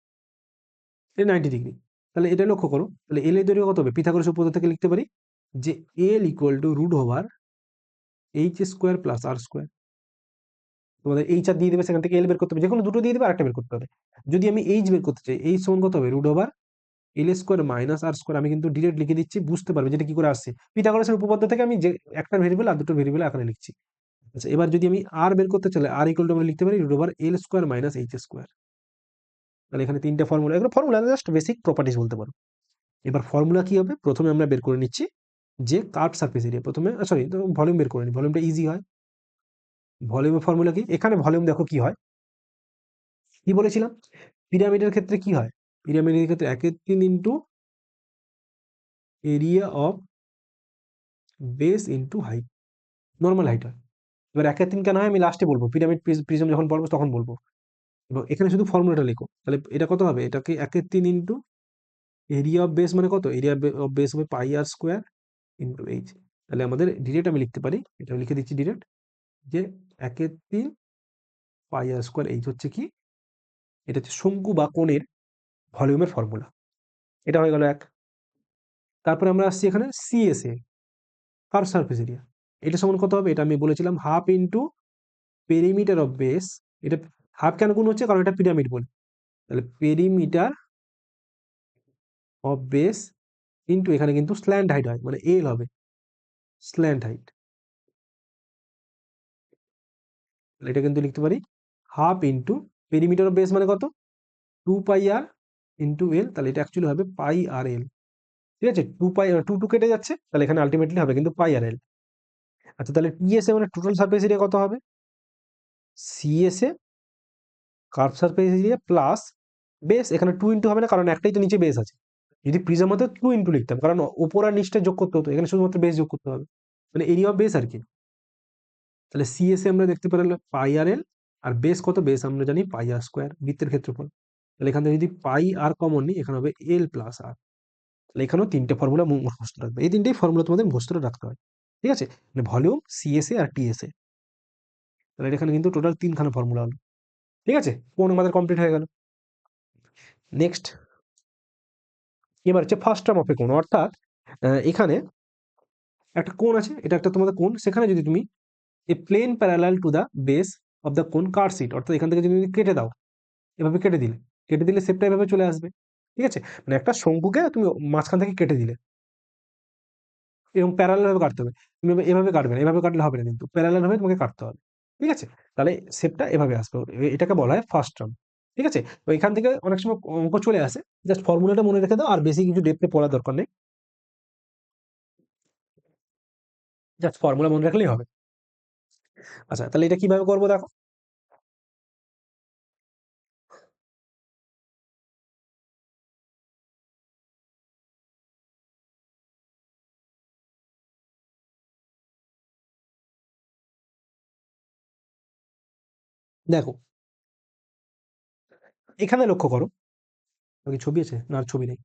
এটা 90 ডিগ্রি। তাহলে এটা লক্ষ্য করো, তাহলে এল এর দৈর্ঘ্য কত হবে? পিথাগোরাস উপপাদ্য থেকে লিখতে পারি যে L equal to root over H square plus R square. তোমাদের এইচ আর দিয়ে দেবে, সেখান থেকে এল বের করতে হবে, যে কোনো দুটো দিয়ে দেবে, আরেকটা বের করতে হবে। যদি আমি এইচ বের করতে চাই, এইচ সমান কত হবে? Root over L square minus R square. আমি কিন্তু ডিরেক্ট লিখে দিচ্ছি, বুঝতে পারবে যেটা কি করে আসছে। পিথাগোরাসের উপপাদ্য থেকে আমি যে একটা ভেরিয়েবল আর দুটো ভেরিয়েবল আকারে লিখছি। আচ্ছা, এবার যদি আমি আর বের করতে চাই, আর ইকুয়াল টু আমরা লিখতে পারি root over L square minus H square. তাহলে এখানে তিনটে ফর্মুলা, এগুলো ফর্মুলা জাস্ট বেসিক প্রপার্টিস বলতে পারো। এবার ফর্মুলা কি হবে? প্রথমে আমরা বের করে নিচ্ছি যে কার্ভ সারফেস এরিয়া, প্রথমে সরি ভলিউম বের করে নিই, ভলিউমটা ইজি হয়। ভলিউমের ফর্মুলা কি? এখানে ভলিউম দেখো কি হয়, কি বলেছিলাম? পিরামিডের ক্ষেত্রে কি হয়? পিরামিডের ক্ষেত্রে 1/3 into area of base into height, normal height হয়। এবার 1/3 কেন হয় আমি লাস্টে বলবো, পিরামিড প্রিজম যখন পড়বো তখন বলবো। এবং এখানে শুধু ফর্মুলাটা লিখো, তাহলে এটা কত হবে? এটাকে 1/3 ইন্টু এরিয়া অফ বেস মানে কত? এরিয়া অফ বেস হবে পাই আর স্কোয়ার ইন্টু এইচ। তাহলে আমাদের ডিরেক্ট আমি লিখতে পারি, এটা লিখে দিচ্ছি ডিরেক্ট, যে 1/3 পাই আর স্কোয়ার এইচ হচ্ছে কি? এটা হচ্ছে শঙ্কু বা কোণের ভলিউমের ফর্মুলা। এটা হয়ে গেল এক। তারপরে আমরা আসছি এখানে সিএসএ, কার্ভ সারফেস এরিয়া। এটা সমান কত হবে? এটা আমি বলেছিলাম half into perimeter of base. এটা হাফ কেন গুণ হচ্ছে? কারণ এটা পিরামিড বলে। তাহলে পেরিমিটার অফ বেস ইন্টু, এখানে কিন্তু স্ল্যান্ট হাইট হয়, মানে এল হবে স্ল্যান্ট হাইট। এটা কিন্তু লিখতে পারি half into perimeter of base মানে কত? 2 পাই আর ইন্টু এল। তাহলে এটা অ্যাকচুয়ালি হবে পাই আর এল, ঠিক আছে? 2 পাই, 2 কেটে যাচ্ছে, তাহলে এখানে আলটিমেটলি হবে কিন্তু পাই আর এল। আচ্ছা, তাহলে টিএসএ মানে টোটাল সারফেস এরিয়া কত হবে? CSA curve surface area plus base. এখানে 2 ইন্টু হবে না, কারণ একটাই তো নিচে বেস আছে। যদি প্রিজম হতো 2 ইন্টু লিখতাম, কারণ উপর আর নিচটা যোগ করতে হতো, এখানে শুধুমাত্র বেস যোগ করতে হবে, মানে এরিয়া অফ বেস আর কি। তাহলে সিএসএ আমরা দেখতে পারলাম পাই আর এল, আর বেস কত? বেস আমরা জানি পাই আর স্কোয়ার, বৃত্তের ক্ষেত্রফল। তাহলে এখান থেকে যদি পাই আর কমন নিই, এখানে হবে এল প্লাস আর। তাহলে এখানেও তিনটে ফর্মুলা মুখস্থ রাখবে, এই তিনটেই ফর্মুলা তোমাদের মুখস্থ রাখতে হয়, ঠিক আছে? মানে ভলিউম, সিএসএ আর টিএসএ। তাহলে এখানে কিন্তু টোটাল তিনখানা ফর্মুলা হলো, ঠিক আছে? কোন আমাদের কমপ্লিট হয়ে গেল। নেক্সট, এবার হচ্ছে ফার্স্ট টার্ম অফ এ কোণ, অর্থাৎ এখানে একটা কোণ আছে, এটা একটা তোমাদের কোণ, সেখানে যদি তুমি a plane parallel to the base of the cone cuts it, অর্থাৎ এখান থেকে যদি তুমি কেটে দাও, এভাবে কেটে দিলে শেপটা এভাবে চলে আসবে, ঠিক আছে? মানে একটা শঙ্কুকে তুমি মাঝখান থেকে কেটে দিলে, এবং প্যারালাল ভাবে কাটতে হবে। তুমি এভাবে কাটবে না, এভাবে কাটলে হবে না, কিন্তু প্যারালাল ভাবে তোমাকে কাটতে হবে, ঠিক আছে? তাহলে শেপটা এভাবে আসবে, এটাকে বলা হয় ফার্স্ট টার্ম, ঠিক আছে? তো এখান থেকে অনেক সময় অঙ্ক চলে আসে, জাস্ট ফর্মুলাটা মনে রেখে দাও, আর বেশি কিছু ডেপথে পড়ার দরকার নেই, জাস্ট ফর্মুলা মনে রাখলেই হবে। আচ্ছা, তাহলে এটা কিভাবে করবো দেখো। দেখো, এখানে লক্ষ্য করো, কি ছবি আছে না? আর ছবি নেই।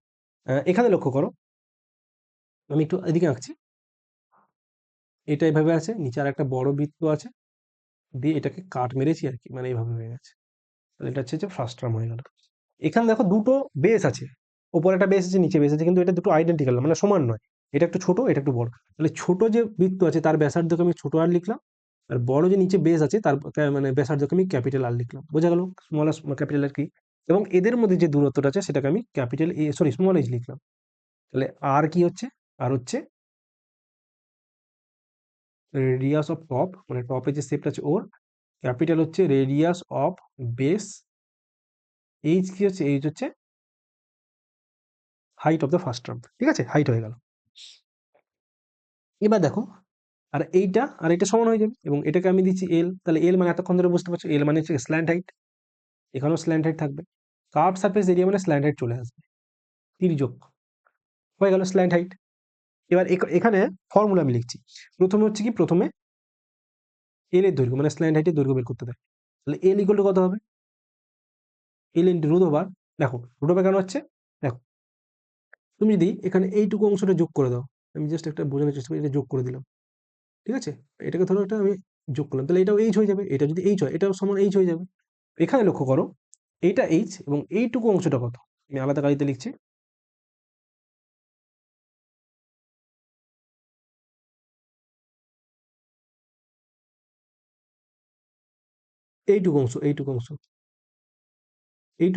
এখানে লক্ষ্য করো, আমি একটু এদিকে আঁকছি। এটা এভাবে আছে, নিচে আর একটা বড় বৃত্ত আছে, দিয়ে এটাকে কাট মেরেছি আর কি, মানে এইভাবে হয়ে গেছে। এটা হচ্ছে যে ফার্স্ট টার্ম হয়ে গেল। এখানে দেখো দুটো বেস আছে, ওপরে একটা বেস আছে নিচে বেস আছে, কিন্তু এটা দুটো আইডেন্টিক্যাল মানে সমান নয়, এটা একটু ছোট এটা একটু বড়। তাহলে ছোট যে বৃত্ত আছে তার ব্যাসার্ধকে আমি ছোট আর লিখলাম, আর বড় যে নিচে বেস আছে তার মানে ব্যাসার্ধকে আমি ক্যাপিটাল আর লিখলাম। বোঝা গেল স্মল আর ক্যাপিটাল আর কি। এবং এদের মধ্যে যে দূরত্বটা আছে সেটাকে আমি capital A sorry small H লিখলাম। তাহলে আর কি হচ্ছে, আর হচ্ছে রেডিয়াস অফ টপ, মানে টপের যে শেপটা আছে ওর, ক্যাপিটাল হচ্ছে রেডিয়াস অফ বেস, এইচ কি হচ্ছে, এইচ হচ্ছে height of the first term. ঠিক আছে, হাইট হয়ে গেল। এবার দেখো আর এইটা আর এটা সমান হয়ে যাবে, এবং এটাকে আমি দিচ্ছি এল। তাহলে এল মানে এতক্ষণ ধরে বুঝতে পারছো এল মানে হচ্ছে স্ল্যান্ট হাইট, এখানেও স্ল্যান্ট হাইট থাকবে। কার্ভ সারফেস এরিয়া মানে স্ল্যান্ট হাইট চলে আসবে, তির্যক হয়ে গেল স্ল্যান্ট হাইট। এবার এখানে ফর্মুলা আমি লিখছি। প্রথমে হচ্ছে কি, প্রথমে এল এর দৈর্ঘ্য মানে স্ল্যান্ট হাইটের দৈর্ঘ্য বের করতে দেয়। তাহলে এল ইকুয়াল টু কত হবে, এল ইন্টু রুট ওভার, দেখো রুট ওভার কেন হচ্ছে, দেখো তুমি যদি এখানে এইটুকু অংশটা যোগ করে দাও, আমি জাস্ট একটা বোঝানোর চেষ্টা করি, এটা যোগ করে দিলাম। ঠিক আছে, এটাকে ধরো এটা আমি যোগ করলাম, তাহলে এটাও এইচ হয়ে যাবে, এটা যদি এইচ হয় এটাও সমান এইচ হয়ে যাবে। এখানে লক্ষ্য করো এইটা এইচ এবং এইটুকু অংশটা কত, আমি আলাদা গাড়িতে লিখছি, এইটুকু অংশ, এইটুকু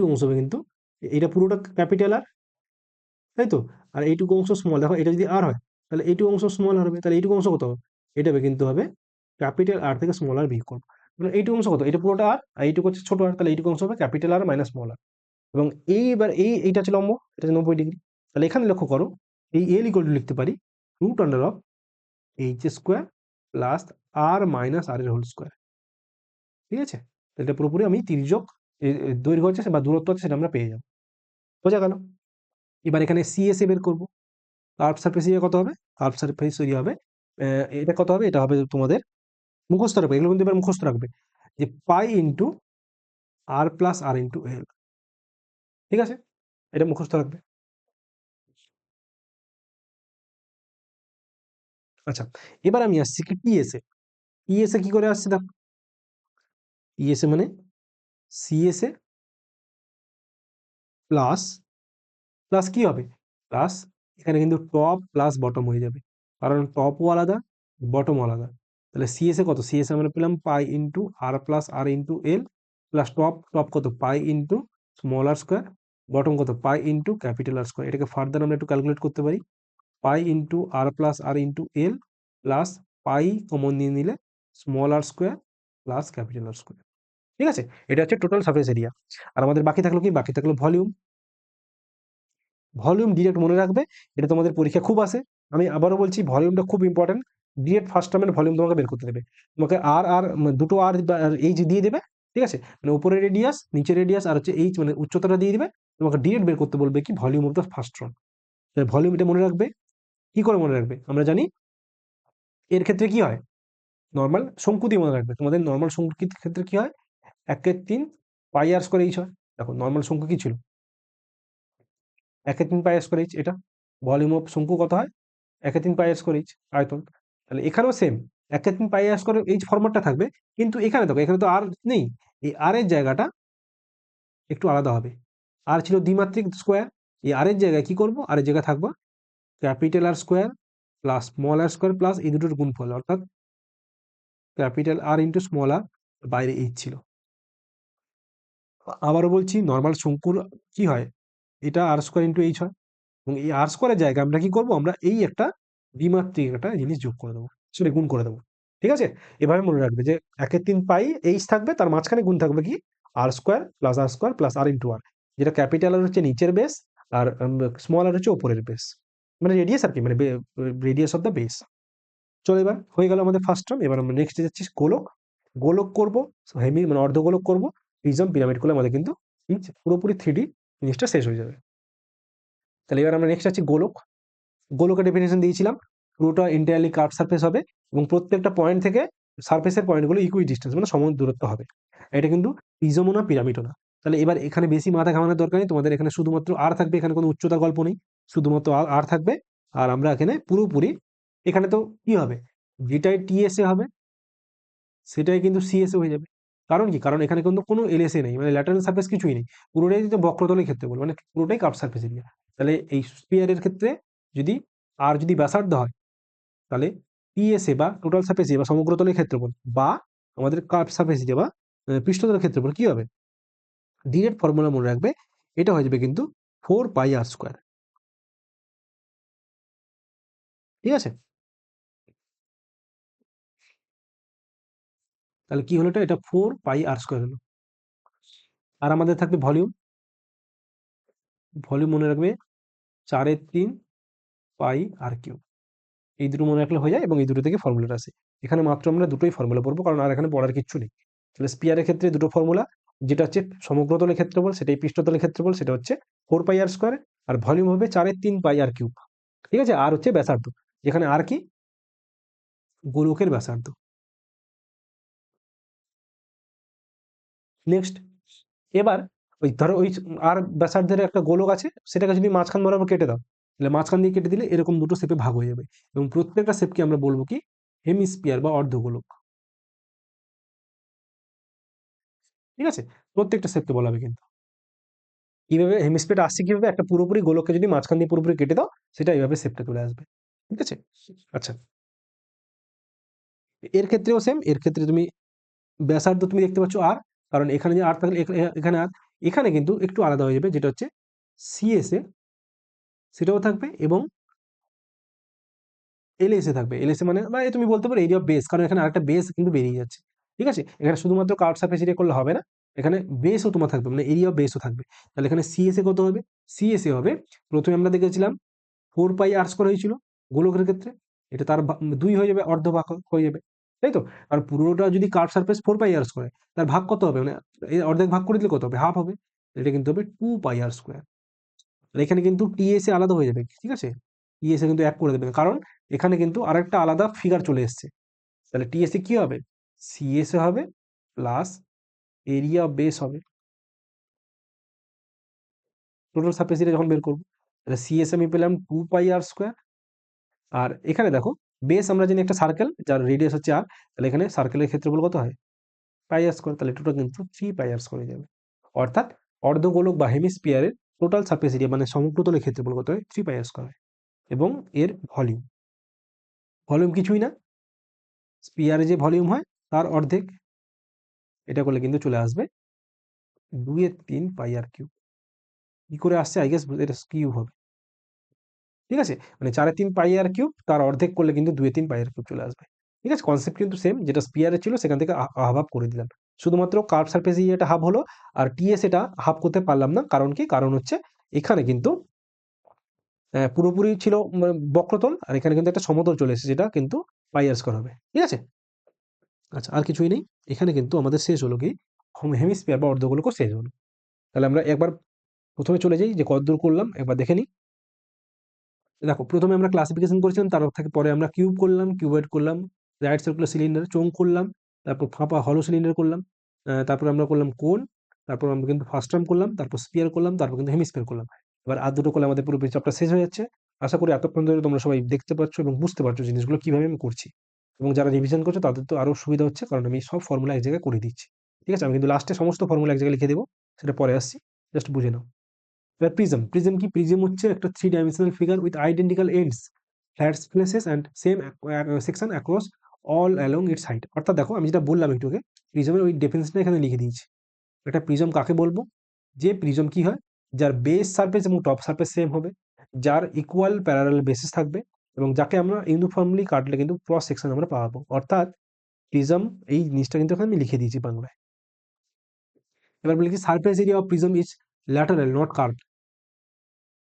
অংশ হবে কিন্তু, এটা পুরোটা ক্যাপিটাল আর, তাই তো, আর এইটুকু অংশ স্মল। দেখো এটা যদি আর হয় তাহলে এইটুকু অংশ স্মল হবে, তাহলে এইটুকু অংশ কত হবে, এটা হবে কিন্তু হবে ক্যাপিটাল আর থেকে স্মল আর বিয়োগ করবো। মানে এইটুকু অংশ কত, এটা পুরোটা আর, আর এইটুকু হচ্ছে ছোট আর, তাহলে এইটুকু অংশ হবে ক্যাপিটাল আর মাইনাস স্মল আর। এবং এইবার এইটা হচ্ছে লম্ব, এটা হচ্ছে 90 ডিগ্রি। তাহলে এখানে লক্ষ্য করো এই এল ইকুয়াল টু লিখতে পারি root under of H square plus R minus R এর হোল স্কোয়ার। ঠিক আছে, এটা পুরোপুরি আমি তির্যক দৈর্ঘ্য হচ্ছে বা দূরত্ব হচ্ছে সেটা আমরা পেয়ে যাবো। বোঝা গেল। এবার এখানে সিএসএ বের করবো, কার্ভ সারফেস এরিয়া কত হবে, কার্ভ সারফেস এরিয়া হবে এটা কত হবে, এটা হবে তোমাদের মুখস্থ রাখবে, এগুলো কিন্তু এবার মুখস্থ রাখবে যে পাই into R plus R into এল। ঠিক আছে, এটা মুখস্থ রাখবে। আচ্ছা, এবার আমি আসছি কি টিএসএ। টিএসএ কি করে আসছে দেখো, টিএসএ মানে সিএসএ প্লাস, প্লাস কি হবে, প্লাস এখানে কিন্তু টপ প্লাস বটম হয়ে যাবে, কারণ টপও আলাদা বটম আলাদা। তাহলে সিএসএ কত, সিএসএ আমরা পেলাম pi into R plus R into L plus top, top কত pi into small R square, bottom কত pi into capital R square. এটাকে ফার্দার আমরা একটু ক্যালকুলেট করতে পারি, pi into R plus R into L plus pi common নিয়ে নিলে small R square plus capital R square. ঠিক আছে, এটা হচ্ছে টোটাল সারফেস এরিয়া। আর আমাদের বাকি থাকলো কি, বাকি থাকলো ভলিউম। ভলিউম ডিরেক্ট মনে রাখবে, এটা তোমাদের পরীক্ষা খুব আসে। আমি আবারও বলছি ভলিউমটা খুব ইম্পর্টেন্ট। ডিরেক্ট ফার্স্ট টার্মের ভলিউম তোমাকে বের করতে দেবে, তোমাকে আর আর দুটো আর এইচ দিয়ে দেবে। ঠিক আছে, মানে উপরে রেডিয়াস নিচে রেডিয়াস আর হচ্ছে এইচ মানে উচ্চতাটা দিয়ে দিবে, তোমাকে ডিরেক্ট বের করতে বলবে কি volume of the first term. Volume এটা মনে রাখবে, কি করে মনে রাখবে, আমরা জানি এর ক্ষেত্রে কি হয়, নর্মাল শঙ্কু দিয়ে মনে রাখবে। তোমাদের নর্মাল শঙ্কুর ক্ষেত্রে কি হয়, 1/3 পাই আর স্কোয়ার এইচ হয়। দেখো নর্মাল শঙ্কু কি ছিল, 1/3 পাই আর স্কোয়ার এইচ, এটা ভলিউম অফ শঙ্কু কত হয়, 1/3 পাই আর স্কোয়ার এইচ আয়তন। তাহলে এখানেও সেম 1/3 পাই আর স্কোয়ার এইচ ফরম্যাটটা থাকবে, কিন্তু এখানে দেখো এখানে তো আর নেই, এই আর এর জায়গাটা একটু আলাদা হবে। আর ছিল দ্বিমাত্রিক স্কোয়ার, এই আর এর জায়গায় কি করব, আর এর জায়গায় থাকবো capital R square plus small R square plus এই দুটোর গুণফল, অর্থাৎ capital R into small R, বাইরে এইচ ছিল। আবারও বলছি নর্মাল শঙ্কুর কি হয়, এটা আর স্কোয়ার ইন্টু এইচ হয়, এবং এই আর স্কোয়ারের জায়গায় আমরা কি করব, আমরা এই একটা দ্বিমাত্রিক একটা জিনিস যোগ করে দেবো, সেটা গুণ করে দেবো। ঠিক আছে, এভাবে মনে রাখবে যে 1/3 পাই এইচ থাকবে, তার মাঝখানে গুণ থাকবে কি আর স্কোয়ার প্লাস আর ইন্টু আর, যেটা ক্যাপিটাল আর হচ্ছে নিচের বেস, আর স্মল আর হচ্ছে ওপরের বেস, মানে রেডিয়াস আর কি, মানে রেডিয়াস অফ দ্য বেস। চলো এবার হয়ে গেল আমাদের ফার্স্ট টার্ম। এবার আমরা নেক্সট যাচ্ছি গোলক। গোলক করবো, হেমি মানে অর্ধগোলক করবো, প্রিজম পিরামিড করলে আমাদের কিন্তু পুরোপুরি 3D জিনিসটা শেষ হয়ে যাবে। তাহলে এবার আমরা নেক্সট যাচ্ছি গোলক। গোলকের ডেফিনেশন দিয়েছিলাম, পুরোটা এন্টায়ারলি কার্ভ সারফেস হবে এবং প্রত্যেকটা পয়েন্ট থেকে সারফেসের পয়েন্টগুলো ইকুই ডিস্টেন্স মানে সমান দূরত্ব হবে। এটা কিন্তু প্রিজমও না পিরামিডও না। তাহলে এবার এখানে বেশি মাথা ঘামানোর দরকার নেই, তোমাদের এখানে শুধুমাত্র আর থাকবে, এখানে কোনো উচ্চতার গল্প নেই, শুধুমাত্র আর থাকবে। আর আমরা এখানে পুরোপুরি, এখানে তো কি হবে, যেটাই টিএসএ হবে সেটাই কিন্তু সিএসএ হয়ে যাবে। কারণ কি, কারণ এখানে কিন্তু কোনো এলএসএ নেই, মানে ল্যাটারাল সারফেস কিছুই নেই, পুরোটাই যে বক্রতলের ক্ষেত্রফল, মানে পুরোটাই কার্ভ সারফেস এরিয়া। তাহলে এই স্পিয়ারের ক্ষেত্রে যদি আর যদি ব্যাসার্ধ হয়, তাহলে পিএসএ বা টোটাল সারফেস এরিয়া বা সমগ্রতলের ক্ষেত্রফল বা আমাদের কার্ভ সারফেস এরিয়া বা পৃষ্ঠতলের ক্ষেত্রফল কি হবে, ডিরেক্ট ফর্মুলা মনে রাখবে, এটা হয়ে যাবে কিন্তু 4 πr²। ঠিক আছে, তাহলে কি হলো, এটা 4 πr² হলো। আর আমাদের থাকবে ভলিউম, ভলিউম মনে রাখবে 4/3 πr³ এই দুটো মনে রাখলে হয়ে যায়, এবং এই দুটো থেকে ফর্মুলাটা আসে। এখানে মাত্র আমরা দুটোই ফর্মুলা পড়বো, কারণ আর এখানে পড়ার কিচ্ছু নেই। তাহলে স্পিয়ারের ক্ষেত্রে দুটো ফর্মুলা, যেটা হচ্ছে সমগ্রতলের ক্ষেত্রফল সেটাই পৃষ্ঠতলের ক্ষেত্রফল, সেটা হচ্ছে 4 πr², আর ভলিউম হবে 4/3 πr³। ঠিক আছে, আর হচ্ছে ব্যাসার্ধ, যেখানে আর কি, গোলকের ব্যাসার্ধ। নেক্সট, এবার ওই ধরো ওই আর ব্যাসার্ধের একটা গোলক আছে, সেটাকে যদি মাঝখান বরাবর কেটে দাও, তাহলে মাঝখান দিয়ে কেটে দিলে এরকম দুটো শেপে ভাগ হয়ে যাবে, এবং প্রত্যেকটা শেপকে আমরা বলবো কি, হেমিস্পিয়ার বা অর্ধগোলক। ঠিক আছে, প্রত্যেকটা শেপকে বলা হবে কিন্তু। কিভাবে হেমিস্পিয়ারটা আসছে, কিভাবে একটা পুরোপুরি গোলককে যদি মাঝখান দিয়ে পুরোপুরি কেটে দাও, সেটা এইভাবে শেপটা চলে আসবে। ঠিক আছে, আচ্ছা, এর ক্ষেত্রেও সেম, এর ক্ষেত্রে তুমি ব্যাসার্ধ তুমি দেখতে পাচ্ছ আর, কারণ এখানে যে আর থাকলে এখানে আর, এখানে কিন্তু একটু আলাদা হয়ে যাবে, যেটা হচ্ছে সিএসএ সেটাও থাকবে, এবং এলএসএ থাকবে। এলএসএ মানে তুমি বলতে পারো এরিয়া অফ বেস, কারণ এখানে আরেকটা বেস কিন্তু বেরিয়ে যাচ্ছে। ঠিক আছে, এখানে শুধুমাত্র কার্ভ সারফেস এরিয়া করলে হবে না, এখানে বেসও তোমার থাকবে, মানে এরিয়া অফ বেসও থাকবে। তাহলে এখানে সিএসএ কত হবে, সিএসএ হবে, প্রথমে আমরা দেখেছিলাম 4 πr² হয়েছিল গোলকের ক্ষেত্রে, এটা তার 2 হয়ে যাবে, অর্ধ ভাগ হয়ে যাবে, তাই তো। আর পুরোটা যদি কার্ভ সারফেস 4 πr², তার ভাগ কত হবে, মানে এই অর্ধেক ভাগ করে দিলে কত হবে, হাফ হবে, এটা কিন্তু হবে 2 πr²। এখানে কিন্তু টিএসএ আলাদা হয়ে যাবে, ঠিক আছে, টিএসএ কিন্তু এক করে দেবে, কারণ এখানে কিন্তু আরেকটা আলাদা ফিগার চলে এসছে। তাহলে টিএসএ কি হবে, সিএসএ হবে প্লাস এরিয়া বেস হবে, টোটাল সারফেস এরিয়া যখন বের করবো। তাহলে সিএস আমি পেলাম 2 πr²। আর এখানে দেখো, বেস আমরা জানি একটা সার্কেল যার রেডিয়াস হচ্ছে আর, তাহলে এখানে সার্কেলের ক্ষেত্রফল কত হয়, πr², তাহলে টোটাল কিন্তু 3 πr² হয়ে যাবে। অর্থাৎ অর্ধগোলক বা হেমিস্পিয়ারের টোটাল সারফেস এরিয়া মানে সমগ্রতলের ক্ষেত্রফল কত হয়, 3 πr²। এবং এর ভলিউম, ভলিউম কিছুই না, স্পিয়ারে যে ভলিউম হয় তার অর্ধেক, এটা করলে কিন্তু চলে আসবে 2/3 πr³। কি করে আসছে, আই গেস এটা কিউব হবে। ঠিক আছে, মানে 4/3 πr³ তার অর্ধেক করলে কিন্তু 2/3 πr³ চলে আসবে। ঠিক আছে, কনসেপ্ট কিন্তু সেম, যেটা স্পিয়ারে ছিল সেখান থেকে হাফ করে দিলাম, শুধুমাত্র কার্ভ সারফেস এরিয়াটা হাফ হলো, আর টিএস এটা হাফ করতে পারলাম না, কারণ কি, কারণ হচ্ছে এখানে কিন্তু পুরোপুরি ছিল বক্রতল, আর এখানে কিন্তু একটা সমতল চলে এসেছে, যেটা কিন্তু πr² হবে। ঠিক আছে, আচ্ছা, আর কিছুই নেই, এখানে কিন্তু আমাদের শেষ হলো কি, হেমিস্ফিয়ার বা অর্ধগোলকও শেষ হলো। তাহলে আমরা একবার প্রথমে চলে যাই, যে কতদূর করলাম একবার দেখে নিই। দেখো, প্রথমে আমরা ক্লাসিফিকেশন করেছিলাম, তার থেকে পরে আমরা কিউব করলাম, কিউবয়েড করলাম, রাইট সার্কুলার সিলিন্ডার চোঙ করলাম, তারপর ফাঁপা হলো সিলিন্ডার করলাম, তারপর আমরা করলাম কোন, তারপর আমরা কিন্তু ফার্স্ট টার্ম করলাম, তারপর স্পিয়ার করলাম, তারপর কিন্তু হেমিস্ফিয়ার করলাম। এবার আর দুটো করলে আমাদের পুরোপুরি চ্যাপ্টার শেষ হয়ে যাচ্ছে। আশা করি এতক্ষণ ধরে তোমরা সবাই দেখতে পাচ্ছ এবং বুঝতে পারছো জিনিসগুলো কিভাবে আমি করছি, এবং যারা রিভিশন করছো তাদের তো আরো সুবিধা হচ্ছে, কারণ আমি সব ফর্মুলা এক জায়গায় করে দিচ্ছি। ঠিক আছে, আমি কিন্তু লাস্টে সমস্ত ফর্মুলা এক জায়গায় লিখে দেবো, সেটা পরে আসছি, জাস্ট বুঝে নাও। এবার প্রিজম, প্রিজম কি, প্রিজম হচ্ছে একটা 3 dimensional figure with identical ends, flat places and same section across all along it's height. অর্থাৎ দেখো, আমি যেটা বললাম একটু আগে, প্রিজমের ওই ডেফিনেশনটা এখানে লিখে দিয়েছি। একটা প্রিজম কাকে বলবো, যে প্রিজম কি হয়, যার বেস সারফেস এবং টপ সারফেস সেম হবে, যার ইকুয়াল প্যারালাল বেসিস থাকবে, এবং যাকে আমরা ইউনিফর্মলি কাটলে কিন্তু ক্রস সেকশন আমরা পাবো। অর্থাৎ প্রিজম, এই জিনিসটা কিন্তু এখানে আমি লিখে দিয়েছি বাংলায়। এবার বলি কি, surface area of prism is lateral not curve.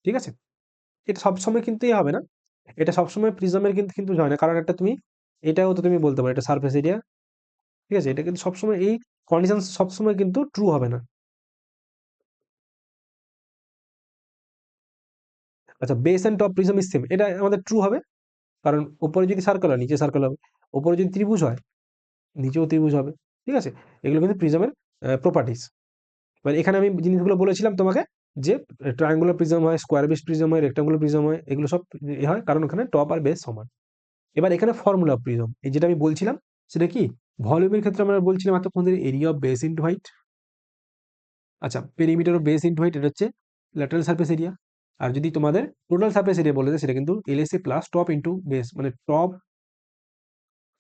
ঠিক আছে, এটা সবসময় কিন্তু হবে না, এটা সবসময় প্রিজমের কিন্তু কিন্তু হয় না, কারণ একটা তুমি, এটাও তো তুমি বলতে পারো এটা সারফেস এরিয়া। ঠিক আছে, এটা কিন্তু সবসময় এই কন্ডিশন সবসময় কিন্তু ট্রু হবে না। আচ্ছা, base and top prism is same, এটা আমাদের ট্রু হবে, কারণ উপরে যদি সার্কেল হয় নিচে সার্কেল হবে, উপরে যদি ত্রিভুজ হয় নিচেও ত্রিভুজ হবে। ঠিক আছে, এগুলো কিন্তু প্রিজমের প্রপার্টিস। মানে এখানে আমি জিনিসগুলো বলেছিলাম তোমাকে, যে ট্রায়াঙ্গুলার প্রিজম হয়, স্কোয়ার বেস প্রিজম হয়, রেক্টাঙ্গুলার প্রিজম হয়, এগুলো সব হয় কারণ ওখানে টপ আর বেস সমান। এবার এখানে ফর্মুলা প্রিজম, এই যেটা আমি বলছিলাম, সেটা কি, ভলিউমের ক্ষেত্রে আমরা বলছিলাম এতক্ষণ ধরে area of base into height. আচ্ছা, perimeter of base into height এটা হচ্ছে ল্যাটারাল সারফেস এরিয়া। আর যদি তোমাদের টোটাল সারফেস এরিয়া বলে দেয় সেটা কিন্তু LSA plus top into base, মানে টপ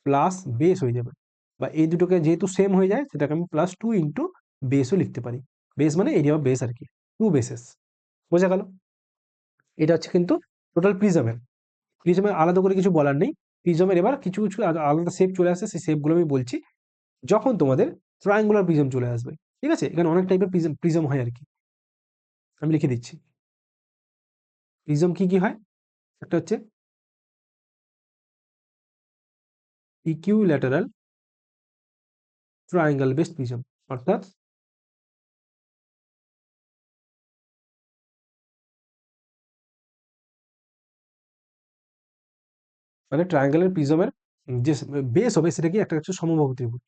প্লাস বেস হয়ে যাবে, বা এই দুটোকে যেহেতু সেম হয়ে যায় সেটাকে আমি প্লাস টু ইন্টু বেসও লিখতে পারি। বেস মানে এরিয়া অফ বেস আর কি, টু বেসেস। বোঝা গেল? এটা হচ্ছে কিন্তু টোটাল প্রিজমের। প্রিজমের আলাদা করে কিছু বলার নেই। প্রিজমের এবার কিছু কিছু আলাদা শেপ চলে আসে, সেই শেপগুলো আমি বলছি যখন তোমাদের ট্রায়াঙ্গুলার প্রিজম চলে আসবে। ঠিক আছে, এখানে অনেক টাইপের প্রিজম প্রিজম হয় আর কি, আমি লিখে দিচ্ছি। প্রিজম কি কি হয়? একটা হচ্ছে ইকুইল্যাটারাল ট্রায়াঙ্গেল বেসড প্রিজম, অর্থাৎ মানে ট্রায়াঙ্গেলের প্রিজমের যে বেস হবে সেটা কি একটা হচ্ছে সমবাহু ত্রিভুজ।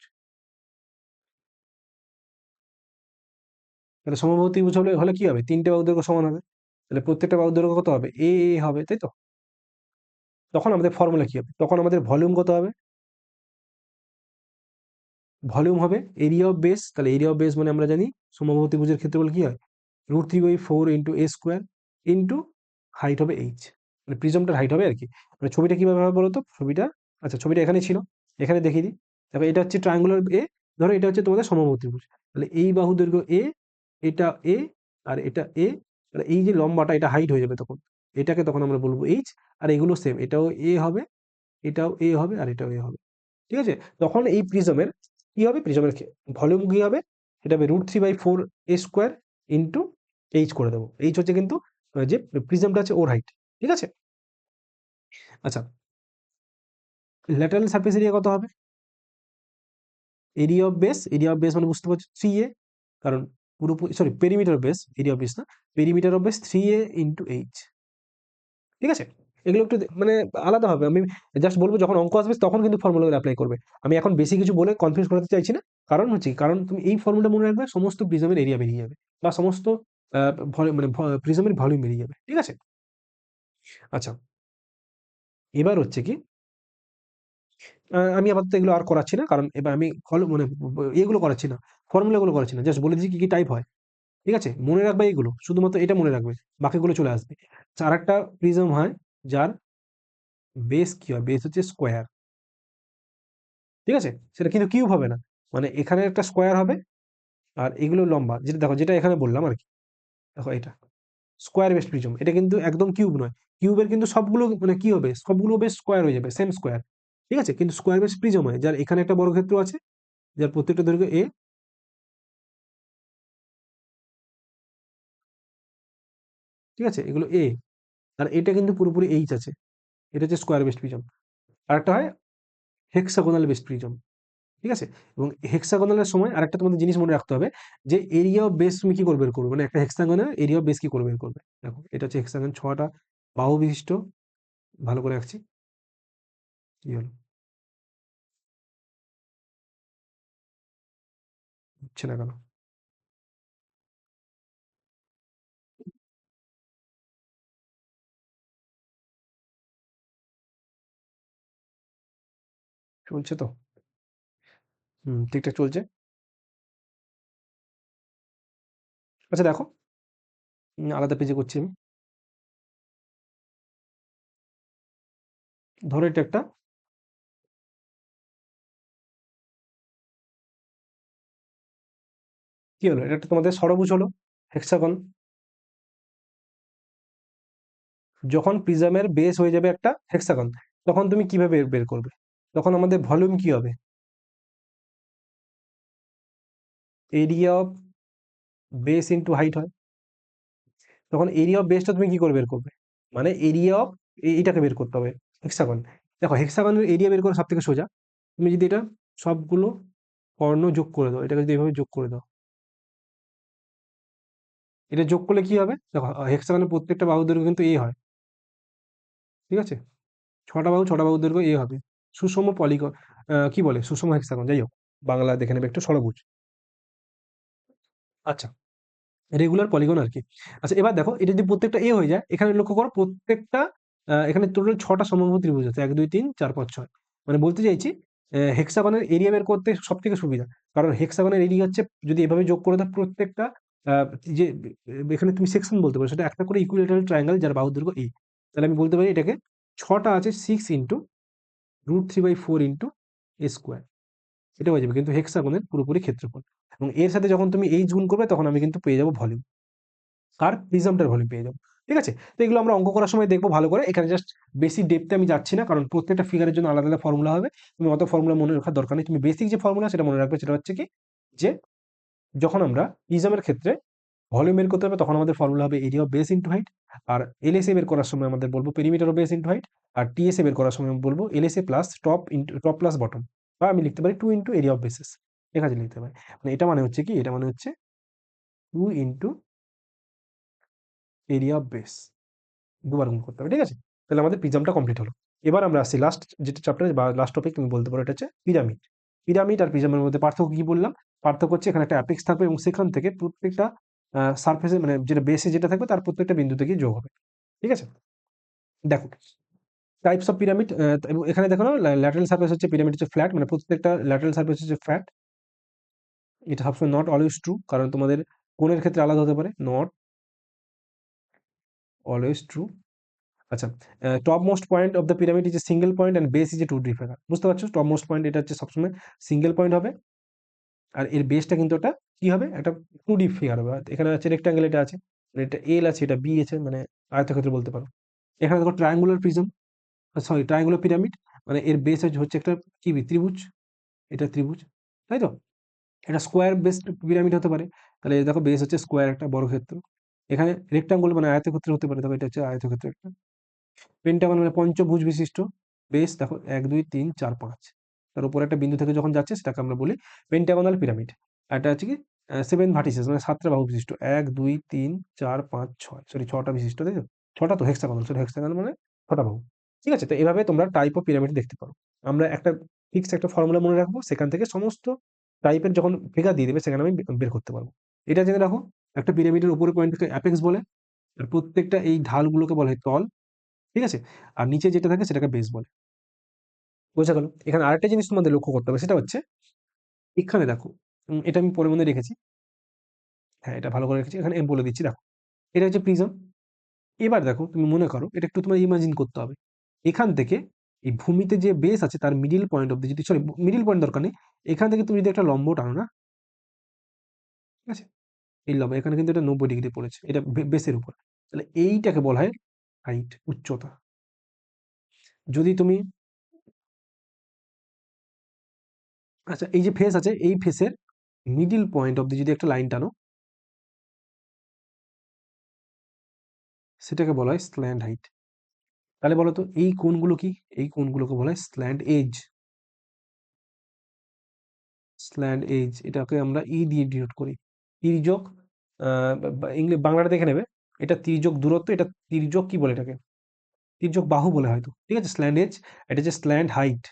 তাহলে সমবাহু ত্রিভুজ হলে হলে কি হবে? তিনটে বাহুর দৈর্ঘ্য সমান হবে। তাহলে প্রত্যেকটা বাহুর দৈর্ঘ্য কত হবে? এ এ হবে, তাই তো? তখন আমাদের ফর্মুলা কি হবে? তখন আমাদের ভলিউম কত হবে? ভলিউম হবে এরিয়া অফ বেস। তাহলে এরিয়া অফ বেস মানে আমরা জানি সমবাহু ত্রিভুজের ক্ষেত্রফল কি হয়? √3/4 ইন্টু এ স্কোয়ার ইন্টু হাইট হবে এইচ, মানে প্রিজমটার হাইট হবে আর কি। মানে ছবিটা কিভাবে হবে বলো তো? ছবিটা, আচ্ছা ছবিটা এখানে ছিল, এখানে দেখিয়ে দিই। তারপর এটা হচ্ছে ট্রায়াঙ্গুলার এ, ধরো এটা হচ্ছে তোমাদের সমবাহু ত্রিভুজ। তাহলে এই বাহু দৈর্ঘ্য এ, এটা এ, আর এটা এ। তাহলে এই যে লম্বাটা এটা হাইট হয়ে যাবে তখন, এটাকে তখন আমরা বলবো এইচ। আর এগুলো সেম, এটাও এ হবে, এটাও এ হবে, আর এটাও এ হবে। ঠিক আছে, তখন এই প্রিজমের কি হবে? প্রিজমের ভলিউম কি হবে? সেটা হবে √3/4 এ স্কোয়ার ইন্টু এইচ করে দেবো। এইচ হচ্ছে কিন্তু যে প্রিজমটা আছে ওর হাইট। ঠিক আছে, আচ্ছা ল্যাটারাল সারফেস এরিয়া কত হবে? Area of base, area of base মানে বুঝতে পারছো 3a, কারণ পুরোপুরি sorry perimeter of base, area of base না, perimeter of base 3a into H. ঠিক আছে, এগুলো একটু মানে আলাদা হবে। আমি জাস্ট বলবো যখন অঙ্ক আসবে তখন কিন্তু ফর্মুলাগুলো অ্যাপ্লাই করবে। আমি এখন বেশি কিছু বলে কনফিউজ করাতে চাইছি না। কারণ হচ্ছে কারণ তুমি এই ফর্মুলা মনে রাখবে, সমস্ত প্রিজমের এরিয়া বেরিয়ে যাবে, বা সমস্ত মানে প্রিজমের ভলিউম বেরিয়ে যাবে। ঠিক আছে, আচ্ছা এবার হচ্ছে কি, আমি আপাতত এগুলো আর করাচ্ছি না, কারণ এবার আমি মানে এগুলো করাচ্ছি না, ফর্মুলাগুলো করাচ্ছি না, জাস্ট বলে দিচ্ছি কি কি টাইপ হয়। ঠিক আছে, মনে রাখবে এইগুলো, শুধুমাত্র এটা মনে রাখবে, বাকিগুলো চলে আসবে। আচ্ছা, আর একটা প্রিজম হয় যার বেস কি হয়? বেস হচ্ছে স্কোয়ার। ঠিক আছে, সেটা কিন্তু কিউব হবে না, মানে এখানে একটা স্কোয়ার হবে, আর এগুলো লম্বা, যেটা দেখো যেটা এখানে বললাম আর কি। দেখো এটা স্কোয়ার বেস প্রিজম, এটা কিন্তু একদম কিউব নয়। কিউবের কিন্তু সবগুলো মানে কি হবে? সবগুলো বেশ স্কোয়ার হয়ে যাবে, সেম স্কোয়ার। ঠিক আছে, কিন্তু স্কোয়ার বেস প্রিজম হয় যার এখানে একটা বর্গক্ষেত্র আছে, যার প্রত্যেকটা দৈর্ঘ্য এ। ঠিক আছে, এগুলো এ, আর এটা কিন্তু পুরোপুরি এইচ আছে। এটা হচ্ছে স্কোয়ার বেস প্রিজম। আর একটা হয় হেক্সাগোনাল বেস প্রিজম। ঠিক আছে, এবং হেক্সাগোনালের সময় আরেকটা তোমাদের জিনিস মনে রাখতে হবে, যে এরিয়া অফ বেস তুমি কি করে বের করবে, মানে একটা হেক্সাগনের এরিয়া অফ বেস কি করে বের করবে। দেখো এটা হচ্ছে হেক্সাগন, 6টা বাহু বিশিষ্ট। ভালো করে রাখছি, কি হলো হচ্ছে না কেন? চলছে তো? হুম, ঠিকঠাক চলছে। আচ্ছা দেখো, আলাদা পেজে করছি আমি। ধরো এটা একটা কি হলো, এটা একটা তোমাদের ষড়ভুজ হলো, হেক্সাগন। যখন প্রিজমের বেস হয়ে যাবে একটা হেক্সাগন, তখন তুমি কিভাবে বের বের করবে? তখন আমাদের ভলিউম কি হবে? Area of base into height হয়। তখন এরিয়া অফ বেসটা তুমি কি করে বের করবে? মানে এরিয়া অফ এইটাকে বের করতে হবে, হেক্সাগন। দেখো হেক্সাগনের এরিয়া বের করা সব থেকে সোজা। তুমি যদি এটা সবগুলো কর্ণ যোগ করে দাও, এটাকে যদি এভাবে যোগ করে দাও, এটা যোগ করলে কি হবে? দেখো হেক্সাগনের প্রত্যেকটা বাহু দৈর্ঘ্য কিন্তু এ হয়। ঠিক আছে, 6টা বাহু, 6টা বাহুর দৈর্ঘ্য এ হবে। সুষম পলিগন, কি বলে, সুষম হেক্সাগন, যাই হোক, বাংলা দেখে নেবে একটু, ষড়ভুজ। আচ্ছা, রেগুলার পলিগন আর কি। আচ্ছা এবার দেখো, এটা যদি প্রত্যেকটা এ হয়ে যায়, এখানে লক্ষ্য করো প্রত্যেকটা এখানে টোটাল 6টা সমবাহু ত্রিভুজ আছে, 1 2 3 4 5 6। মানে বলতে চাইছি হেক্সাগনের এরিয়া বের করতে সব থেকে সুবিধা, কারণ হেক্সাগনের এরিয়া হচ্ছে যদি এভাবে যোগ করে দাও প্রত্যেকটা আহ, যে এখানে তুমি সেকশন বলতে পারো, সেটা একটা করে ইকুইলেটারাল ট্রায়াঙ্গেল যার বাহুর দৈর্ঘ্য এই, তাহলে আমি বলতে পারি এটাকে ছটা আছে 6 × √3/4 এ স্কোয়ার, এটা হয়ে যাবে কিন্তু হেক্সাগনের পুরোপুরি ক্ষেত্রফল। এবং এর সাথে যখন তুমি এই গুণ করবে তখন আমি কিন্তু পেয়ে যাবো ভলিউম, আর প্রিজমটার ভলিউম পেয়ে যাবো। ঠিক আছে, তো এগুলো আমরা অঙ্ক করার সময় দেখবো ভালো করে, এখানে জাস্ট বেশি ডেপথে আমি যাচ্ছি না, কারণ প্রত্যেকটা ফিগারের জন্য আলাদা আলাদা ফর্মুলা হবে, তুমি অত ফর্মুলা মনে রাখার দরকার নেই, তুমি বেসিক যে ফর্মুলা সেটা মনে রাখবে, সেটা হচ্ছে কি যে যখন আমরা প্রিজমের ক্ষেত্রে ভলিউম বের করতে হবে তখন আমাদের ফর্মুলা হবে area of base into height, আর এলএসএ বের করার সময় আমাদের বলবো perimeter of base into height, আর টিএসএ বের করার সময় আমি বলবো LSA plus top into top plus bottom, বা আমি লিখতে পারি 2 × এরিয়া অফ বেসিস, এখানে লিখতে পারি। মানে এটা মানে হচ্ছে কি, এটা মানে হচ্ছে 2 × এরিয়া অফ বেস, দুবার গুণ করতে হবে। ঠিক আছে, তাহলে আমাদের প্রিজমটা কমপ্লিট হলো। এবার আমরা আসছি লাস্ট যেটা চ্যাপ্টার বা লাস্ট টপিক তুমি বলতে পারো, এটা হচ্ছে পিরামিড। পিরামিড আর প্রিজমের মধ্যে পার্থক্য কি বললাম? পার্থক্য হচ্ছে এখানে একটা অ্যাপেক্স থাকবে এবং সেখান থেকে প্রত্যেকটা সারফেসে মানে যেটা বেসে যেটা থাকবে তার প্রত্যেকটা বিন্দুতে গিয়ে যোগ হবে। ঠিক আছে, দেখো টাইপস অফ পিরামিড, এবং এখানে দেখো না ল্যাটারাল সারফেস হচ্ছে পিরামিড হচ্ছে ফ্ল্যাট, মানে প্রত্যেকটা ল্যাটারাল সারফেস হচ্ছে ফ্ল্যাট। এটা সবসময় নট অলওয়েজ ট্রু, কারণ তোমাদের কোণের ক্ষেত্রে আলাদা হতে পারে, নট অলওয়েজ ট্রু। আচ্ছা, top most point of the pyramid is a single point and base is a 2D figure. বুঝতে পারছো, টপ মোস্ট পয়েন্ট এটা হচ্ছে সবসময় সিঙ্গেল পয়েন্ট হবে, আর এর বেসটা কিন্তু একটা কি হবে, একটা 2D ফিগার হবে। এখানে আছে রেক্টাঙ্গেল, এটা আছে, এটা এল আছে, এটা বি আছে, মানে আয়তক্ষেত্র বলতে পারো। এখানে দেখো triangular prism, sorry triangular pyramid, মানে এর বেস হচ্ছে একটা কি ত্রিভুজ, এটা ত্রিভুজ, তাই তো। এটা স্কোয়ার বেসড পিরামিড হতে পারে, তাহলে এই দেখো বেস হচ্ছে স্কোয়ার একটা বর্গক্ষেত্র। এখানে রেক্টাঙ্গুল মানে আয়তক্ষেত্র হতে পারে, দেখো এটা হচ্ছে আয়তক্ষেত্র একটা। পেন্টাগন মানে পঞ্চভুজ বিশিষ্ট বেস, দেখো 1 2 3 4 5, তার উপরে একটা বিন্দু থেকে যখন যাচ্ছে সেটাকে আমরা বলি পেন্টাগনাল পিরামিড। আর এটা হচ্ছে কি 7 ভার্টিসেস মানে 7টা বাহু বিশিষ্ট, 1 2 3 4 5 6, সরি 6টা বিশিষ্ট, তাই তো। 6টা তো হেক্সাগোনাল, সরি হেক্সাগোনাল মানে 6টা বাহু। ঠিক আছে, তো এভাবে তোমরা টাইপ অফ পিরামিড দেখতে পারো। আমরা একটা ফিক্সড একটা ফর্মুলা মনে রাখবো, সেখান থেকে সমস্ত টাইপের যখন ফিগার দিয়ে দেবে সেখানে আমি বের করতে পারবো। এটা জেনে রাখো, একটা পিরামিডের উপরে পয়েন্টকে অ্যাপেক্স বলে, আর প্রত্যেকটা এই ঢালগুলোকে বলা হয় তল। ঠিক আছে, আর নিচে যেটা থাকে সেটাকে বেস বলে। বোঝা গেল। এখানে আরেকটা জিনিস তোমাদের লক্ষ্য করতে হবে, সেটা হচ্ছে এখানে দেখো, এটা আমি পরে মনে রেখেছি, হ্যাঁ এটা ভালো করে রেখেছি, এখানে আমি বলে দিচ্ছি, দেখো এটা হচ্ছে প্রিজম। এবার দেখো তুমি মনে করো, এটা একটু তোমার ইমাজিন করতে হবে, এখান থেকে এই ভূমিতে যে বেস আছে তার মিডিল পয়েন্ট অব্দি যদি, সরি মিডিল পয়েন্ট দরকার নেই, এখান থেকে তুমি যদি একটা লম্ব টানো না, ঠিক আছে, এই লম্ব এখানে কিন্তু এটা 90 ডিগ্রি পড়েছে, এটা বেসের উপর, তাহলে এইটাকে বলা হয় হাইট, উচ্চতা। যদি তুমি, আচ্ছা এই যে ফেস আছে, এই ফেসের মিডিল পয়েন্ট অব্দি যদি একটা লাইন টানো, সেটাকে বলা হয় স্ল্যান্ট হাইট। তাহলে বলো তো এই কোণগুলো কি? এই কোণগুলোকে বলা হয় স্ল্যান্ট এজ। স্ল্যান্ট এজ, এটাকে আমরা ই দিয়ে ডিনোট করি, তির্যক, ইংলিশ বাংলাটা দেখে নেবে, এটা তির্যক দূরত্ব, এটা তির্যক কি বলে এটাকে, তির্যক বাহু বলে হয়তো। ঠিক আছে, স্ল্যান্ট এজ, এটা হচ্ছে স্ল্যান্ট হাইট,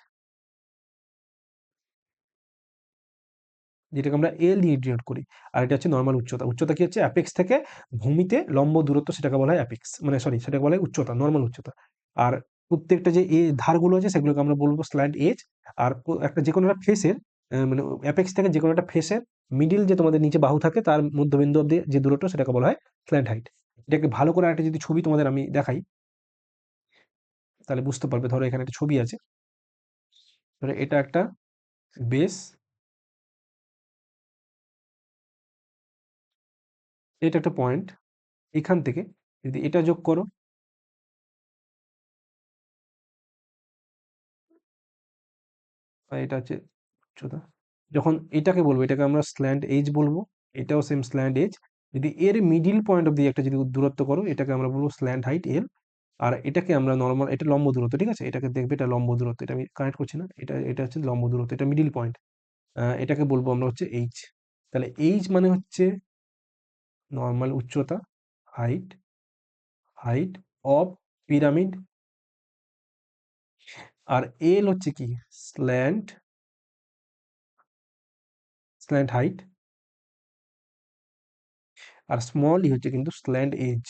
যেটাকে আমরা এল দিয়ে ডিনোট করি। আর এটা হচ্ছে নর্মাল উচ্চতা। উচ্চতা কি হচ্ছে অ্যাপেক্স থেকে ভূমিতে লম্ব দূরত্ব, সেটাকে বলা হয় অ্যাপেক্স, মানে সরি সেটাকে বলা হয় উচ্চতা, নর্মাল উচ্চতা। আর প্রত্যেকটা যে ধারগুলো আছে সেগুলোকে আমরা বলবো স্ল্যান্ট এজ। আর একটা যে কোনো একটা ফেসের, মানে অ্যাপেক্স থেকে যে কোনো একটা ফেসের মিডিল যে তোমাদের নিচে বাহু থাকে তার মধ্যবিন্দু অব্দি যে দূরত্ব সেটাকে বলা হয় স্ল্যান্ট হাইট। এটাকে ভালো করে একটা যদি ছবি তোমাদের আমি দেখাই তাহলে বুঝতে পারবে। ধরো এখানে একটা ছবি আছে, ধরো এটা একটা বেস, এটা একটা পয়েন্ট, এখান থেকে যদি এটা যোগ করো, আর এটা হচ্ছে উচ্চতা, যখন এটাকে বলবো এটাকে আমরা স্ল্যান্ট এজ বলবো, এটাও সেম স্ল্যান্ট এজ। যদি এর মিডিল পয়েন্ট অব্দি একটা যদি দূরত্ব করো, এটাকে আমরা বলবো স্ল্যান্ট হাইট এল। আর এটাকে আমরা নর্মাল, এটা লম্ব দূরত্ব, ঠিক আছে, এটাকে দেখবে এটা লম্ব দূরত্ব, এটা আমি কানেক্ট করছি না, এটা এটা হচ্ছে লম্ব দূরত্ব, এটা মিডিল পয়েন্ট, এটাকে বলবো আমরা হচ্ছে এইচ। তাহলে এইচ মানে হচ্ছে নর্মাল উচ্চতা, হাইট, হাইট অফ পিরামিড। আর এল হচ্ছে কি স্ল্যান্ট, স্ল্যান্ট হাইট। আর স্মল ই হচ্ছে কিন্তু স্ল্যান্ট এজ।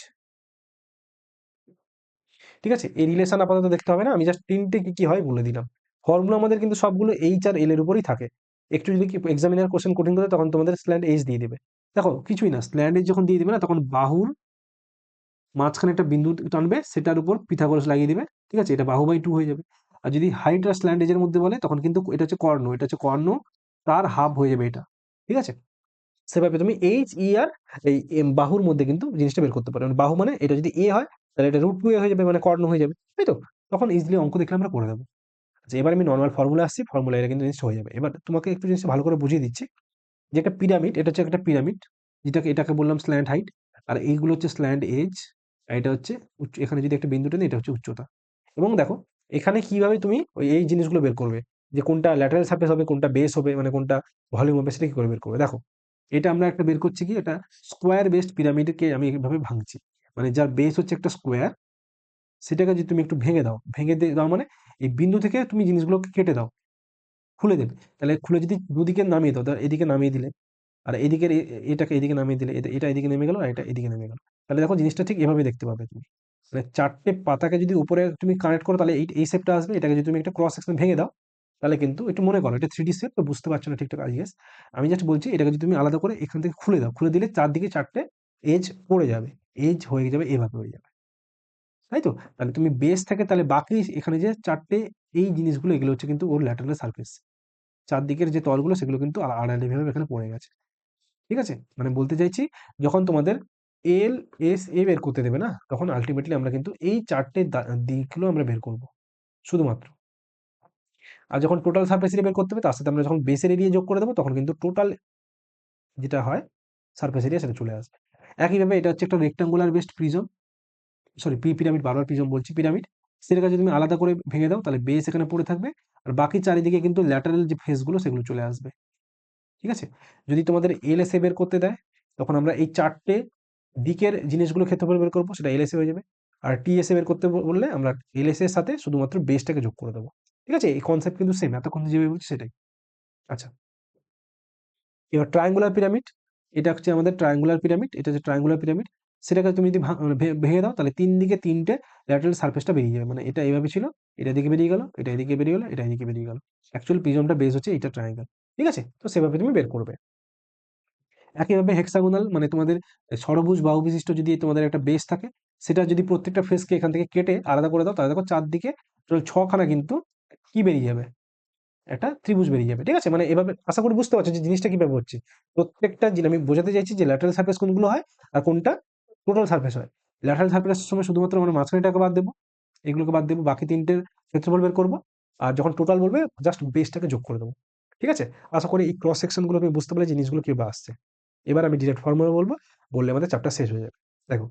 ঠিক আছে, এই রিলেশন আপাতত দেখতে হবে না, আমি জাস্ট তিনটে কি কি হয় বলে দিলাম। ফর্মুলা আমাদের কিন্তু সবগুলো এইচ আর এল এর উপরেই থাকে। একটু যদি এক্সামিনার কোশ্চেন কঠিন করে তখন তোমাদের স্ল্যান্ড এইচ দিয়ে দেবে। দেখো কিছুই না, স্ল্যান্ড এইচ যখন দিয়ে দিবে না তখন বাহুর মাঝখানে একটা বিন্দু টানবে, সেটার উপর পিথাগোরাস লাগিয়ে দিবে, ঠিক আছে, এটা বাহু বাই 2 হয়ে যাবে। আর যদি হাইট আর স্ল্যান্ড এজের মধ্যে বলে তখন কিন্তু এটা হচ্ছে কর্ণ, এটা হচ্ছে কর্ণ, তার হাফ হয়ে যাবে এটা, ঠিক আছে। সেভাবে তুমি এইচ ই আর এই বাহুর মধ্যে কিন্তু জিনিসটা বের করতে পারো। মানে বাহু মানে এটা যদি এ হয় তাহলে এটা √2 এ হয়ে যাবে, মানে কর্ণ হয়ে যাবে, তাই তো। তখন ইজিলি অঙ্ক দেখলে আমরা করে দেবো। আচ্ছা, এবার আমি নর্মাল ফর্মুলা আসছি, ফর্মুলা এটা কিন্তু জিনিসটা হয়ে যাবে। এবার তোমাকে একটু জিনিসটা ভালো করে বুঝিয়ে দিচ্ছি যে একটা পিরামিড, এটা হচ্ছে একটা পিরামিড, যেটাকে এটাকে বললাম স্ল্যান্ড হাইট, আর এইগুলো হচ্ছে স্ল্যান্ড এজ, আর এটা হচ্ছে এখানে যদি একটা বিন্দুটা নিই এটা হচ্ছে উচ্চতা। এবং দেখো এখানে কিভাবে তুমি এই জিনিসগুলো বের করবে, যে কোনটা ল্যাটারাল সারফেস হবে, কোনটা বেস হবে, মানে কোনটা ভলিউম হবে, সেটা কি করে বের করবে। দেখো এটা আমরা একটা বের করছি, কি এটা স্কোয়ার বেসড পিরামিডকে আমি এইভাবে ভাঙছি, মানে যার বেস হচ্ছে একটা স্কোয়ার, সেটাকে যদি তুমি একটু ভেঙে দাও, দাও মানে এই বিন্দু থেকে তুমি জিনিসগুলোকে কেটে দাও, খুলে দেবে, তাহলে খুলে যদি দুদিকে নামিয়ে দাও, এদিকে নামিয়ে দিলে, আর এদিকের এটাকে এদিকে নামিয়ে দিলে, এটা এদিকে নেমে গেল, আর এটা এদিকে নেমে গেল, তাহলে দেখো জিনিসটা ঠিক এভাবে দেখতে পাবে তুমি। মানে চারটে পাতাকে যদি উপরে তুমি কানেক্ট করো তাহলে এই শেপটা আসবে, এটাকে যদি তুমি একটা ক্রস সেকশন ভেঙে দাও তাহলে কিন্তু একটু মনে করো এটা 3D শেপ, তো বুঝতে পারছো না ঠিকঠাক, আই গেস। আমি জাস্ট বলছি এটাকে যদি তুমি আলাদা করে এখান থেকে খুলে দাও, খুলে দিলে চারদিকে চারটে এজ পড়ে যাবে, এজ হয়ে যাবে, এভাবে হয়ে যাবে, তাই তো। তাহলে তুমি বেস থেকে তাহলে বাকি এখানে যে চারটে এই জিনিসগুলো, এগুলো হচ্ছে কিন্তু ওর ল্যাটারাল সারফেস, চারদিকের যে তলগুলো সেগুলো কিন্তু আড়াআড়ি ভাবে এখানে পড়ে গেছে, ঠিক আছে। মানে বলতে চাইছি যখন তোমাদের এল এস এ বের করতে দেবে না, তখন আলটিমেটলি আমরা কিন্তু এই চারটে দিকগুলো আমরা বের করব শুধুমাত্র। আর যখন টোটাল সারফেস এরিয়া বের করতে হবে তার সাথে আমরা যখন বেসের এরিয়া যোগ করে দেবো তখন কিন্তু টোটাল যেটা হয় সারফেস এরিয়া সেটা চলে আসবে। একইভাবে এটা হচ্ছে একটা rectangular based prism, sorry pyramid, বারবার প্রিজম বলছি, পিরামিড। সেটাকে যদি তুমি আলাদা করে ভেঙে দাও তাহলে বেস এখানে পড়ে থাকবে, আর বাকি চারিদিকে কিন্তু ল্যাটারাল যে ফেসগুলো সেগুলো চলে আসবে, ঠিক আছে। যদি তোমাদের এলএসএ বের করতে দেয় তখন আমরা এই চারটে দিকের জিনিসগুলো ক্ষেত্রফল বের করবো, সেটা এলএসএ হয়ে যাবে। আর টিএসএ বের করতে বললে আমরা এলএসএ এর সাথে শুধুমাত্র বেসটাকে যোগ করে দেবো, ঠিক আছে। এই কনসেপ্ট কিন্তু সেম, এতক্ষণ যেভাবে বলছি সেটাই। আচ্ছা, এবার ট্রায়াঙ্গুলার পিরামিড, এটা হচ্ছে আমাদের ট্রায়াঙ্গুলার পিরামিড, এটা হচ্ছে ট্রায়াঙ্গুলার পিরামিড। সেটাকে তুমি যদি মানে ভেঙে দাও তাহলে তিন দিকে তিনটে ল্যাটারাল সারফেসটা বেরিয়ে যাবে, মানে এটা এইভাবে ছিল, এটা এদিকে বেরিয়ে গেল, এটা এদিকে বেরিয়ে গেল, এটা এদিকে বেরিয়ে গেল। অ্যাকচুয়ালি প্রিজমটা বেস হচ্ছে এটা ট্রায়াঙ্গেল, ঠিক আছে। তো সেভাবে তুমি বের করবে। একইভাবে হেক্সাগোনাল মানে তোমাদের ষড়ভুজ বাহু বিশিষ্ট যদি তোমাদের একটা বেস থাকে, সেটা যদি প্রত্যেকটা ফেসকে এখান থেকে কেটে আলাদা করে দাও তাহলে দেখো চারদিকে টোটাল ছখানা কিন্তু কি বেরিয়ে যাবে, একটা ত্রিভুজ বেরিয়ে যাবে, ঠিক আছে। মানে এভাবে আশা করি বুঝতে পারছো যে জিনিসটা কিভাবে হচ্ছে। প্রত্যেকটা জিনিস আমি বোঝাতে চাইছি যে ল্যাটারাল সারফেস কোনগুলো হয় আর কোনটা টোটাল সারফেস হয়। ল্যাটারাল সারফেসের সময় শুধুমাত্র আমরা মাঝখানেটাকে বাদ দেবো, এগুলোকে বাদ দেবো, বাকি তিনটের ক্ষেত্রফল বের করবো। আর যখন টোটাল বলবে জাস্ট বেসটাকে যোগ করে দেবো, ঠিক আছে। আশা করি এই ক্রস সেকশনগুলো তুমি বুঝতে পারলে জিনিসগুলো কিভাবে আসছে। এবার আমি ডিরেক্ট ফর্মুলা বলবো, বললে আমাদের চ্যাপ্টার শেষ হয়ে যাবে। দেখো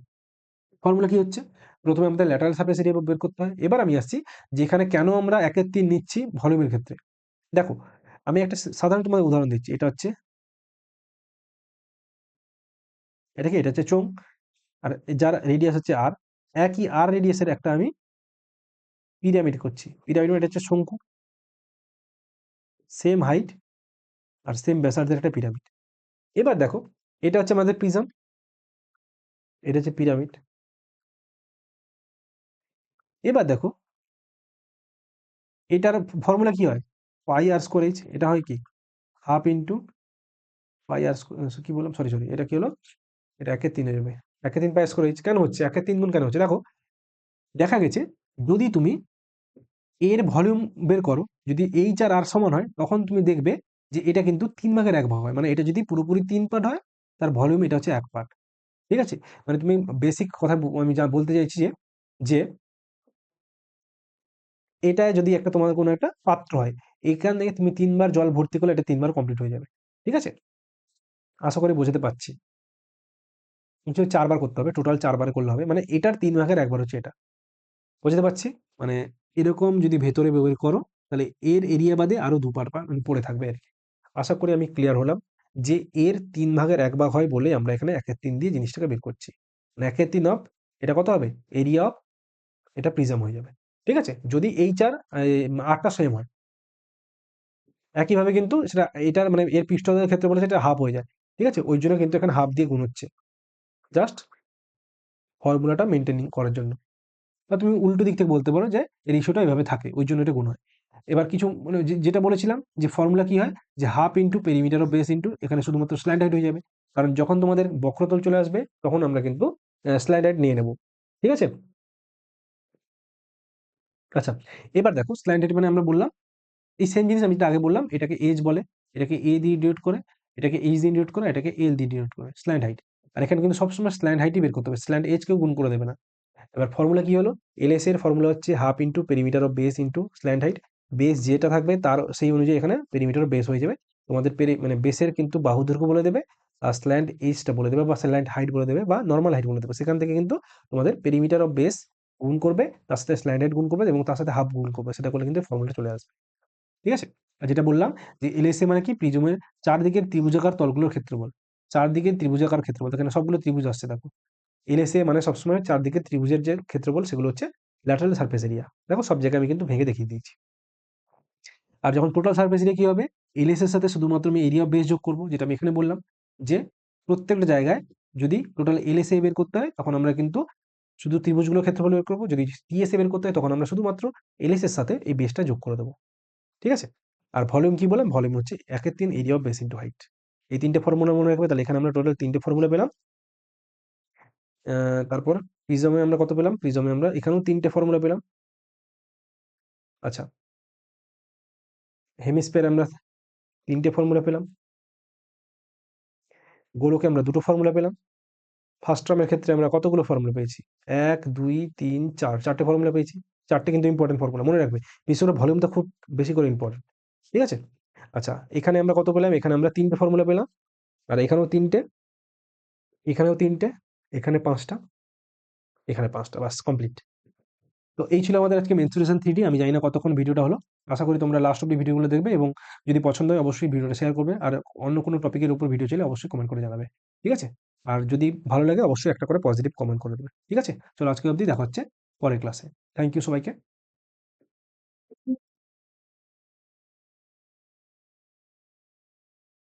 ফর্মুলা কি হচ্ছে, প্রথমে আমাদের ল্যাটারাল সারফেস এরিয়া বের করতে হয়। এবার আমি আসছি যেখানে কেন আমরা 1/3 নিচ্ছি ভলিউমের ক্ষেত্রে। দেখো আমি একটা সাধারণ তোমাদের উদাহরণ দিচ্ছি, এটা হচ্ছে, এটা কি, এটা হচ্ছে চোঙ, আর যার রেডিয়াস হচ্ছে আর, একই আর রেডিয়াসের একটা আমি পিরামিড করছি, পিরামিড মানে এটা হচ্ছে শঙ্কু, সেম হাইট আর সেম ব্যাসার্ধের একটা পিরামিড। এবার দেখো এটা হচ্ছে আমাদের প্রিজম, এটা হচ্ছে পিরামিড। এবার দেখো এটার ফর্মুলা কি হয়, পাই আর স্কোয়ার এইচ, এটা হয় কি হাফ ইন্টু পাই আর কি বললাম, সরি সরি, এটা কি হলো, এটা 1/3 হয়ে যাবে। 1/3 পাই স্কোয়ার এইচ কেন হচ্ছে, 1/3 গুণ কেন হচ্ছে, দেখো দেখা গেছে যদি তুমি এর ভলিউম বের করো, যদি এইচ আর আর সমান হয় তখন তুমি দেখবে যে এটা কিন্তু 3/1 হয়, মানে এটা যদি পুরোপুরি 3 পার্ট হয় তার ভলিউম এটা হচ্ছে 1 পার্ট, ঠিক আছে। মানে তুমি বেসিক কথা আমি যা বলতে চাইছি যে এটা যদি একটা তোমার কোনো একটা পাত্র হয়, এখান থেকে তুমি 3 বার জল ভর্তি করলে এটা 3 বার কমপ্লিট হয়ে যাবে, ঠিক আছে। আশা করি বোঝাতে পারছি। কিন্তু 4 বার করতে হবে, টোটাল 4 বারে করলে হবে, মানে এটার 3/1 হচ্ছে এটা, বোঝাতে পারছি। মানে এরকম যদি ভেতরে বের করো তাহলে এর এরিয়া বাদে আরো 2 পার্ট পড়ে থাকবে আর কি। আশা করি আমি ক্লিয়ার হলাম যে এর 3/1 হয় বলে আমরা এখানে 1/3 দিয়ে জিনিসটাকে বের করছি। মানে 1/3 অফ এটা কত হবে, এরিয়া অফ এটা প্রিজম হয়ে যাবে, ঠিক আছে, যদি এইচ আর আরটা সেম হয়। একইভাবে কিন্তু সেটা এটার মানে এর পৃষ্ঠতলের ক্ষেত্রে বলে সেটা হাফ হয়ে যায়, ঠিক আছে, ওই জন্য কিন্তু এখানে হাফ দিয়ে গুণ হচ্ছে, জাস্ট ফর্মুলাটা মেনটেন করার জন্য। বা তুমি উল্টো দিক থেকে বলতে পারো যে এর ইস্যুটা এভাবে থাকে ওই জন্য এটা গুণ হয়। এবার কিছু মানে যেটা বলেছিলাম যে ফর্মুলা কি হয়, যে half into perimeter of base into এখানে শুধুমাত্র স্ল্যান্ট হাইট হয়ে যাবে, কারণ যখন তোমাদের বক্রতল চলে আসবে তখন আমরা কিন্তু স্ল্যান্ট হাইট নিয়ে নেব। ঠিক আছে? আচ্ছা, এবার দেখো স্ল্যান্ট হাইট মানে আমরা বললাম এই সেম জিনিস আমি যেটা আগে বললাম, এটাকে এজ বলে, এটাকে এ দিয়ে ডিনোট করে, এটাকে এইচ দিয়ে ডিনোট করে, এটাকে এল দিয়ে ডিনোট করে, স্ল্যান্ট হাইট। আর এখানে কিন্তু সবসময় স্ল্যান্ট হাইটই বের করতে হবে, স্ল্যান্ট এজ কেউ গুণ করে দেবে না। এবার ফর্মুলা কি হলো, এলএস এর ফর্মুলা হচ্ছে half into perimeter of base into slant height. Base যেটা থাকবে তার সেই অনুযায়ী এখানে পেরিমিটার অফ বেস হয়ে যাবে। তোমাদের মানে বেসের কিন্তু বাহু দৈর্ঘ্য বলে দেবে, আর স্ল্যান্ট এজটা বলে দেবে বা স্ল্যান্ট হাইট বলে দেবে বা নর্মাল হাইট বলে দেবে। সেখান থেকে কিন্তু তোমাদের পেরিমিটার অফ বেস গুণ করবে, তার সাথে স্ল্যান্ট হাইট গুণ করবে এবং তার সাথে হাফ গুণ করবে, সেটা করলে কিন্তু ফর্মুলা চলে আসবে। ঠিক আছে? আর যেটা বললাম যে এলএসএ মানে কি, প্রিজমের চারদিকের ত্রিভুজাকার তলগুলোর ক্ষেত্রফল, চারদিকের ত্রিভুজাকার ক্ষেত্রফল, এখানে সবগুলো ত্রিভুজ আসছে দেখো। এলএসএ মানে সবসময় চারদিকে ত্রিভুজের যে ক্ষেত্রফল সেগুলো হচ্ছে ল্যাটারাল সারফেস এরিয়া। দেখো সব জায়গায় আমি কিন্তু ভেঙে দেখিয়ে দিয়েছি। আর যখন টোটাল সারফেস এরিয়া কি হবে, এলএস এর সাথে শুধুমাত্র আমি এরিয়া বেস যোগ করব, যেটা আমি এখানে বললাম যে প্রত্যেকটা জায়গায় যদি টোটাল এলএসএ বের করতে হয় তখন আমরা কিন্তু শুধু ত্রিভুজগুলোর ক্ষেত্রফল বের করবো, যদি টিএসএ বের করতে হয় তখন আমরা শুধুমাত্র এলএস এর সাথে এই বেসটা যোগ করে দেবো। ঠিক আছে? আর ভলিউম কি বললাম, ভলিউম হচ্ছে 1/3 area of base into height. এই তিনটে ফর্মুলা মনে রাখবে, তাহলে এখানে আমরা টোটাল তিনটে ফর্মুলা পেলাম। তারপর প্রিজমে আমরা কত পেলাম, প্রিজমে আমরা এখানেও তিনটে ফর্মুলা পেলাম। আচ্ছা, হেমিস্ফিয়ার আমরা তিনটে ফর্মুলা পেলাম, গোলকে আমরা দুটো ফর্মুলা পেলাম। ফার্স্ট টার্মের ক্ষেত্রে আমরা কতগুলো ফর্মুলা পেয়েছি, 1 2 3 4, চারটে ফর্মুলা পেয়েছি। চারটে কিন্তু ইম্পর্টেন্ট ফর্মুলা, মনে রাখবে। বিশেষ করে ভলিউমটা খুব বেশি করে ইম্পর্টেন্ট। ঠিক আছে? আচ্ছা, এখানে আমরা কত পেলাম, এখানে আমরা তিনটে ফর্মুলা পেলাম, আর এখানেও তিনটে, এখানেও তিনটে, এখানে পাঁচটা, এখানে পাঁচটা, বাস কমপ্লিট। তো এই ছিল আমাদের আজকে মেনসুরেশন 3D। আমি জানি না কতক্ষণ ভিডিওটা হলো, আশা করি তোমরা লাস্ট অব্দি ভিডিওগুলো দেখবে এবং যদি পছন্দ হয় অবশ্যই ভিডিওটা শেয়ার করবে, আর অন্য কোনো টপিকের উপর ভিডিও চাইলে অবশ্যই কমেন্ট করে জানাবে। ঠিক আছে? আর যদি ভালো লাগে অবশ্যই একটা করে পজিটিভ কমেন্ট করে দেবে। ঠিক আছে? চলো আজকে অবধি, দেখা হচ্ছে পরের ক্লাসে। থ্যাংক ইউ সবাইকে।